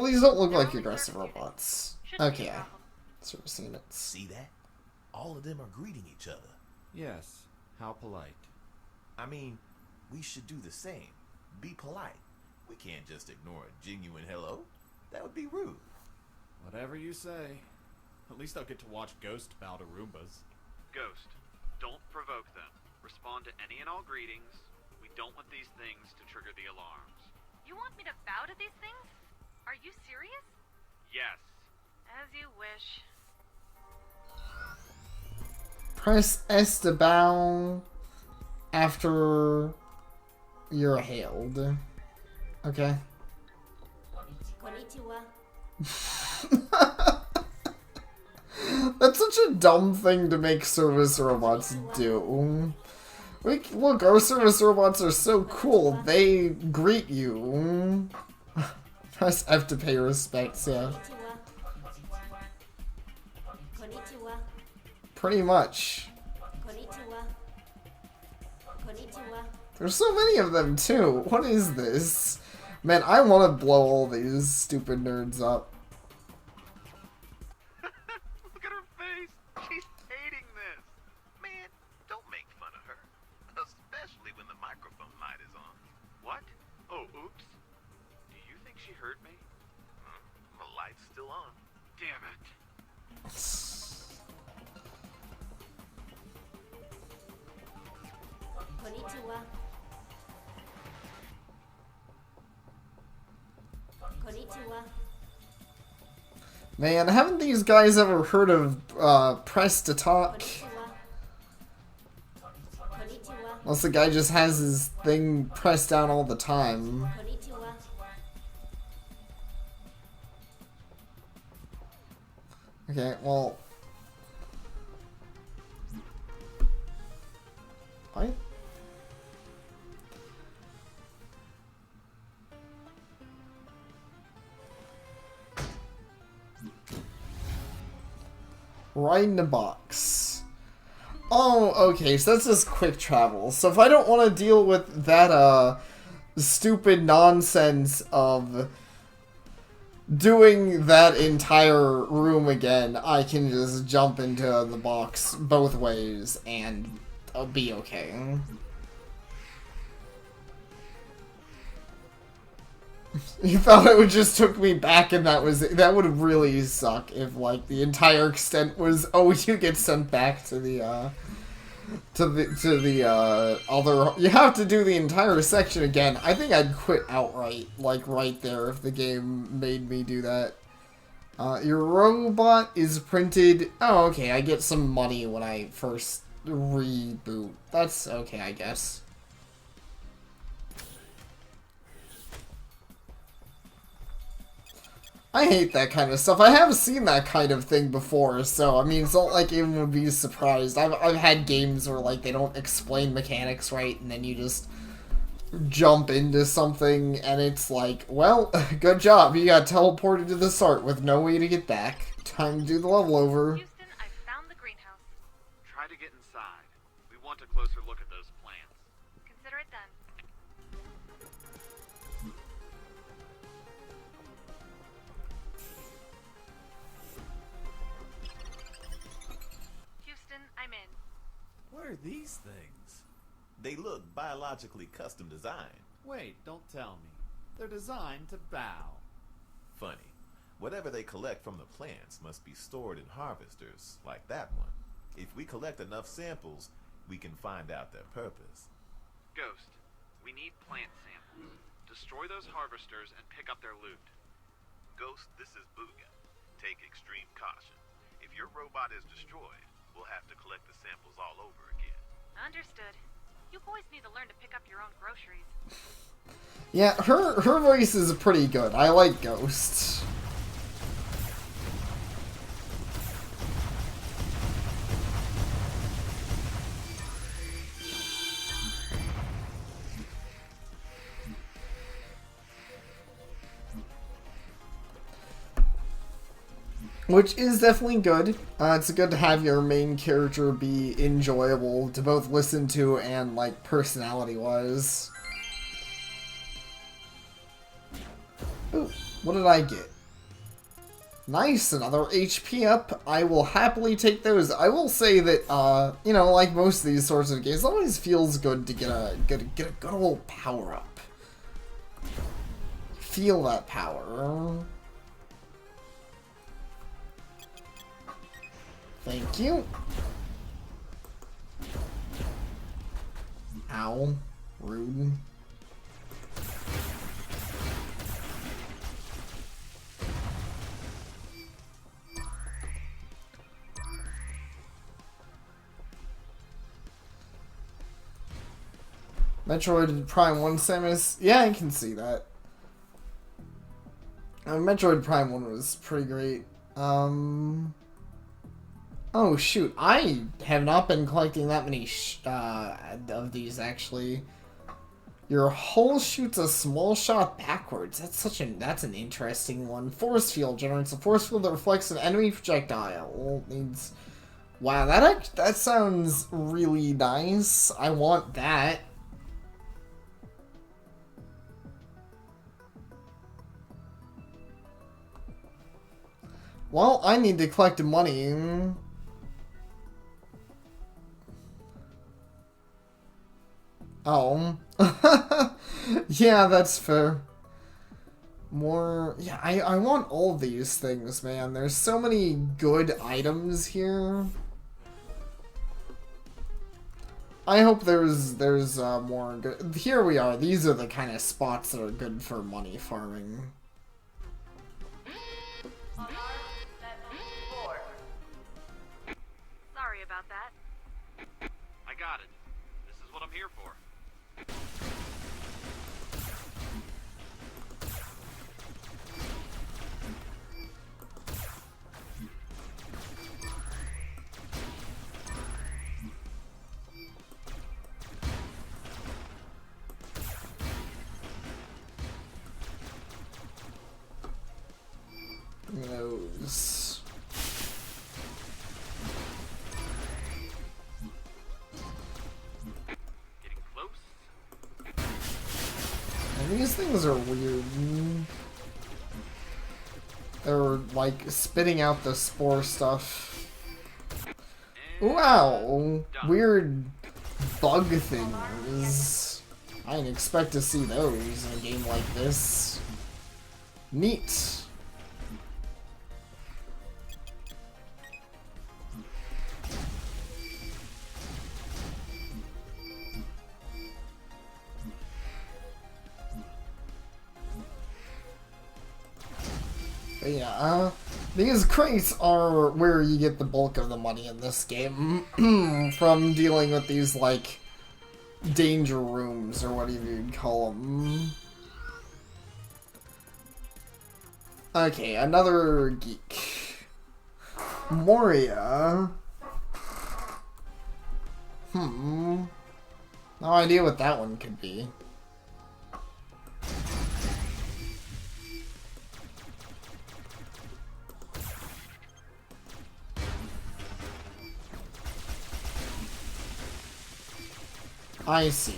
[SPEAKER 1] these don't look like aggressive robots. Okay, I've sort of seen it.
[SPEAKER 4] See that? All of them are greeting each other.
[SPEAKER 5] Yes. How polite.
[SPEAKER 4] I mean, we should do the same. Be polite. We can't just ignore a genuine hello. That would be rude.
[SPEAKER 5] Whatever you say. At least I'll get to watch Ghost bow to Roombas.
[SPEAKER 9] Ghost, don't provoke them. Respond to any and all greetings. We don't want these things to trigger the alarms.
[SPEAKER 6] You want me to bow to these things? Are you serious?
[SPEAKER 9] Yes.
[SPEAKER 6] As you wish.
[SPEAKER 1] Press S to bow after you're hailed. Okay. That's such a dumb thing to make service robots do. Look, our service robots are so cool. They greet you. Press F to pay respects, yeah. Pretty much. There's so many of them, too. What is this? Man, I want to blow all these stupid nerds up.
[SPEAKER 10] Look at her face. She's hating this. Man, don't make fun of her. Especially when the microphone light is on.
[SPEAKER 9] What? Oh, oops. Do you think she heard me?
[SPEAKER 10] The light's still on.
[SPEAKER 9] Damn it.
[SPEAKER 1] Man, haven't these guys ever heard of press to talk? Unless the guy just has his thing pressed down all the time. Okay, well... What? Right in the box. Oh, okay, so that's just quick travel. So if I don't want to deal with that, stupid nonsense of doing that entire room again, I can just jump into the box both ways and I'll be okay. You thought it would just took me back and that would really suck if like the entire extent was, oh, you get sent back to the other, you have to do the entire section again. I think I'd quit outright, like right there, if the game made me do that. Your robot is printed. Oh, okay, I get some money when I first reboot. That's okay, I guess. I hate that kind of stuff. I have seen that kind of thing before, so I mean, it's not like anyone would be surprised. I've had games where like they don't explain mechanics right, and then you just jump into something, and it's like, well, good job. You got teleported to the start with no way to get back. Time to do the level over.
[SPEAKER 6] Houston, I found the greenhouse.
[SPEAKER 9] Try to get inside. We want a closer look at those plants.
[SPEAKER 6] Consider it done. Houston, I'm in.
[SPEAKER 5] What are these things?
[SPEAKER 4] They look biologically custom designed.
[SPEAKER 5] Wait, don't tell me. They're designed to bow.
[SPEAKER 4] Funny. Whatever they collect from the plants must be stored in harvesters, like that one. If we collect enough samples, we can find out their purpose.
[SPEAKER 9] Ghost, we need plant samples. Destroy those harvesters and pick up their loot.
[SPEAKER 10] Ghost, this is Boogan. Take extreme caution. If your robot is destroyed, we'll have to collect the samples all over again.
[SPEAKER 6] Understood. You boys need to learn to pick up your own groceries.
[SPEAKER 1] Yeah, her voice is pretty good. I like Ghost. Which is definitely good. It's good to have your main character be enjoyable to both listen to and, like, personality-wise. Ooh, what did I get? Nice, another HP up. I will happily take those. I will say that, you know, like most of these sorts of games, it always feels good to get a good old power-up. Feel that power. Thank you. Ow. Rude. Metroid Prime 1 Samus? Yeah, I can see that. Metroid Prime 1 was pretty great. Oh shoot, I have not been collecting that many of these actually. Your hull shoots a small shot backwards. That's an interesting one. Force field generates a force field that reflects an enemy projectile. Needs. Wow, that sounds really nice. I want that. Well, I need to collect money. Oh. Yeah, that's fair. More... Yeah, I want all these things, man. There's so many good items here. I hope there's more good... Here we are. These are the kind of spots that are good for money farming.
[SPEAKER 6] Sorry about that.
[SPEAKER 9] I got it. This is what I'm here for.
[SPEAKER 1] Those.
[SPEAKER 9] Getting close.
[SPEAKER 1] And these things are weird. They're like spitting out the spore stuff. Wow, weird bug things. I didn't expect to see those in a game like this. Neat. But yeah, these crates are where you get the bulk of the money in this game from dealing with these, like, danger rooms, or whatever you'd call them. Okay, another geek. Moria. No idea what that one could be. I see.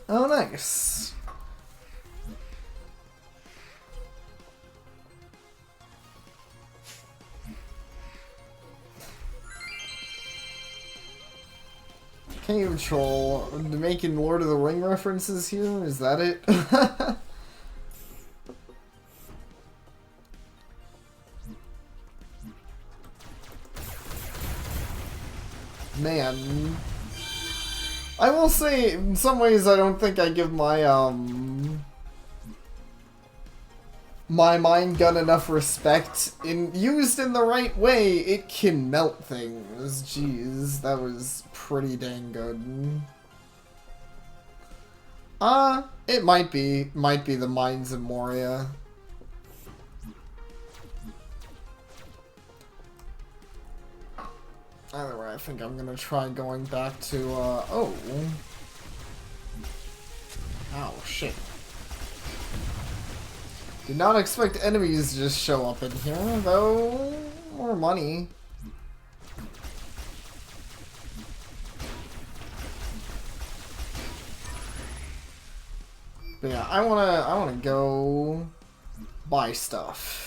[SPEAKER 1] Oh, nice. Cave Troll, making Lord of the Ring references here? Is that it? Man. I will say, in some ways, I don't think I give my, my mind gun enough respect. Used in the right way, it can melt things. Jeez, that was pretty dang good. It might be the Mines of Moria. Either way, I think I'm gonna try going back to, oh. Ow, shit. Did not expect enemies to just show up in here, though. More money. But yeah, I wanna go buy stuff.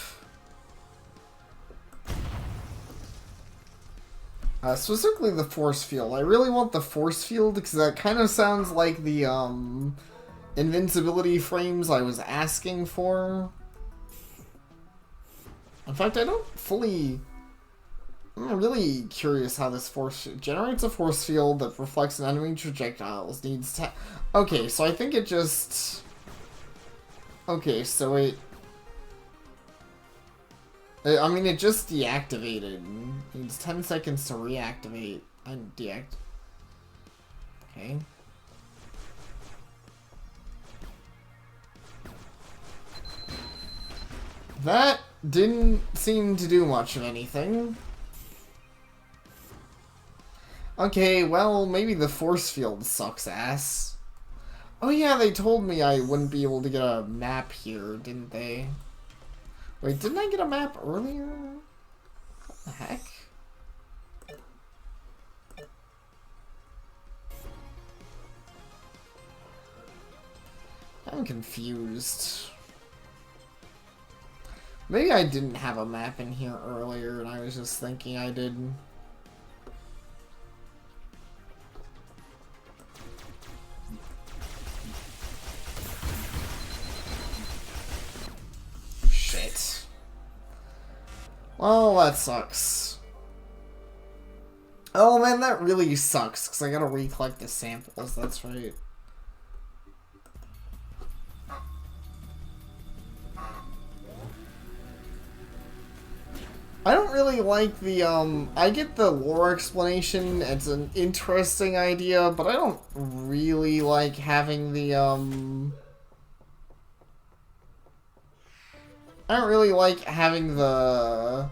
[SPEAKER 1] Specifically the force field. I really want the force field because that kind of sounds like the invincibility frames I was asking for. In fact, I'm really curious how this force generates a force field that reflects an enemy projectiles. Needs okay, so I think it just. Okay, so it just deactivated. Needs 10 seconds to reactivate and deactivate. Okay. That didn't seem to do much of anything. Okay, well, maybe the force field sucks ass. Oh yeah, they told me I wouldn't be able to get a map here, didn't they? Wait, didn't I get a map earlier? What the heck? I'm confused. Maybe I didn't have a map in here earlier and I was just thinking I did. Shit. Well, that sucks. Oh man, that really sucks, because I gotta recollect the samples, that's right. I don't really like the, I get the lore explanation, it's an interesting idea, but I don't really like having the, I don't really like having the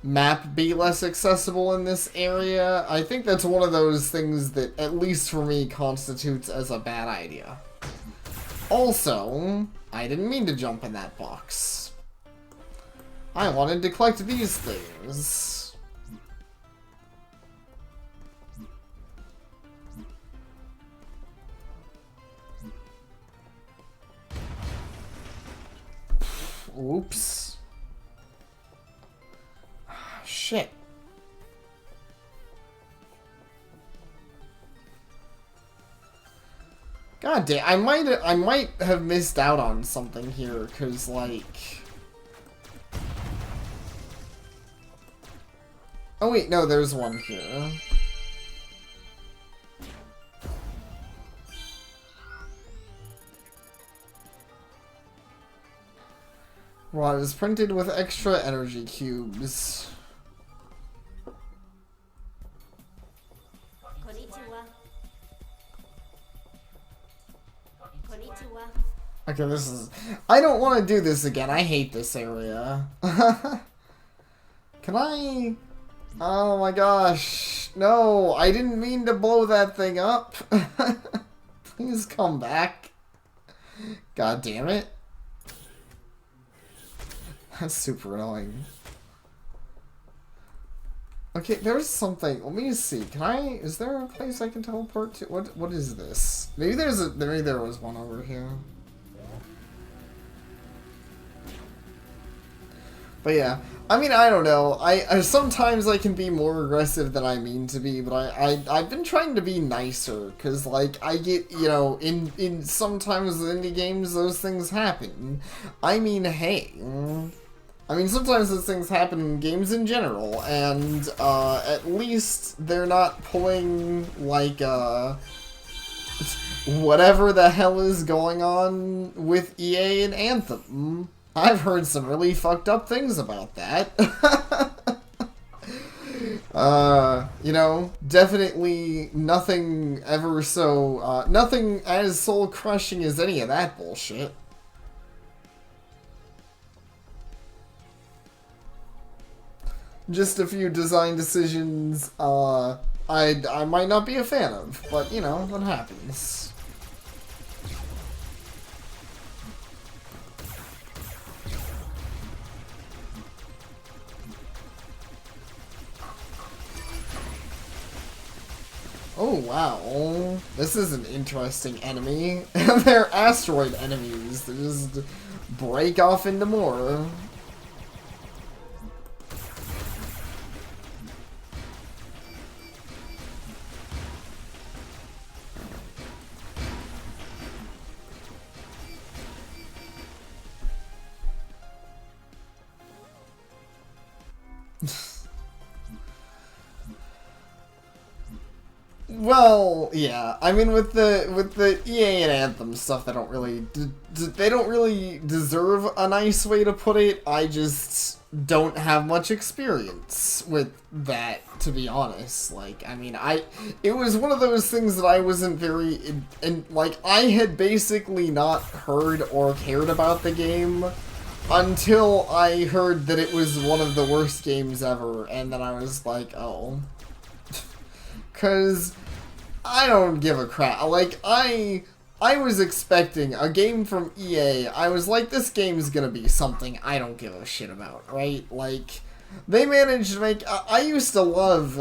[SPEAKER 1] map be less accessible in this area. I think that's one of those things that, at least for me, constitutes as a bad idea. Also, I didn't mean to jump in that box. I wanted to collect these things. Oops. Shit. God damn, I might have missed out on something here, cause like... Oh wait, no, there's one here. Rod is printed with extra energy cubes. Okay, this is... I don't want to do this again. I hate this area. Can I... Oh my gosh. No, I didn't mean to blow that thing up. Please come back. God damn it. That's super annoying. Okay, there's something. Let me see. Can I... Is there a place I can teleport to? What is this? Maybe there's a... Maybe there was one over here. But yeah, I mean, I don't know. I sometimes I can be more aggressive than I mean to be, but I've been trying to be nicer, cause like I get, you know, in sometimes indie games those things happen. I mean, hey, I mean sometimes those things happen in games in general, and at least they're not pulling like whatever the hell is going on with EA and Anthem. I've heard some really fucked up things about that. You know, definitely nothing ever so, nothing as soul-crushing as any of that bullshit. Just a few design decisions, I might not be a fan of, but, you know, that happens. Oh wow, this is an interesting enemy. They're asteroid enemies. They just break off into more. Well, yeah. I mean, with the EA and Anthem stuff, they don't really deserve a nice way to put it. I just don't have much experience with that, to be honest. Like, I mean, it was one of those things that I wasn't very, like, I had basically not heard or cared about the game until I heard that it was one of the worst games ever, and then I was like, oh. 'Cause I don't give a crap. Like, I was expecting a game from EA. I was like, this game's gonna be something I don't give a shit about, right? Like, they managed to make... I used to love,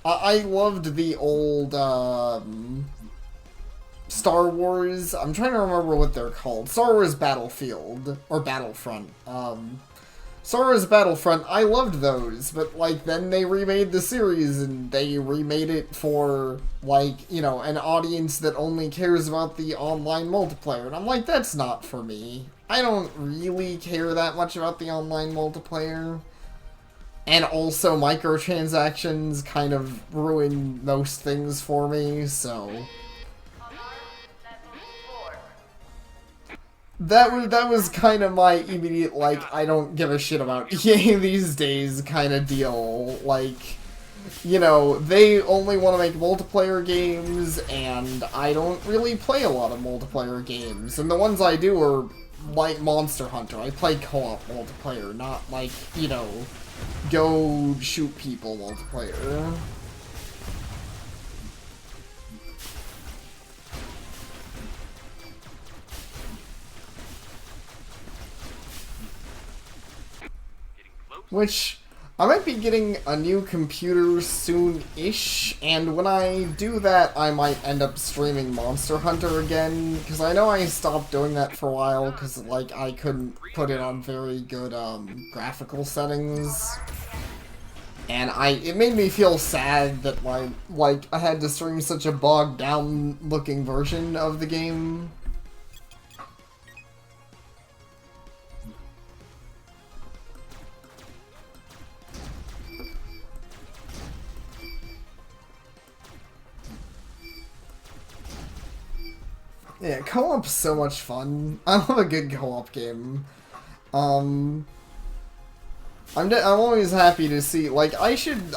[SPEAKER 1] I loved the old, Star Wars... I'm trying to remember what they're called. Star Wars Battlefield. Or Battlefront. Star Wars Battlefront, I loved those, but, like, then they remade the series, and they remade it for, like, you know, an audience that only cares about the online multiplayer, and I'm like, that's not for me. I don't really care that much about the online multiplayer, and also microtransactions kind of ruin most things for me, so... That was kind of my immediate, like, I don't give a shit about EA these days kind of deal. Like, you know, they only want to make multiplayer games, and I don't really play a lot of multiplayer games. And the ones I do are like Monster Hunter. I play co-op multiplayer, not like, you know, go shoot people multiplayer. Which, I might be getting a new computer soon-ish, and when I do that, I might end up streaming Monster Hunter again, because I know I stopped doing that for a while, because, like, I couldn't put it on very good, graphical settings. And it made me feel sad that like I had to stream such a bogged down looking version of the game. Yeah, co-op's so much fun. I love a good co-op game. I'm always happy to see, like, I should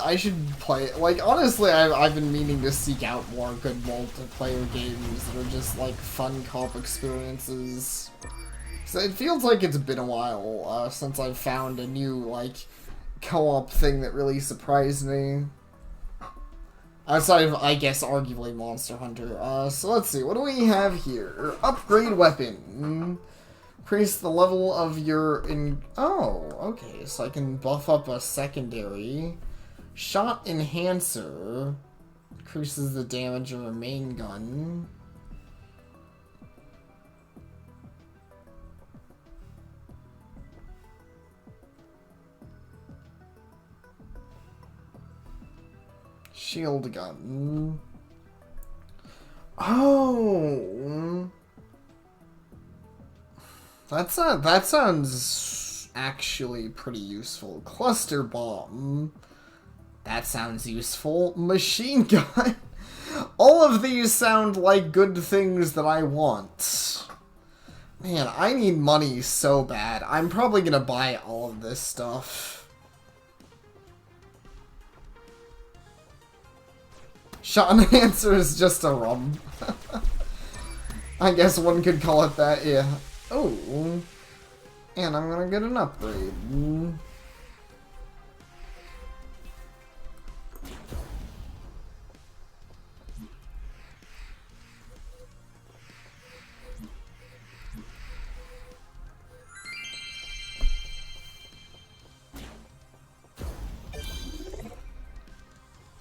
[SPEAKER 1] play, like, honestly, I've been meaning to seek out more good multiplayer games that are just, like, fun co-op experiences. So it feels like it's been a while, since I've found a new, like, co-op thing that really surprised me. Outside of, I guess, arguably Monster Hunter. So let's see, what do we have here? Upgrade weapon. Increase the level of your oh, okay, so I can buff up a secondary. Shot enhancer. Increases the damage of a main gun. Shield gun. Oh! That sounds actually pretty useful. Cluster bomb. That sounds useful. Machine gun. All of these sound like good things that I want. Man, I need money so bad. I'm probably gonna buy all of this stuff. Shot enhancer is just a rum. I guess one could call it that, yeah. Oh, and I'm gonna get an upgrade.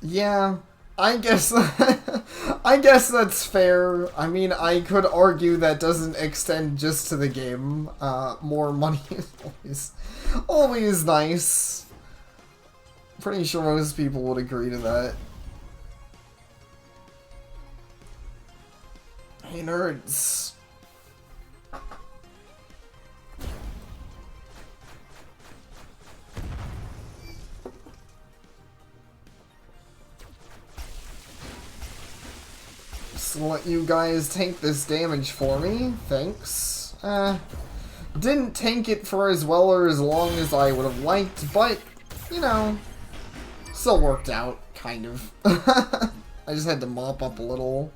[SPEAKER 1] Yeah, I guess I guess that's fair. I mean, I could argue that doesn't extend just to the game. More money is always nice. Pretty sure most people would agree to that. Hey, nerds. Let you guys tank this damage for me. Thanks. Didn't tank it for as well or as long as I would have liked, but, you know, still worked out, kind of. I just had to mop up a little.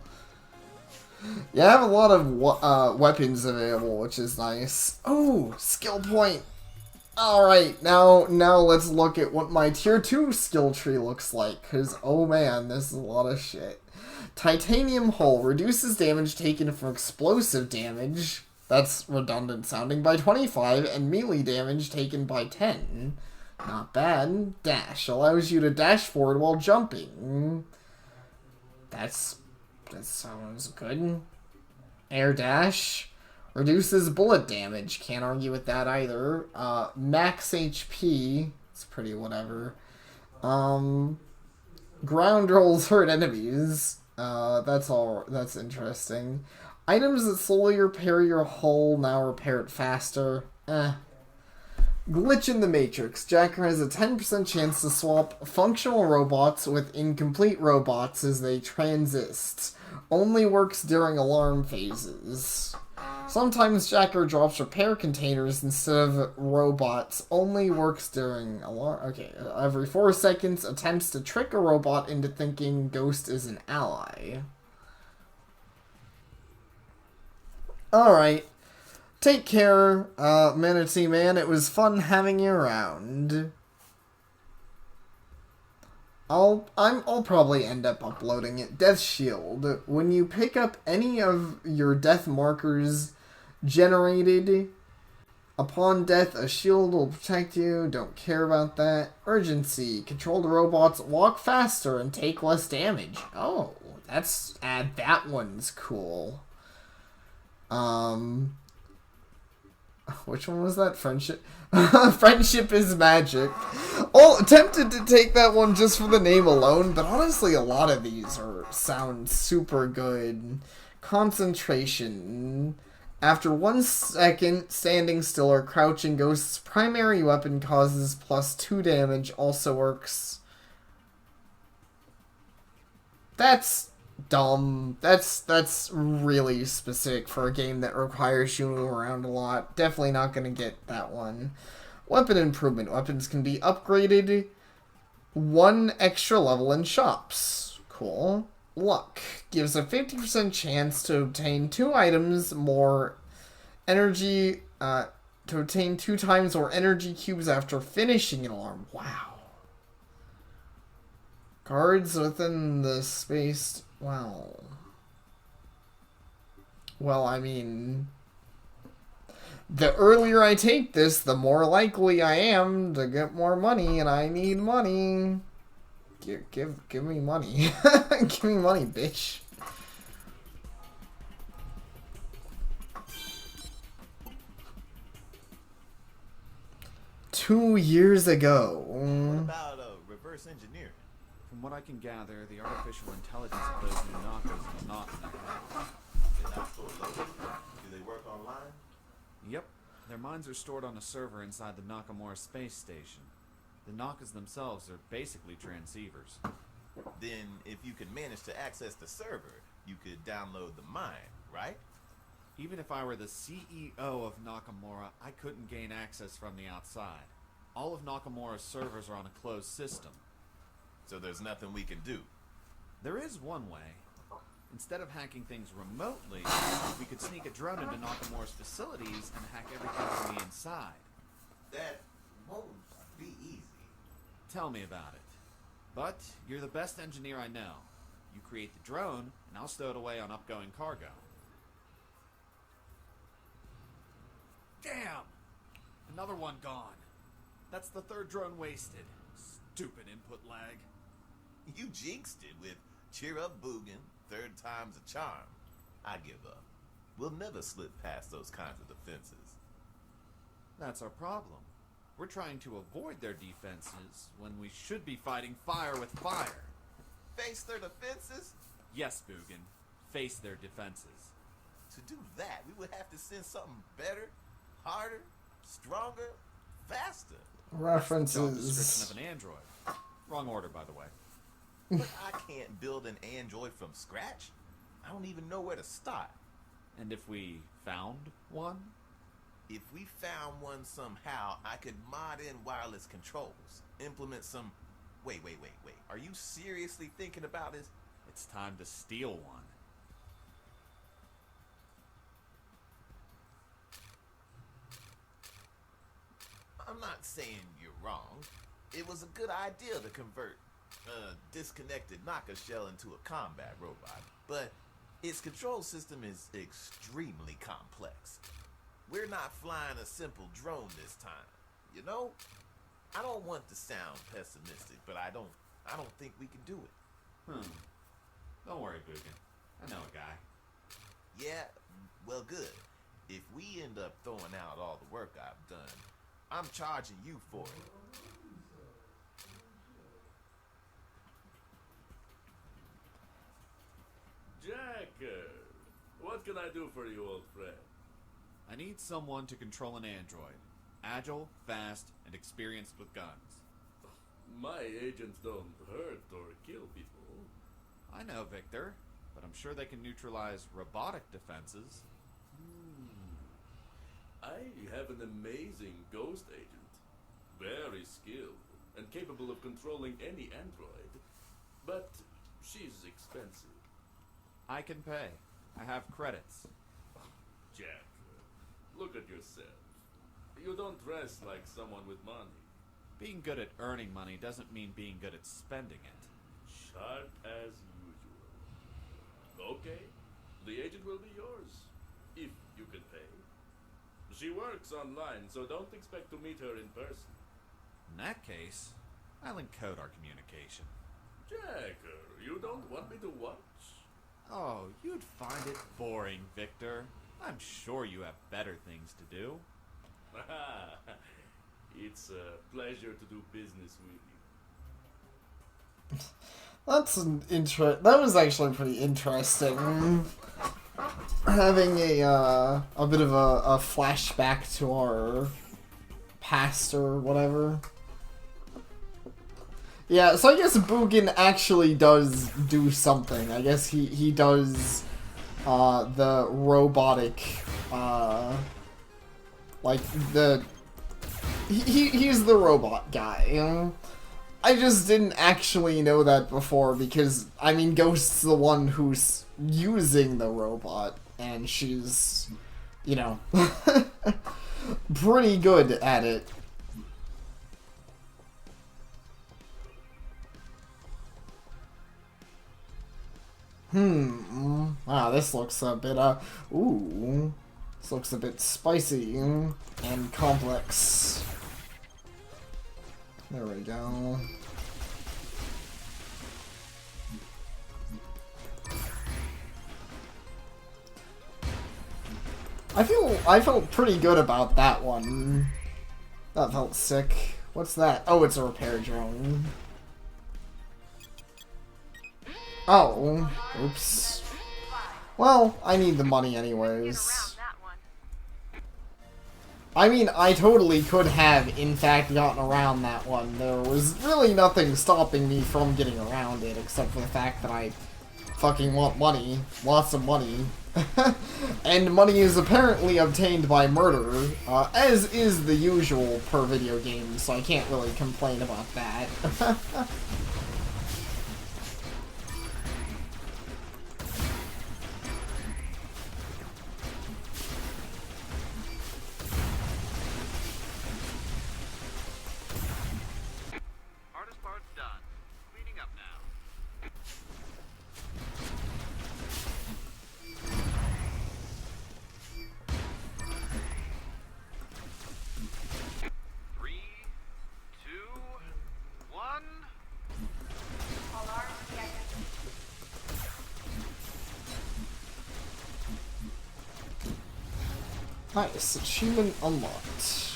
[SPEAKER 1] Yeah, I have a lot of weapons available, which is nice. Oh, skill point. Alright, now let's look at what my tier 2 skill tree looks like, because, oh man, this is a lot of shit. Titanium Hull reduces damage taken from explosive damage, that's redundant sounding, by 25, and melee damage taken by 10. Not bad. Dash allows you to dash forward while jumping. That sounds good. Air dash reduces bullet damage. Can't argue with that either. Max HP. It's pretty whatever. Ground rolls hurt enemies. That's interesting. Items that slowly repair your hull now repair it faster. Glitch in the Matrix. Jacker has a 10% chance to swap functional robots with incomplete robots as they transist. Only works during alarm phases. Sometimes Jacker drops repair containers instead of robots. Only works during alarm. Okay, every 4 seconds, attempts to trick a robot into thinking Ghost is an ally. Alright. Take care, Manatee Man. It was fun having you around. I'll probably end up uploading it. Death Shield. When you pick up any of your death markers generated upon death, a shield will protect you. Don't care about that. Urgency. Controlled robots walk faster and take less damage. Oh, that one's cool. Which one was that? Friendship? Friendship is magic. Oh, tempted to take that one just for the name alone, but honestly, a lot of these sound super good. Concentration. After 1 second, standing still or crouching, Ghost's primary weapon causes +2 damage. Also works. That's dumb. That's really specific for a game that requires you to move around a lot. Definitely not going to get that one. Weapon improvement. Weapons can be upgraded 1 extra level in shops. Cool. Luck. Gives a 50% chance to obtain 2 items more energy, to obtain 2 times more energy cubes after finishing an alarm. Wow. Guards within the space. Wow. Well, I mean, the earlier I take this, the more likely I am to get more money, and I need money. Give me money. Give me money, bitch. Two years ago.
[SPEAKER 4] What about reverse engineering?
[SPEAKER 5] From what I can gather, the artificial intelligence of those new knockers is not in their head.
[SPEAKER 4] They're not so local. Do they work online?
[SPEAKER 5] Yep. Their minds are stored on a server inside the Nakamura space station. The Nakas themselves are basically transceivers.
[SPEAKER 4] Then, if you can manage to access the server, you could download the mine, right?
[SPEAKER 5] Even if I were the CEO of Nakamura, I couldn't gain access from the outside. All of Nakamura's servers are on a closed system.
[SPEAKER 4] So there's nothing we can do.
[SPEAKER 5] There is one way. Instead of hacking things remotely, we could sneak a drone into Nakamura's facilities and hack everything from the inside.
[SPEAKER 4] That won't be easy.
[SPEAKER 5] Tell me about it. But you're the best engineer I know. You create the drone, and I'll stow it away on upgoing cargo. Damn! Another one gone. That's the 3rd drone wasted. Stupid input lag.
[SPEAKER 4] You jinxed it with cheer up Boogan, 3rd time's a charm. I give up. We'll never slip past those kinds of defenses.
[SPEAKER 5] That's our problem. We're trying to avoid their defenses when we should be fighting fire with fire.
[SPEAKER 4] Face their defenses?
[SPEAKER 5] Yes, Boogan. Face their defenses.
[SPEAKER 4] To do that, we would have to send something better, harder, stronger, faster.
[SPEAKER 1] References.
[SPEAKER 5] Job description of an android. Wrong order, by the way.
[SPEAKER 4] But I can't build an android from scratch. I don't even know where to start.
[SPEAKER 5] And if we found one?
[SPEAKER 4] If we found one somehow, I could mod in wireless controls, implement some... Wait. Are you seriously thinking about this?
[SPEAKER 5] It's time to steal one.
[SPEAKER 4] I'm not saying you're wrong. It was a good idea to convert a disconnected Naka shell into a combat robot, but its control system is extremely complex. We're not flying a simple drone this time, you know? I don't want to sound pessimistic, but I don't think we can do it.
[SPEAKER 5] Don't worry, Boogan. I know a guy.
[SPEAKER 4] Yeah, well good. If we end up throwing out all the work I've done, I'm charging you for it.
[SPEAKER 13] Jacker, what can I do for you, old friend?
[SPEAKER 5] I need someone to control an android. Agile, fast, and experienced with guns.
[SPEAKER 13] My agents don't hurt or kill people.
[SPEAKER 5] I know, Victor, but I'm sure they can neutralize robotic defenses.
[SPEAKER 13] I have an amazing ghost agent. Very skilled and capable of controlling any android. But she's expensive.
[SPEAKER 5] I can pay. I have credits.
[SPEAKER 13] Jack, look at yourself. You don't dress like someone with money.
[SPEAKER 5] Being good at earning money doesn't mean being good at spending it.
[SPEAKER 13] Sharp as usual. Okay, the agent will be yours, if you can pay. She works online, so don't expect to meet her in person.
[SPEAKER 5] In that case, I'll encode our communication.
[SPEAKER 13] Jacker, you don't want me to watch?
[SPEAKER 5] Oh, you'd find it boring, Victor. I'm sure you have better things to do.
[SPEAKER 13] It's a pleasure to do business with you.
[SPEAKER 1] That's that was actually pretty interesting. Having a bit of a flashback to our past or whatever. Yeah, so I guess Bugin actually does do something. I guess he does the robotic like the he's the robot guy, you know? I just didn't actually know that before because, I mean, Ghost's the one who's using the robot, and she's, you know, pretty good at it. Wow, this looks a bit, ooh, this looks a bit spicy and complex. There we go. I felt pretty good about that one. That felt sick. What's that? Oh, it's a repair drone. Oh, oops. Well, I need the money anyways. I mean, I totally could have, in fact, gotten around that one. There was really nothing stopping me from getting around it, except for the fact that I fucking want money. Lots of money. And money is apparently obtained by murder, as is the usual per video game, so I can't really complain about that.
[SPEAKER 9] Hardest part's done. Cleaning up now. Three, two, one.
[SPEAKER 8] Alarm deactivated.
[SPEAKER 1] Nice, achievement unlocked.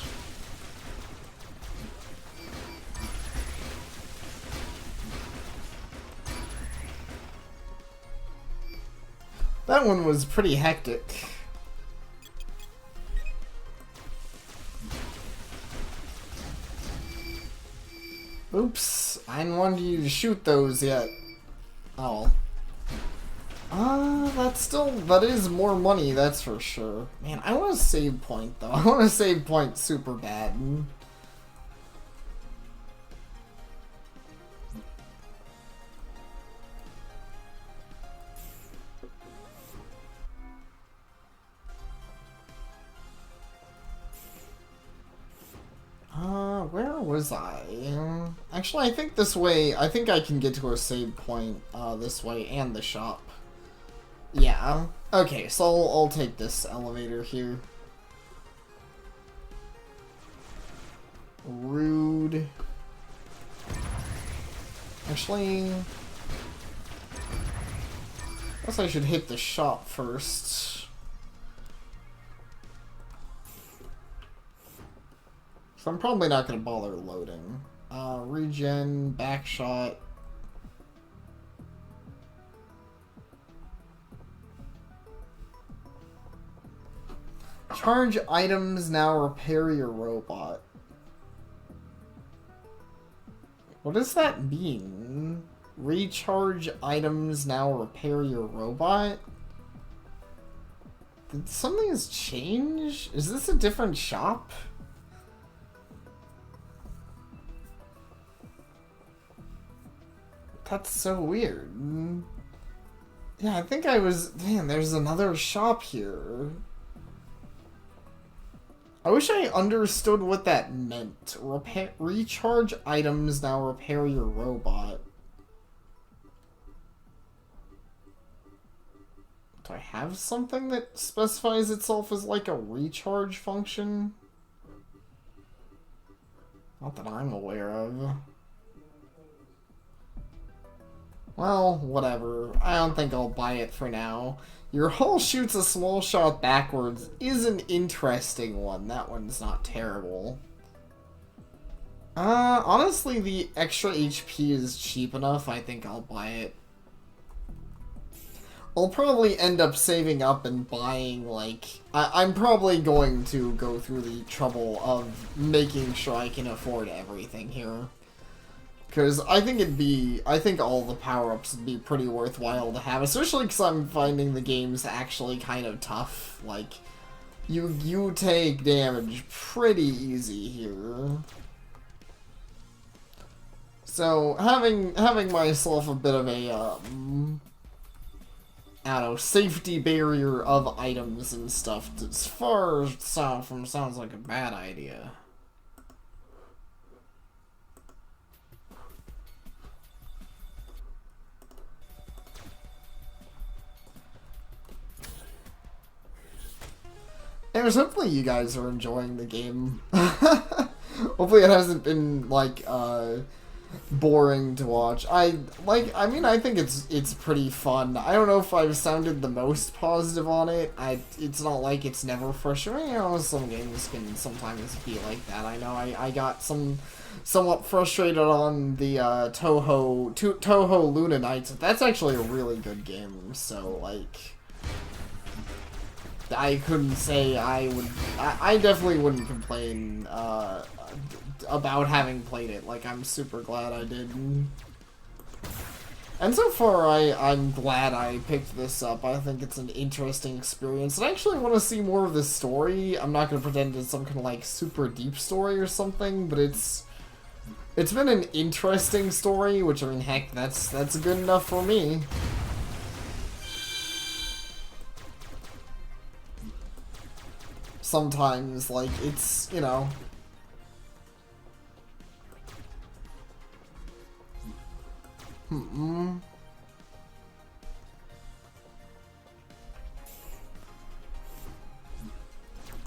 [SPEAKER 1] That one was pretty hectic. Oops, I didn't want you to shoot those yet. Oh. That is more money, that's for sure. Man, I want to save point, though. I want to save point super bad. Where was I? Actually, I think this way, I think I can get to a save point, this way, and the shop. Yeah. Okay, so I'll take this elevator here. Rude. Actually, I guess I should hit the shop first. So I'm probably not going to bother loading. Regen, backshot. Charge items, now repair your robot. What does that mean? Recharge items, now repair your robot? Did something has changed? Is this a different shop? That's so weird. Yeah, I think I was... Man, there's another shop here. I wish I understood what that meant. Recharge items, now repair your robot. Do I have something that specifies itself as like a recharge function? Not that I'm aware of. Well, whatever. I don't think I'll buy it for now. Your hull shoots a small shot backwards is an interesting one. That one's not terrible. Honestly, the extra HP is cheap enough. I think I'll buy it. I'll probably end up saving up and buying, like... I'm probably going to go through the trouble of making sure I can afford everything here. Because I think all the power-ups would be pretty worthwhile to have, especially because I'm finding the game's actually kind of tough. Like, you take damage pretty easy here. So, having myself a bit of a, I don't know, safety barrier of items and stuff as far as sounds like a bad idea. Anyways, hopefully you guys are enjoying the game. Hopefully it hasn't been, like, boring to watch. I think it's pretty fun. I don't know if I've sounded the most positive on it. It's not like it's never frustrating. You know, some games can sometimes be like that. I know I got somewhat frustrated on the Touhou Luna Nights. That's actually a really good game, so, like... I couldn't say I would... I definitely wouldn't complain about having played it. Like, I'm super glad I did. And so far, I'm glad I picked this up. I think it's an interesting experience. And I actually want to see more of this story. I'm not going to pretend it's some kind of, like, super deep story or something, but it's been an interesting story, which, I mean, heck, that's good enough for me. Sometimes, like, it's, you know...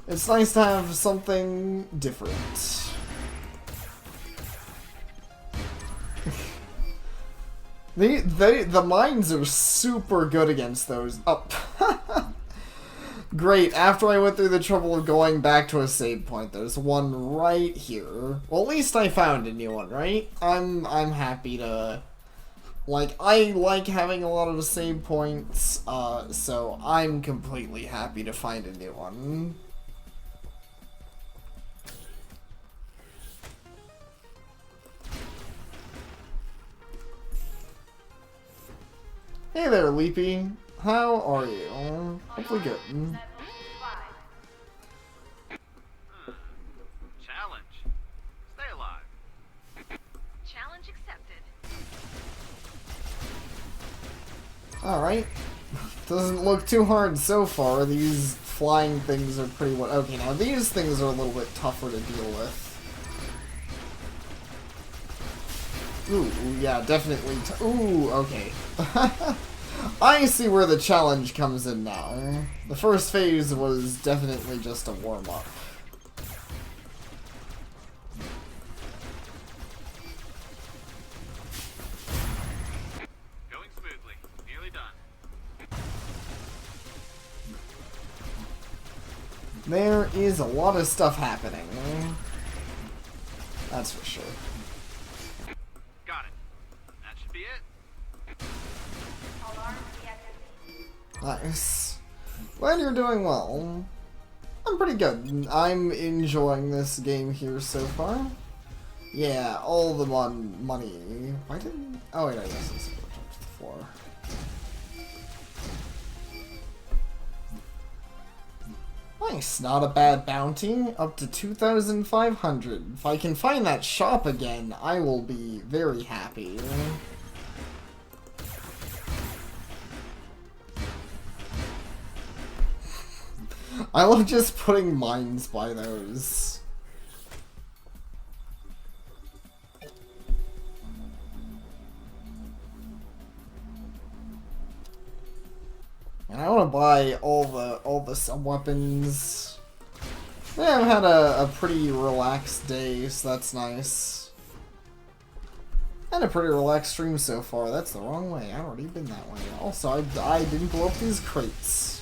[SPEAKER 1] It's nice to have something different. The mines are super good against those. Oh. Great, after I went through the trouble of going back to a save point, there's one right here. Well, at least I found a new one, right? I'm happy to... Like, I like having a lot of save points, so I'm completely happy to find a new one. Hey there, Leapy. How are you? Hopefully good.
[SPEAKER 9] Challenge. Stay alive.
[SPEAKER 6] Challenge accepted.
[SPEAKER 1] Alright. Doesn't look too hard so far. These flying things are pretty well. Okay, now these things are a little bit tougher to deal with. Ooh, yeah, definitely. Ooh, okay. I see where the challenge comes in now. The first phase was definitely just a warm-up.
[SPEAKER 9] Going smoothly. Nearly done.
[SPEAKER 1] There is a lot of stuff happening. That's for sure.
[SPEAKER 9] Got it. That should be it.
[SPEAKER 1] Nice. Glad you're doing well. I'm pretty good. I'm enjoying this game here so far. Yeah, all the money. Why didn't... Oh wait, I guess it's jump to the floor. Nice, not a bad bounty. Up to 2,500. If I can find that shop again, I will be very happy. I love just putting mines by those. And I want to buy all the sub-weapons. Yeah, I've had a pretty relaxed day, so that's nice. And a pretty relaxed stream so far. That's the wrong way. I've already been that way. Also, I didn't blow up these crates.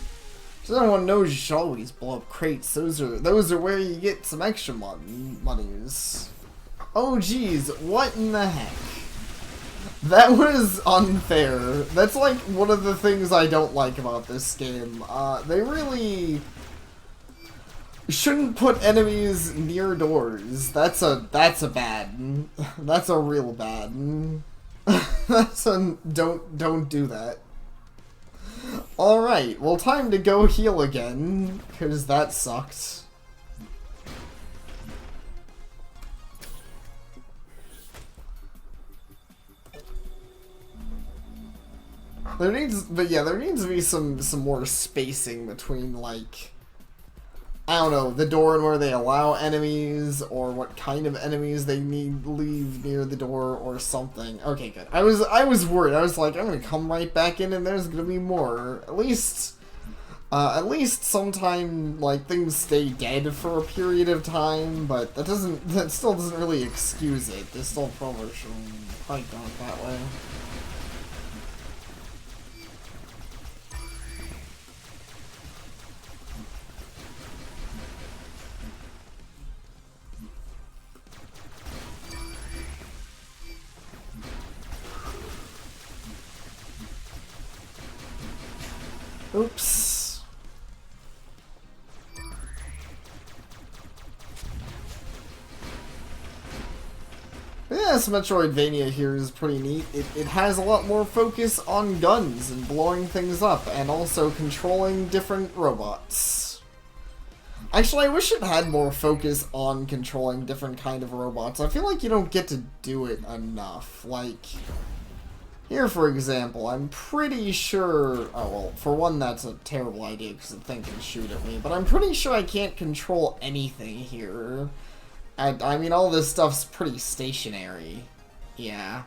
[SPEAKER 1] So everyone knows you should always blow up crates. Those are where you get some extra monies. Oh geez, what in the heck? That was unfair. That's like one of the things I don't like about this game. They really shouldn't put enemies near doors. That's a bad. That's a real bad. That's a don't do that. Alright, well time to go heal again, because that sucked. There needs to be some more spacing between, like, I don't know, the door and where they allow enemies, or what kind of enemies they need leave near the door, or something. Okay, good. I was worried. I was like, I'm gonna come right back in and there's gonna be more. At least sometime, like, things stay dead for a period of time, but that still doesn't really excuse it. They still probably should probably go it that way. Oops. Yeah, this Metroidvania here is pretty neat. It has a lot more focus on guns and blowing things up, and also controlling different robots. Actually, I wish it had more focus on controlling different kind of robots. I feel like you don't get to do it enough. Like, here, for example, I'm pretty sure... Oh, well, for one, that's a terrible idea because the thing can shoot at me. But I'm pretty sure I can't control anything here. I mean, all this stuff's pretty stationary. Yeah.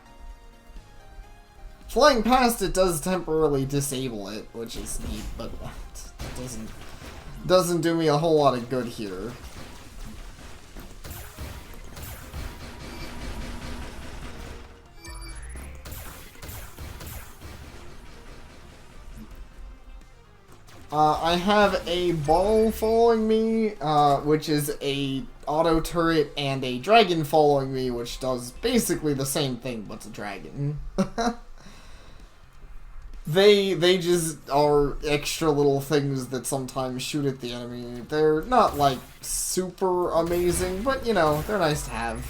[SPEAKER 1] Flying past it does temporarily disable it, which is neat, but that doesn't do me a whole lot of good here. I have a ball following me, which is a auto turret, and a dragon following me, which does basically the same thing, but it's a dragon. They just are extra little things that sometimes shoot at the enemy. They're not, like, super amazing, but, you know, they're nice to have.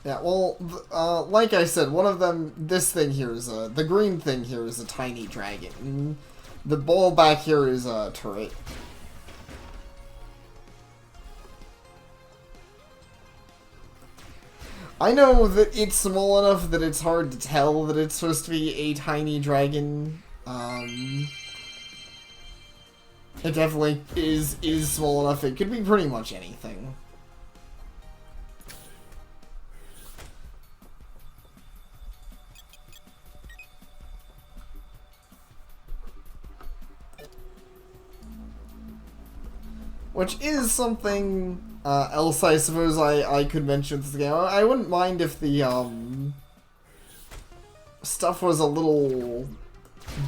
[SPEAKER 1] Yeah, well, like I said, one of them, this thing here is the green thing here is a tiny dragon. The ball back here is a turret. I know that it's small enough that it's hard to tell that it's supposed to be a tiny dragon. It definitely is small enough. It could be pretty much anything. Which is something else I suppose I could mention with this game. I wouldn't mind if the stuff was a little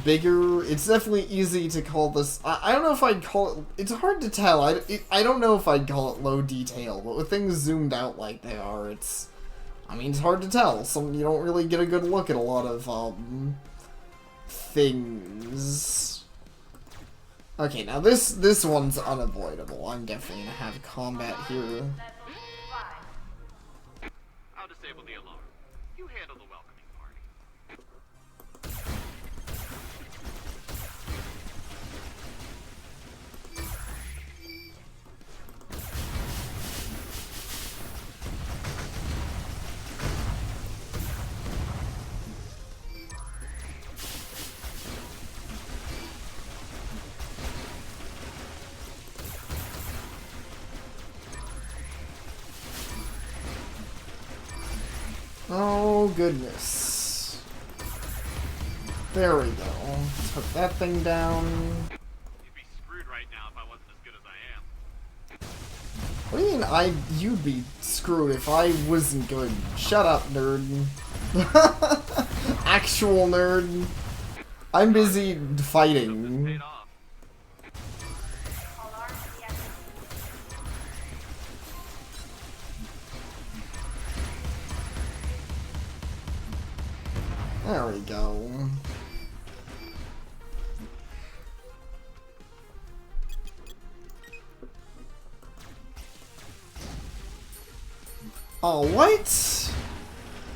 [SPEAKER 1] bigger. It's definitely easy to call this... I don't know if I'd call it... It's hard to tell. I don't know if I'd call it low detail, but with things zoomed out like they are, it's... I mean, it's hard to tell. You don't really get a good look at a lot of things. Okay, now this one's unavoidable. I'm definitely gonna have combat here.
[SPEAKER 9] I'll disable the alarm. You handle the welcoming party.
[SPEAKER 1] Oh, goodness. There we go. Took that thing down. What do you mean you'd be screwed if I wasn't good? Shut up, nerd. Actual nerd. I'm busy fighting. There we go. Oh, what?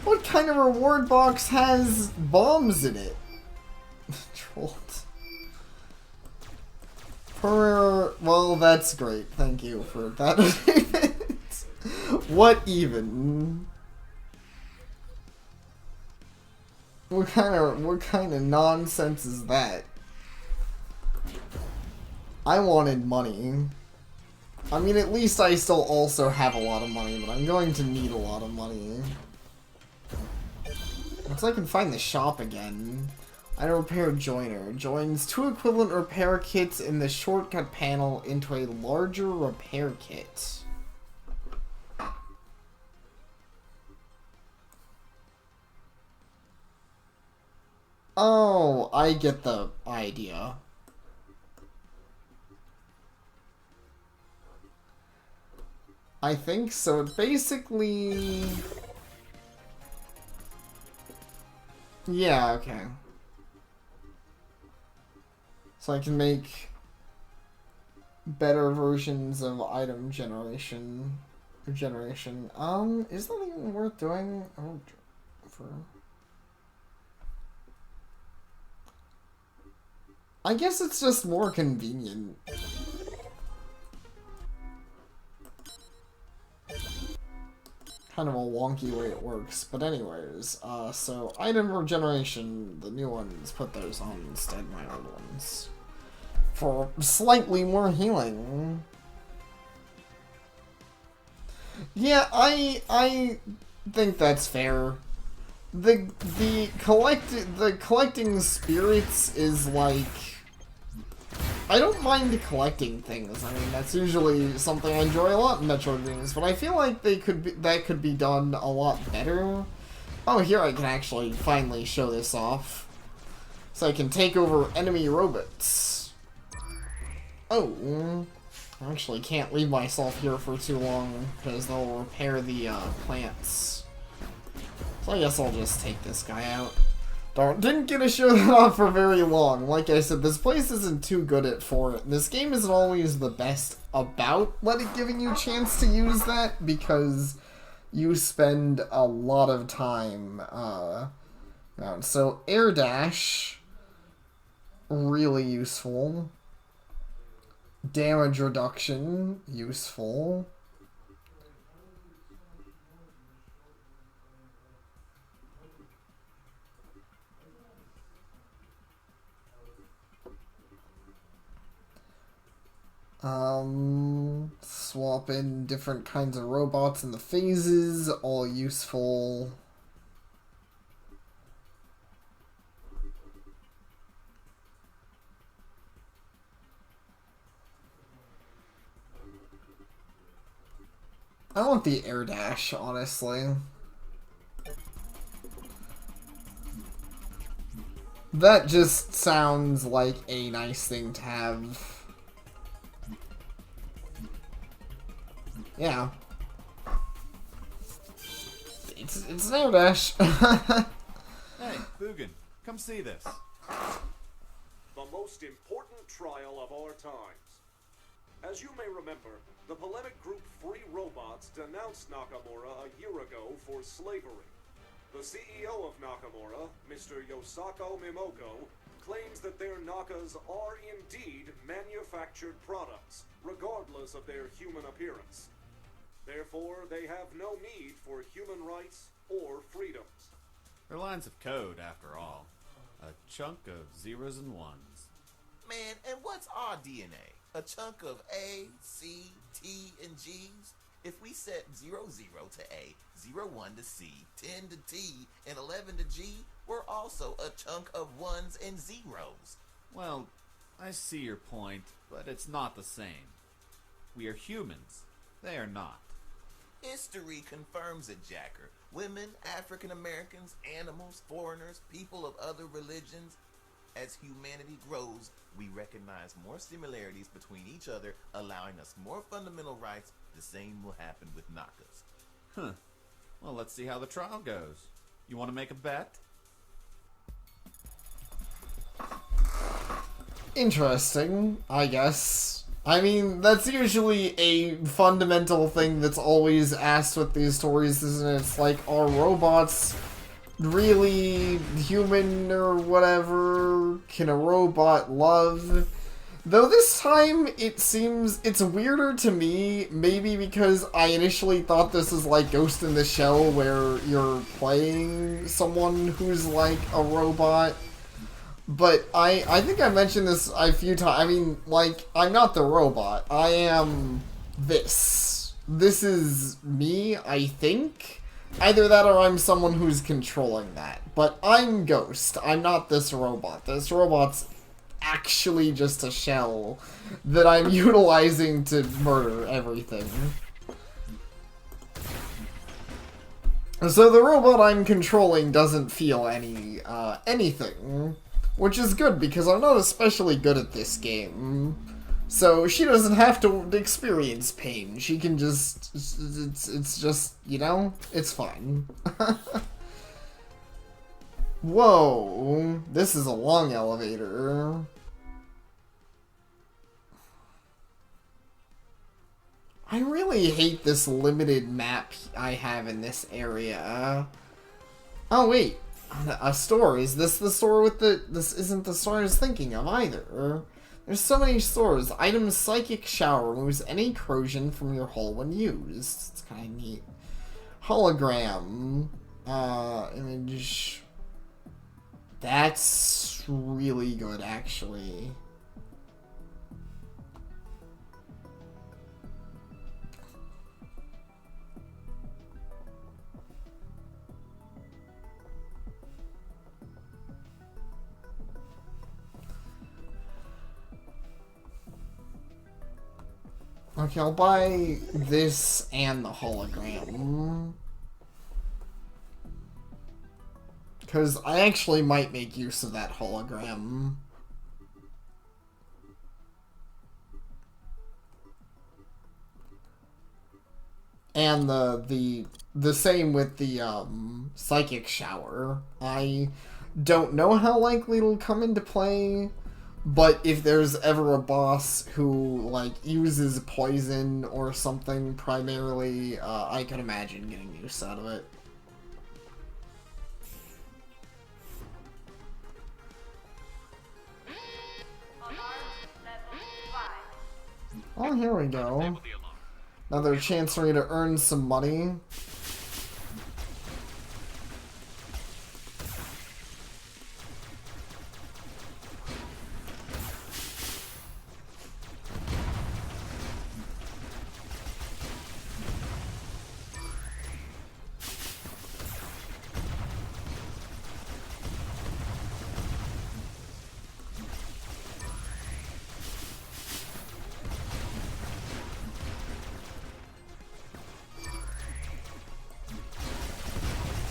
[SPEAKER 1] What kind of reward box has bombs in it? Trolled. Well, that's great. Thank you for that. What even? What kind of nonsense is that? I wanted money. I mean, at least I still also have a lot of money, but I'm going to need a lot of money. Until I can find the shop again. Item Repair Joiner. Joins 2 equivalent repair kits in the shortcut panel into a larger repair kit. Oh, I get the idea. I think so. Basically... Yeah, okay. So I can make better versions of item generation. Is that even worth doing? I guess it's just more convenient. Kind of a wonky way it works, but anyways, so item regeneration, the new ones, put those on instead of my old ones. For slightly more healing. Yeah, I think that's fair. The collecting spirits is like, I don't mind collecting things. I mean, that's usually something I enjoy a lot in Metroid games, but I feel like that could be done a lot better. Oh, here I can actually finally show this off. So I can take over enemy robots. Oh, I actually can't leave myself here for too long because they'll repair the plants. So I guess I'll just take this guy out. Didn't get to show that off for very long. Like I said, this place isn't too good for it. This game isn't always the best about giving you a chance to use that, because you spend a lot of time around. So air dash, really useful. Damage reduction, useful. Swap in different kinds of robots in the phases, all useful. I want the air dash, honestly. That just sounds like a nice thing to have. Yeah. It's an air dash.
[SPEAKER 5] Hey, Boogan, come see this.
[SPEAKER 3] The most important trial of our times. As you may remember, the polemic group Free Robots denounced Nakamura a year ago for slavery. The CEO of Nakamura, Mr. Yosako Mimoko, claims that their Nakas are indeed manufactured products, regardless of their human appearance. Therefore, they have no need for human rights or freedoms.
[SPEAKER 5] They're lines of code, after all. A chunk of zeros and ones.
[SPEAKER 10] Man, and what's our DNA? A chunk of A, C, T, and G's? If we set 00 to A, 01 to C, 10 to T, and 11 to G, we're also a chunk of ones and zeros.
[SPEAKER 5] Well, I see your point, but it's not the same. We are humans. They are not.
[SPEAKER 10] History confirms it, Jacker. Women, African Americans, animals, foreigners, people of other religions. As humanity grows, we recognize more similarities between each other, allowing us more fundamental rights. The same will happen with Nakas.
[SPEAKER 5] Huh. Well, let's see how the trial goes. You want to make a bet?
[SPEAKER 1] Interesting, I guess. I mean, that's usually a fundamental thing that's always asked with these stories, isn't it? It's like, are robots really human or whatever? Can a robot love? Though this time, it seems it's weirder to me, maybe because I initially thought this was like Ghost in the Shell, where you're playing someone who's like a robot. But I think I mentioned this a few times. I mean, like, I'm not the robot. I am this. This is me, I think. Either that or I'm someone who's controlling that. But I'm Ghost. I'm not this robot. This robot's actually just a shell that I'm utilizing to murder everything. So the robot I'm controlling doesn't feel anything. Which is good, because I'm not especially good at this game. So she doesn't have to experience pain. She can just... It's just, you know? It's fine. Whoa. This is a long elevator. I really hate this limited map I have in this area. Oh, wait. A store. Is this the store with the... This isn't the store I was thinking of either. There's so many stores. Item Psychic Shower removes any corrosion from your hull when used. It's kind of neat. Hologram. Image. That's really good, actually. Okay, I'll buy this and the hologram. Because I actually might make use of that hologram. And the same with the psychic shower. I don't know how likely it'll come into play. But if there's ever a boss who, like, uses poison or something primarily, I can imagine getting use out of it. Oh, here we go. Another chance for me to earn some money.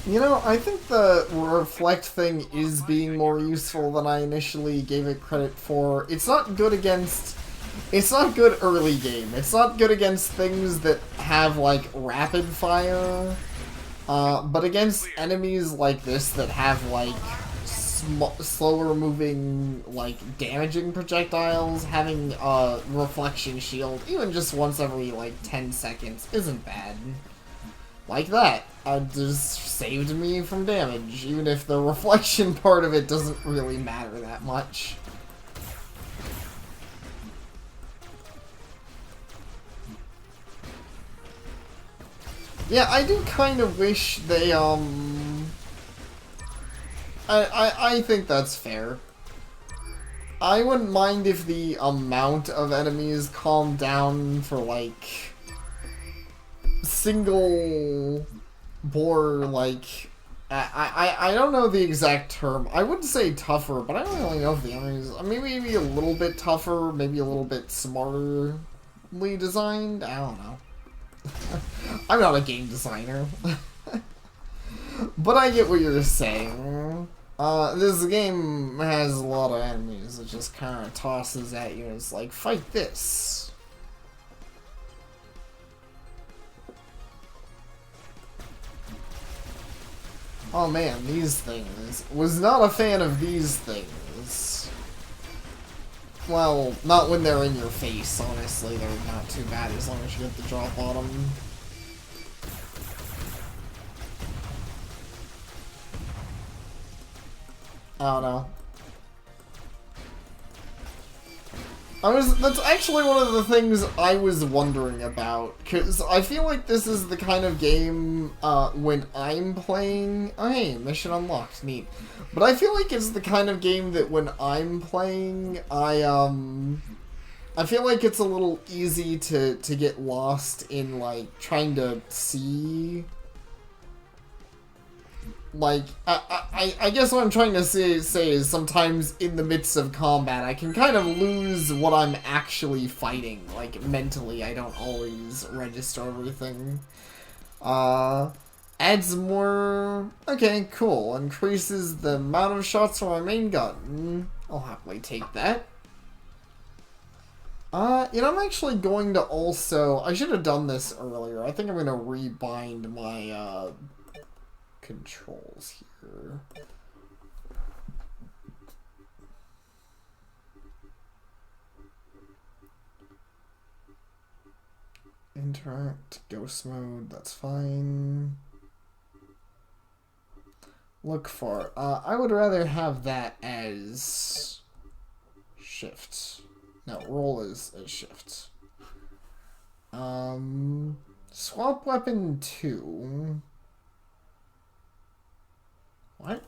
[SPEAKER 1] You know, I think the reflect thing is being more useful than I initially gave it credit for. It's not good against... It's not good early game. It's not good against things that have, like, rapid fire. But against enemies like this that have, like, slower moving, like, damaging projectiles, having a reflection shield, even just once every, like, 10 seconds, isn't bad. Like that. Just saved me from damage, even if the reflection part of it doesn't really matter that much. Yeah, I do kind of wish they, I think that's fair. I wouldn't mind if the amount of enemies calmed down for, like, single bore, like, I don't know the exact term. I wouldn't say tougher, but I don't really know if the enemies, maybe a little bit tougher, maybe a little bit smarterly designed, I don't know. I'm not a game designer. But I get what you're saying. This game has a lot of enemies. It just kind of tosses at you and it's like, fight this. Oh man, these things. Was not a fan of these things. Well, not when they're in your face, honestly. They're not too bad as long as you get the drop on them. I don't know. That's actually one of the things I was wondering about, because I feel like this is the kind of game, when I'm playing... Oh, hey, mission unlocked, neat. But I feel like it's the kind of game that when I'm playing, I feel like it's a little easy to get lost in, like, trying to see... Like, I guess what I'm trying to say is sometimes in the midst of combat, I can kind of lose what I'm actually fighting. Like, mentally, I don't always register everything. Adds more... Okay, cool. Increases the amount of shots from my main gun. I'll happily take that. You know, I'm actually going to also... I should have done this earlier. I think I'm going to rebind my, controls here. Interact, ghost mode, that's fine. Look for, I would rather have that as shift. No, roll is shift. Swap weapon 2. What?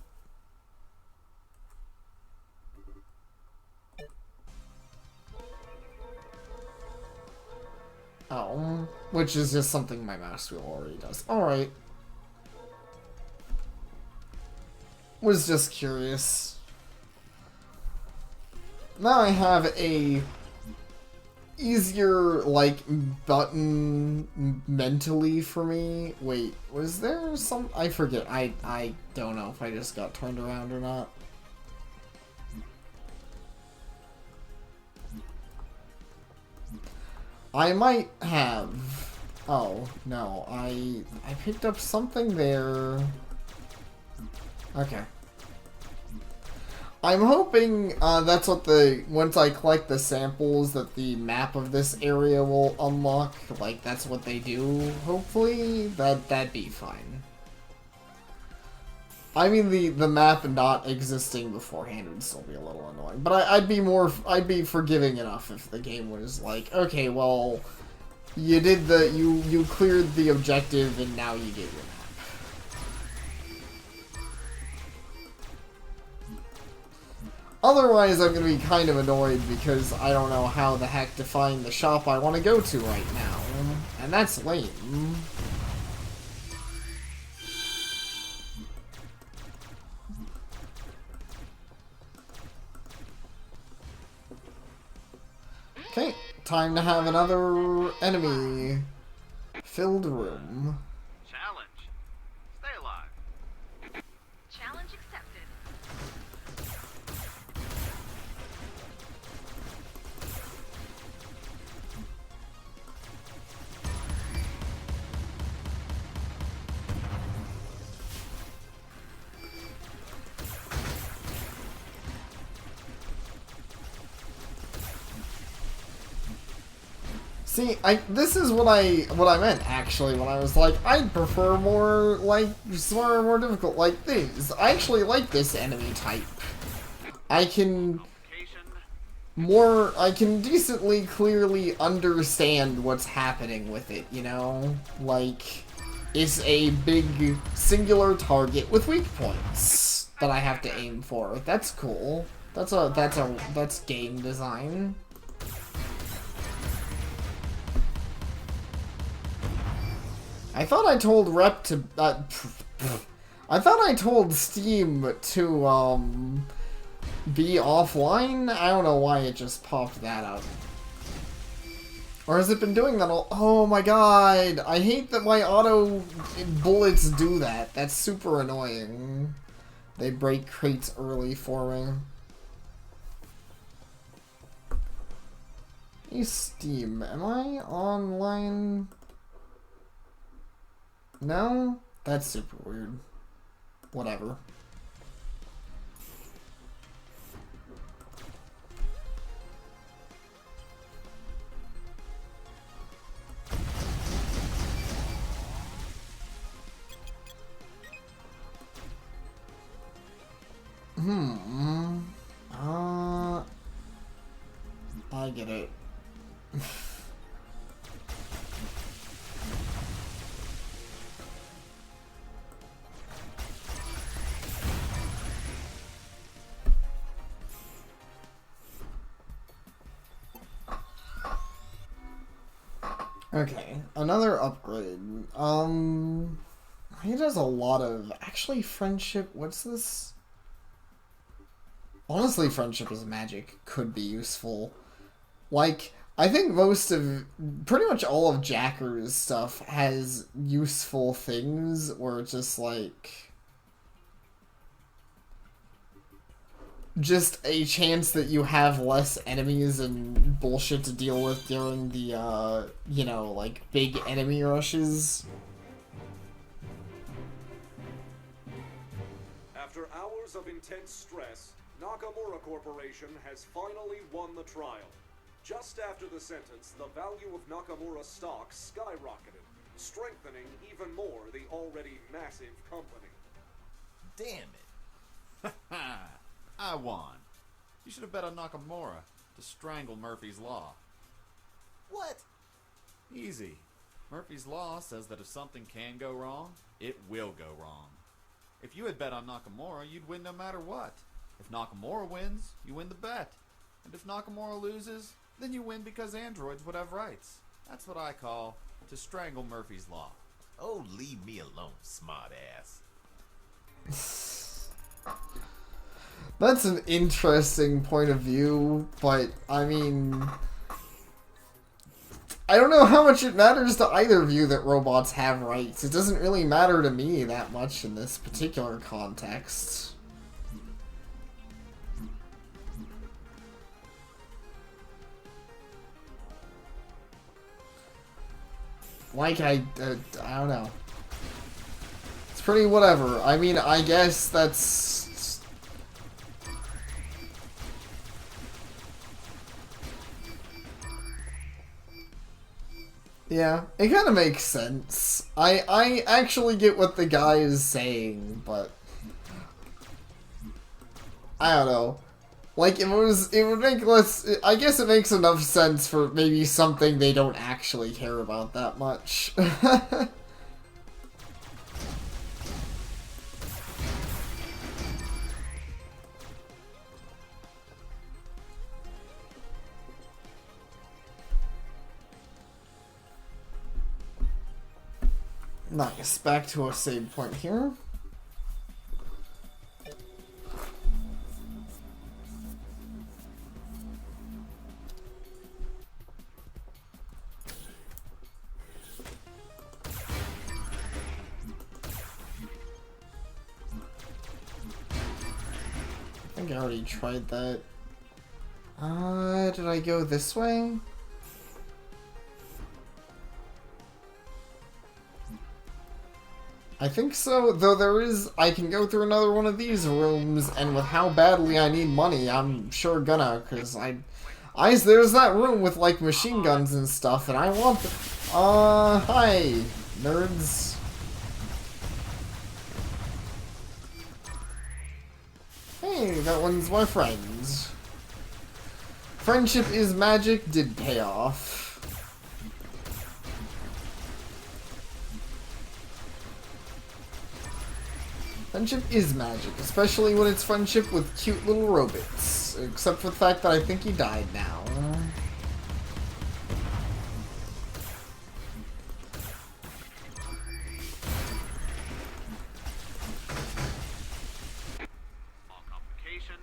[SPEAKER 1] Oh, which is just something my mouse wheel already does. Alright. Was just curious. Now I have a easier, like, button mentally for me. Wait, was there some... I forget. I don't know if I just got turned around or not. I might have... Oh, no. I picked up something there. Okay. I'm hoping that's what once I collect the samples, that the map of this area will unlock. Like, that's what they do, hopefully. That'd be fine. I mean, the map not existing beforehand would still be a little annoying. But I'd be forgiving enough if the game was like, okay, well, you did you cleared the objective and now you get your map. Otherwise, I'm going to be kind of annoyed because I don't know how the heck to find the shop I want to go to right now. And that's lame. Okay, time to have another enemy filled room.
[SPEAKER 9] Challenge. Stay alive.
[SPEAKER 6] Challenge accepted.
[SPEAKER 1] See, this is what I meant actually when I was like, I'd prefer more like smarter, more difficult like these. I actually like this enemy type. I can decently clearly understand what's happening with it, you know? Like, it's a big singular target with weak points that I have to aim for. That's cool. That's game design. I thought I told Rep to, I thought I told Steam to, be offline? I don't know why it just popped that up. Or has it been doing that all? Oh my god! I hate that my auto bullets do that. That's super annoying. They break crates early for me. Hey Steam, am I online? No? That's super weird. Whatever. I get it. Okay, another upgrade. He does a lot of actually friendship. What's this? Honestly, friendship is magic could be useful. Like, I think pretty much all of Jacker's stuff has useful things, or just like, just a chance that you have less enemies and bullshit to deal with during the, you know, like, big enemy rushes.
[SPEAKER 3] After hours of intense stress, Nakamura Corporation has finally won the trial. Just after the sentence, the value of Nakamura's stock skyrocketed, strengthening even more the already massive company.
[SPEAKER 10] Damn it.
[SPEAKER 5] I won. You should have bet on Nakamura to strangle Murphy's Law.
[SPEAKER 10] What?
[SPEAKER 5] Easy. Murphy's Law says that if something can go wrong, it will go wrong. If you had bet on Nakamura, you'd win no matter what. If Nakamura wins, you win the bet. And if Nakamura loses, then you win because androids would have rights. That's what I call to strangle Murphy's Law.
[SPEAKER 10] Oh, leave me alone, smart ass.
[SPEAKER 1] That's an interesting point of view, but, I mean, I don't know how much it matters to either of you that robots have rights. It doesn't really matter to me that much in this particular context. Like, I don't know. It's pretty whatever. I mean, I guess that's... Yeah, it kind of makes sense. I actually get what the guy is saying, but... I don't know. Like, it would make less... I guess it makes enough sense for maybe something they don't actually care about that much. Nice. Back to a save point here. I think I already tried that. Did I go this way? I think so, though I can go through another one of these rooms, and with how badly I need money, I'm sure gonna, cause there's that room with, like, machine guns and stuff, and I want hi, nerds. Hey, that one's my friend. Friendship is magic did pay off. Friendship is magic, especially when it's friendship with cute little robots. Except for the fact that I think he died now.
[SPEAKER 9] Small complication.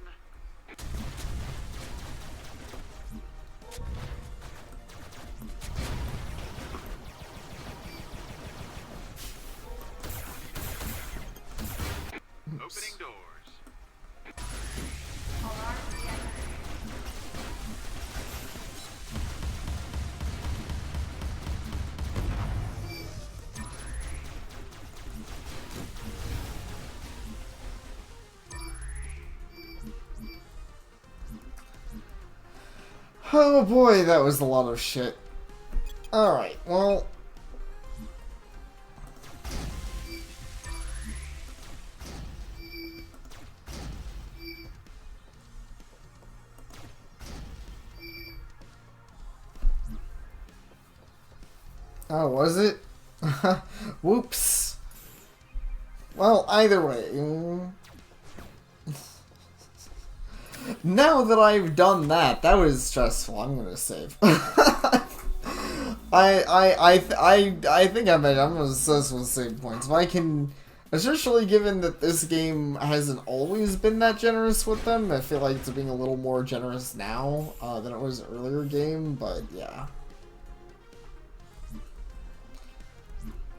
[SPEAKER 1] Oh boy, that was a lot of shit. Alright, well... Oh, was it? Whoops. Well, either way. Now that I've done that, that was stressful. I'm gonna save. I think I'm gonna successful save points. If I can, especially given that this game hasn't always been that generous with them, I feel like it's being a little more generous now than it was earlier game. But yeah,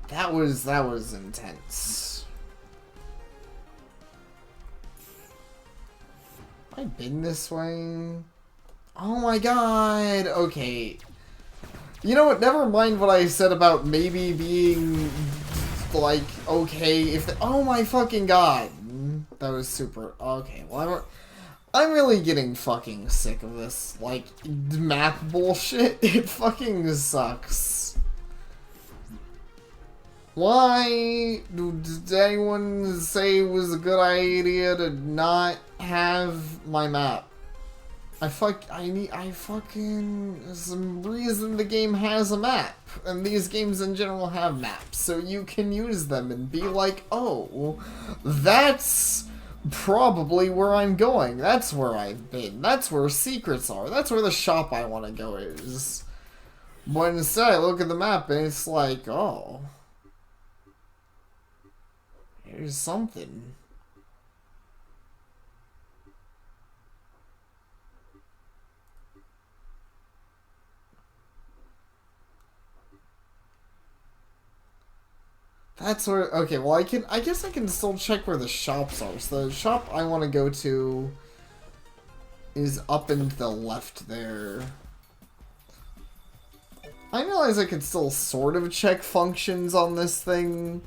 [SPEAKER 1] that was intense. I've been this way. Oh my god. Okay. You know what? Never mind what I said about maybe being like okay if. Oh my fucking god. That was super. Okay. Well, I'm really getting fucking sick of this like map bullshit. It fucking sucks. Why did anyone say it was a good idea to not have my map? There's some reason the game has a map, and these games in general have maps, so you can use them and be like, oh, that's probably where I'm going, that's where I've been, that's where secrets are, that's where the shop I want to go is. But instead I look at the map and it's like, oh, here's something. That's where, okay, well I guess I can still check where the shops are. So the shop I want to go to is up and to the left there. I realize I can still sort of check functions on this thing.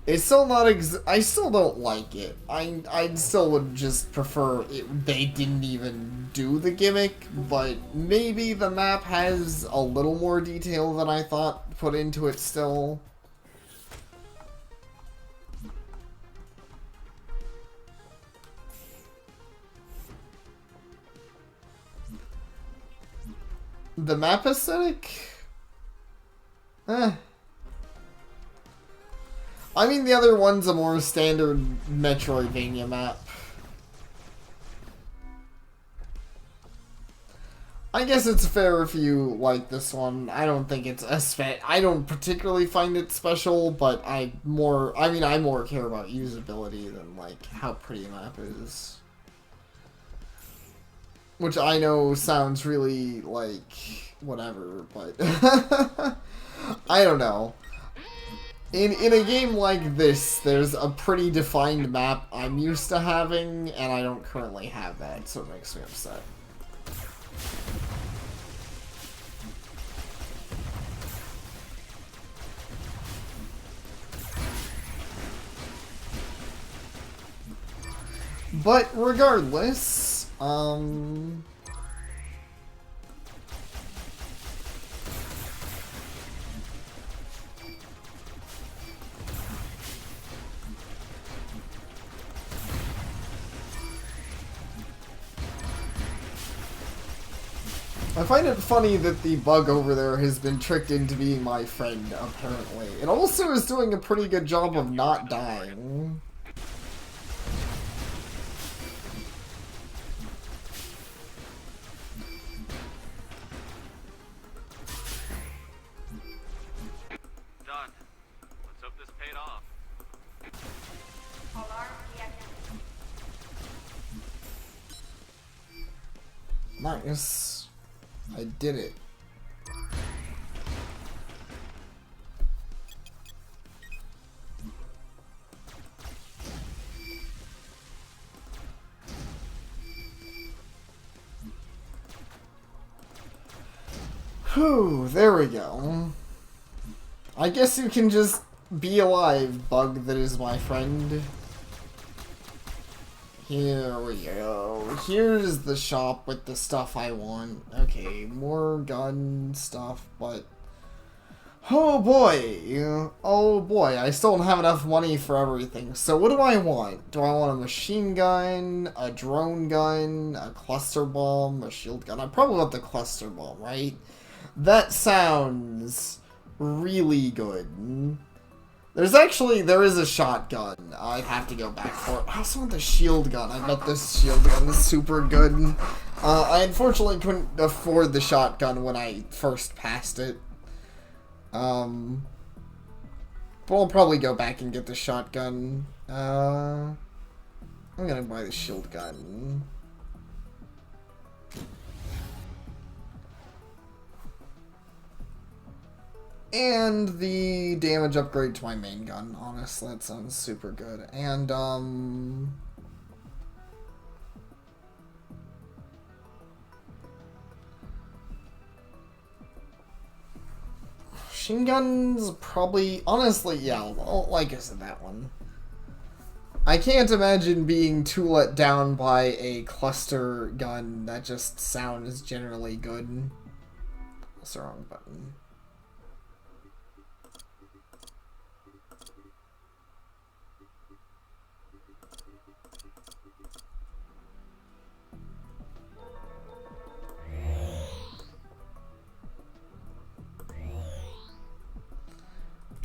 [SPEAKER 1] It's still not I still don't like it. I still would just prefer they didn't even do the gimmick, but maybe the map has a little more detail than I thought put into it still. The map aesthetic? I mean, the other one's a more standard Metroidvania map. I guess it's fair if you like this one. I don't think it's I don't particularly find it special, but I more care about usability than like how pretty a map is. Which I know sounds really like whatever, but I don't know. In a game like this, there's a pretty defined map I'm used to having, and I don't currently have that, so it makes me upset. But regardless, I find it funny that the bug over there has been tricked into being my friend, apparently. It also is doing a pretty good job of not dying.
[SPEAKER 9] Done. Let's hope this paid off.
[SPEAKER 8] Alarm deactivated.
[SPEAKER 1] Nice. I did it. Whew, there we go. I guess you can just be alive, bug that is my friend. Here we go. Here's the shop with the stuff I want. Okay, more gun stuff, but... Oh boy, I still don't have enough money for everything. So what do I want? Do I want a machine gun, a drone gun, a cluster bomb, a shield gun? I probably want the cluster bomb, right? That sounds really good. There is a shotgun. I'd have to go back for it. I also want the shield gun. I bet this shield gun is super good. I unfortunately couldn't afford the shotgun when I first passed it. But I'll probably go back and get the shotgun. I'm gonna buy the shield gun. And the damage upgrade to my main gun. Honestly, that sounds super good. And, machine guns, probably, honestly, yeah, like I said, that one. I can't imagine being too let down by a cluster gun that just sounds generally good. That's the wrong button.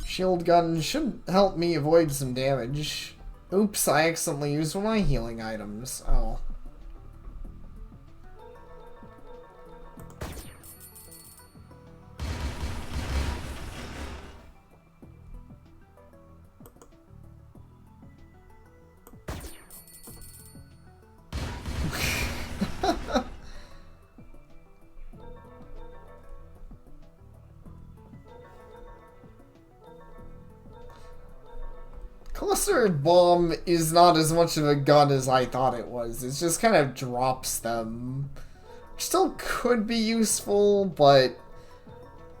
[SPEAKER 1] Shield gun should help me avoid some damage. Oops, I accidentally used one of my healing items. Oh. Cluster bomb is not as much of a gun as I thought it was. It just kind of drops them. Still could be useful, but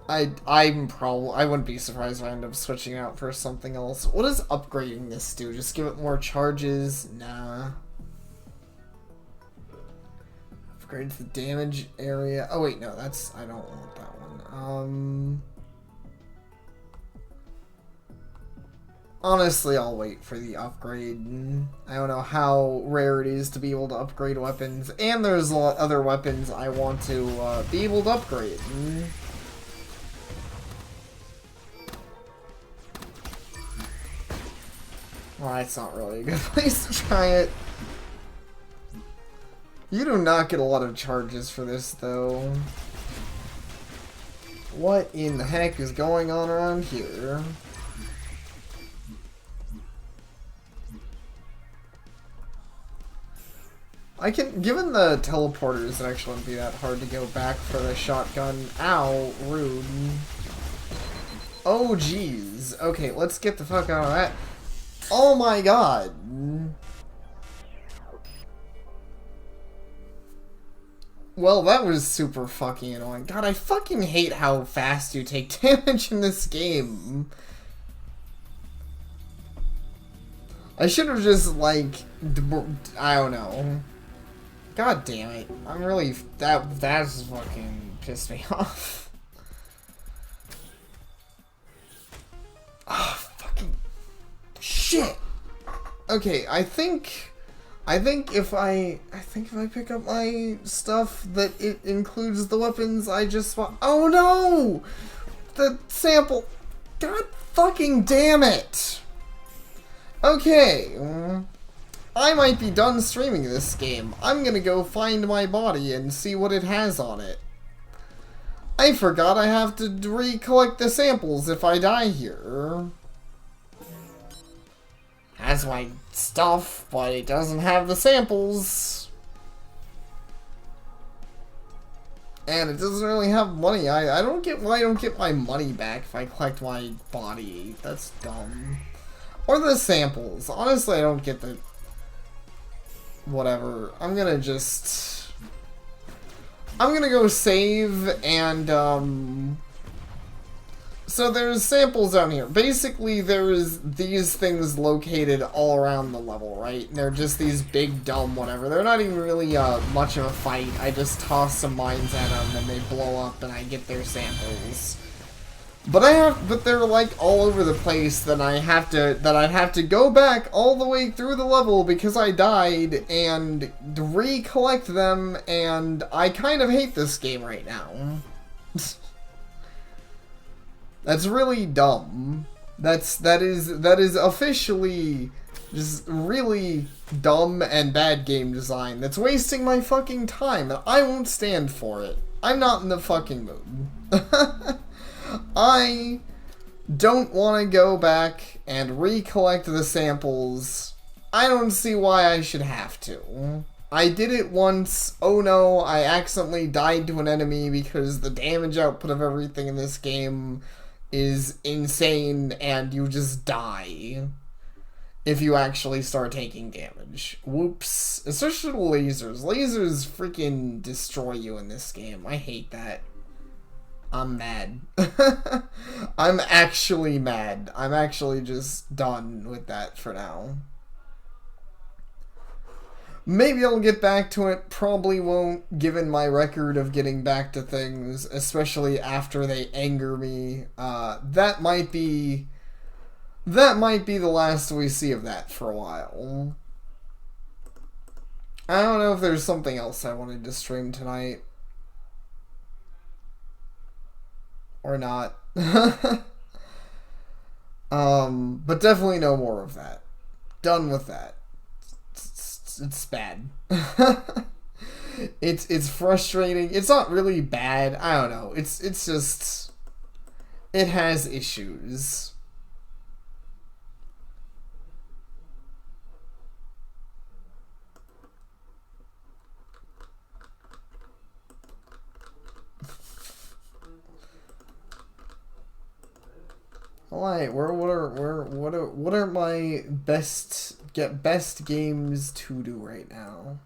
[SPEAKER 1] I wouldn't be surprised if I end up switching out for something else. What does upgrading this do? Just give it more charges? Nah. Upgrade the damage area. Oh wait, no, that's, I don't want that one. Honestly, I'll wait for the upgrade. I don't know how rare it is to be able to upgrade weapons, and there's a lot of other weapons I want to be able to upgrade. Well, that's not really a good place to try it. You do not get a lot of charges for this, though. What in the heck is going on around here? Given the teleporters, it actually wouldn't be that hard to go back for the shotgun. Ow, rude. Oh, jeez. Okay, let's get the fuck out of that. Oh my god. Well, that was super fucking annoying. God, I fucking hate how fast you take damage in this game. I should have just, like, I don't know. God damn it. I'm really, that's fucking pissed me off. Oh, fucking shit. Okay, I think if I pick up my stuff that it includes the weapons I just want. Oh no! The sample. God fucking damn it. Okay. I might be done streaming this game. I'm gonna go find my body and see what it has on it. I forgot I have to recollect the samples if I die here. Has my stuff, but it doesn't have the samples. And it doesn't really have money. I don't get why I don't get my money back if I collect my body. That's dumb. Or the samples. Honestly, I don't get the... Whatever. I'm gonna go save and, So there's samples down here. Basically, there's these things located all around the level, right? And they're just these big, dumb whatever. They're not even really much of a fight. I just toss some mines at them, and they blow up, and I get their samples. But they're like all over the place. That I'd have to go back all the way through the level because I died and recollect them. And I kind of hate this game right now. That's really dumb. That is officially just really dumb and bad game design. That's wasting my fucking time, and I won't stand for it. I'm not in the fucking mood. I don't want to go back and recollect the samples. I don't see why I should have to. I did it once. Oh no, I accidentally died to an enemy because the damage output of everything in this game is insane and you just die if you actually start taking damage. Whoops. Especially the lasers. Lasers freaking destroy you in this game. I hate that. I'm mad. I'm actually mad. I'm actually just done with that for now. Maybe I'll get back to it. Probably won't, given my record of getting back to things, especially after they anger me. That might be the last we see of that for a while. I don't know if there's something else I wanted to stream tonight. Or not. But definitely no more of that. Done with that. It's bad. It's frustrating. It's not really bad. I don't know. It's just, it has issues. Alright, what are my best games to do right now?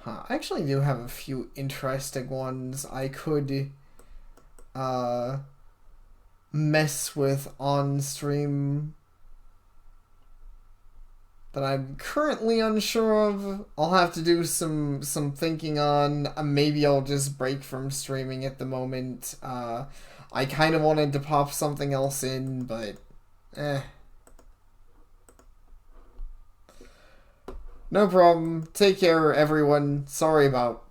[SPEAKER 1] I actually do have a few interesting ones I could mess with on stream that I'm currently unsure of. I'll have to do some thinking on. Maybe I'll just break from streaming at the moment. I kind of wanted to pop something else in, but no problem. Take care, everyone. Sorry about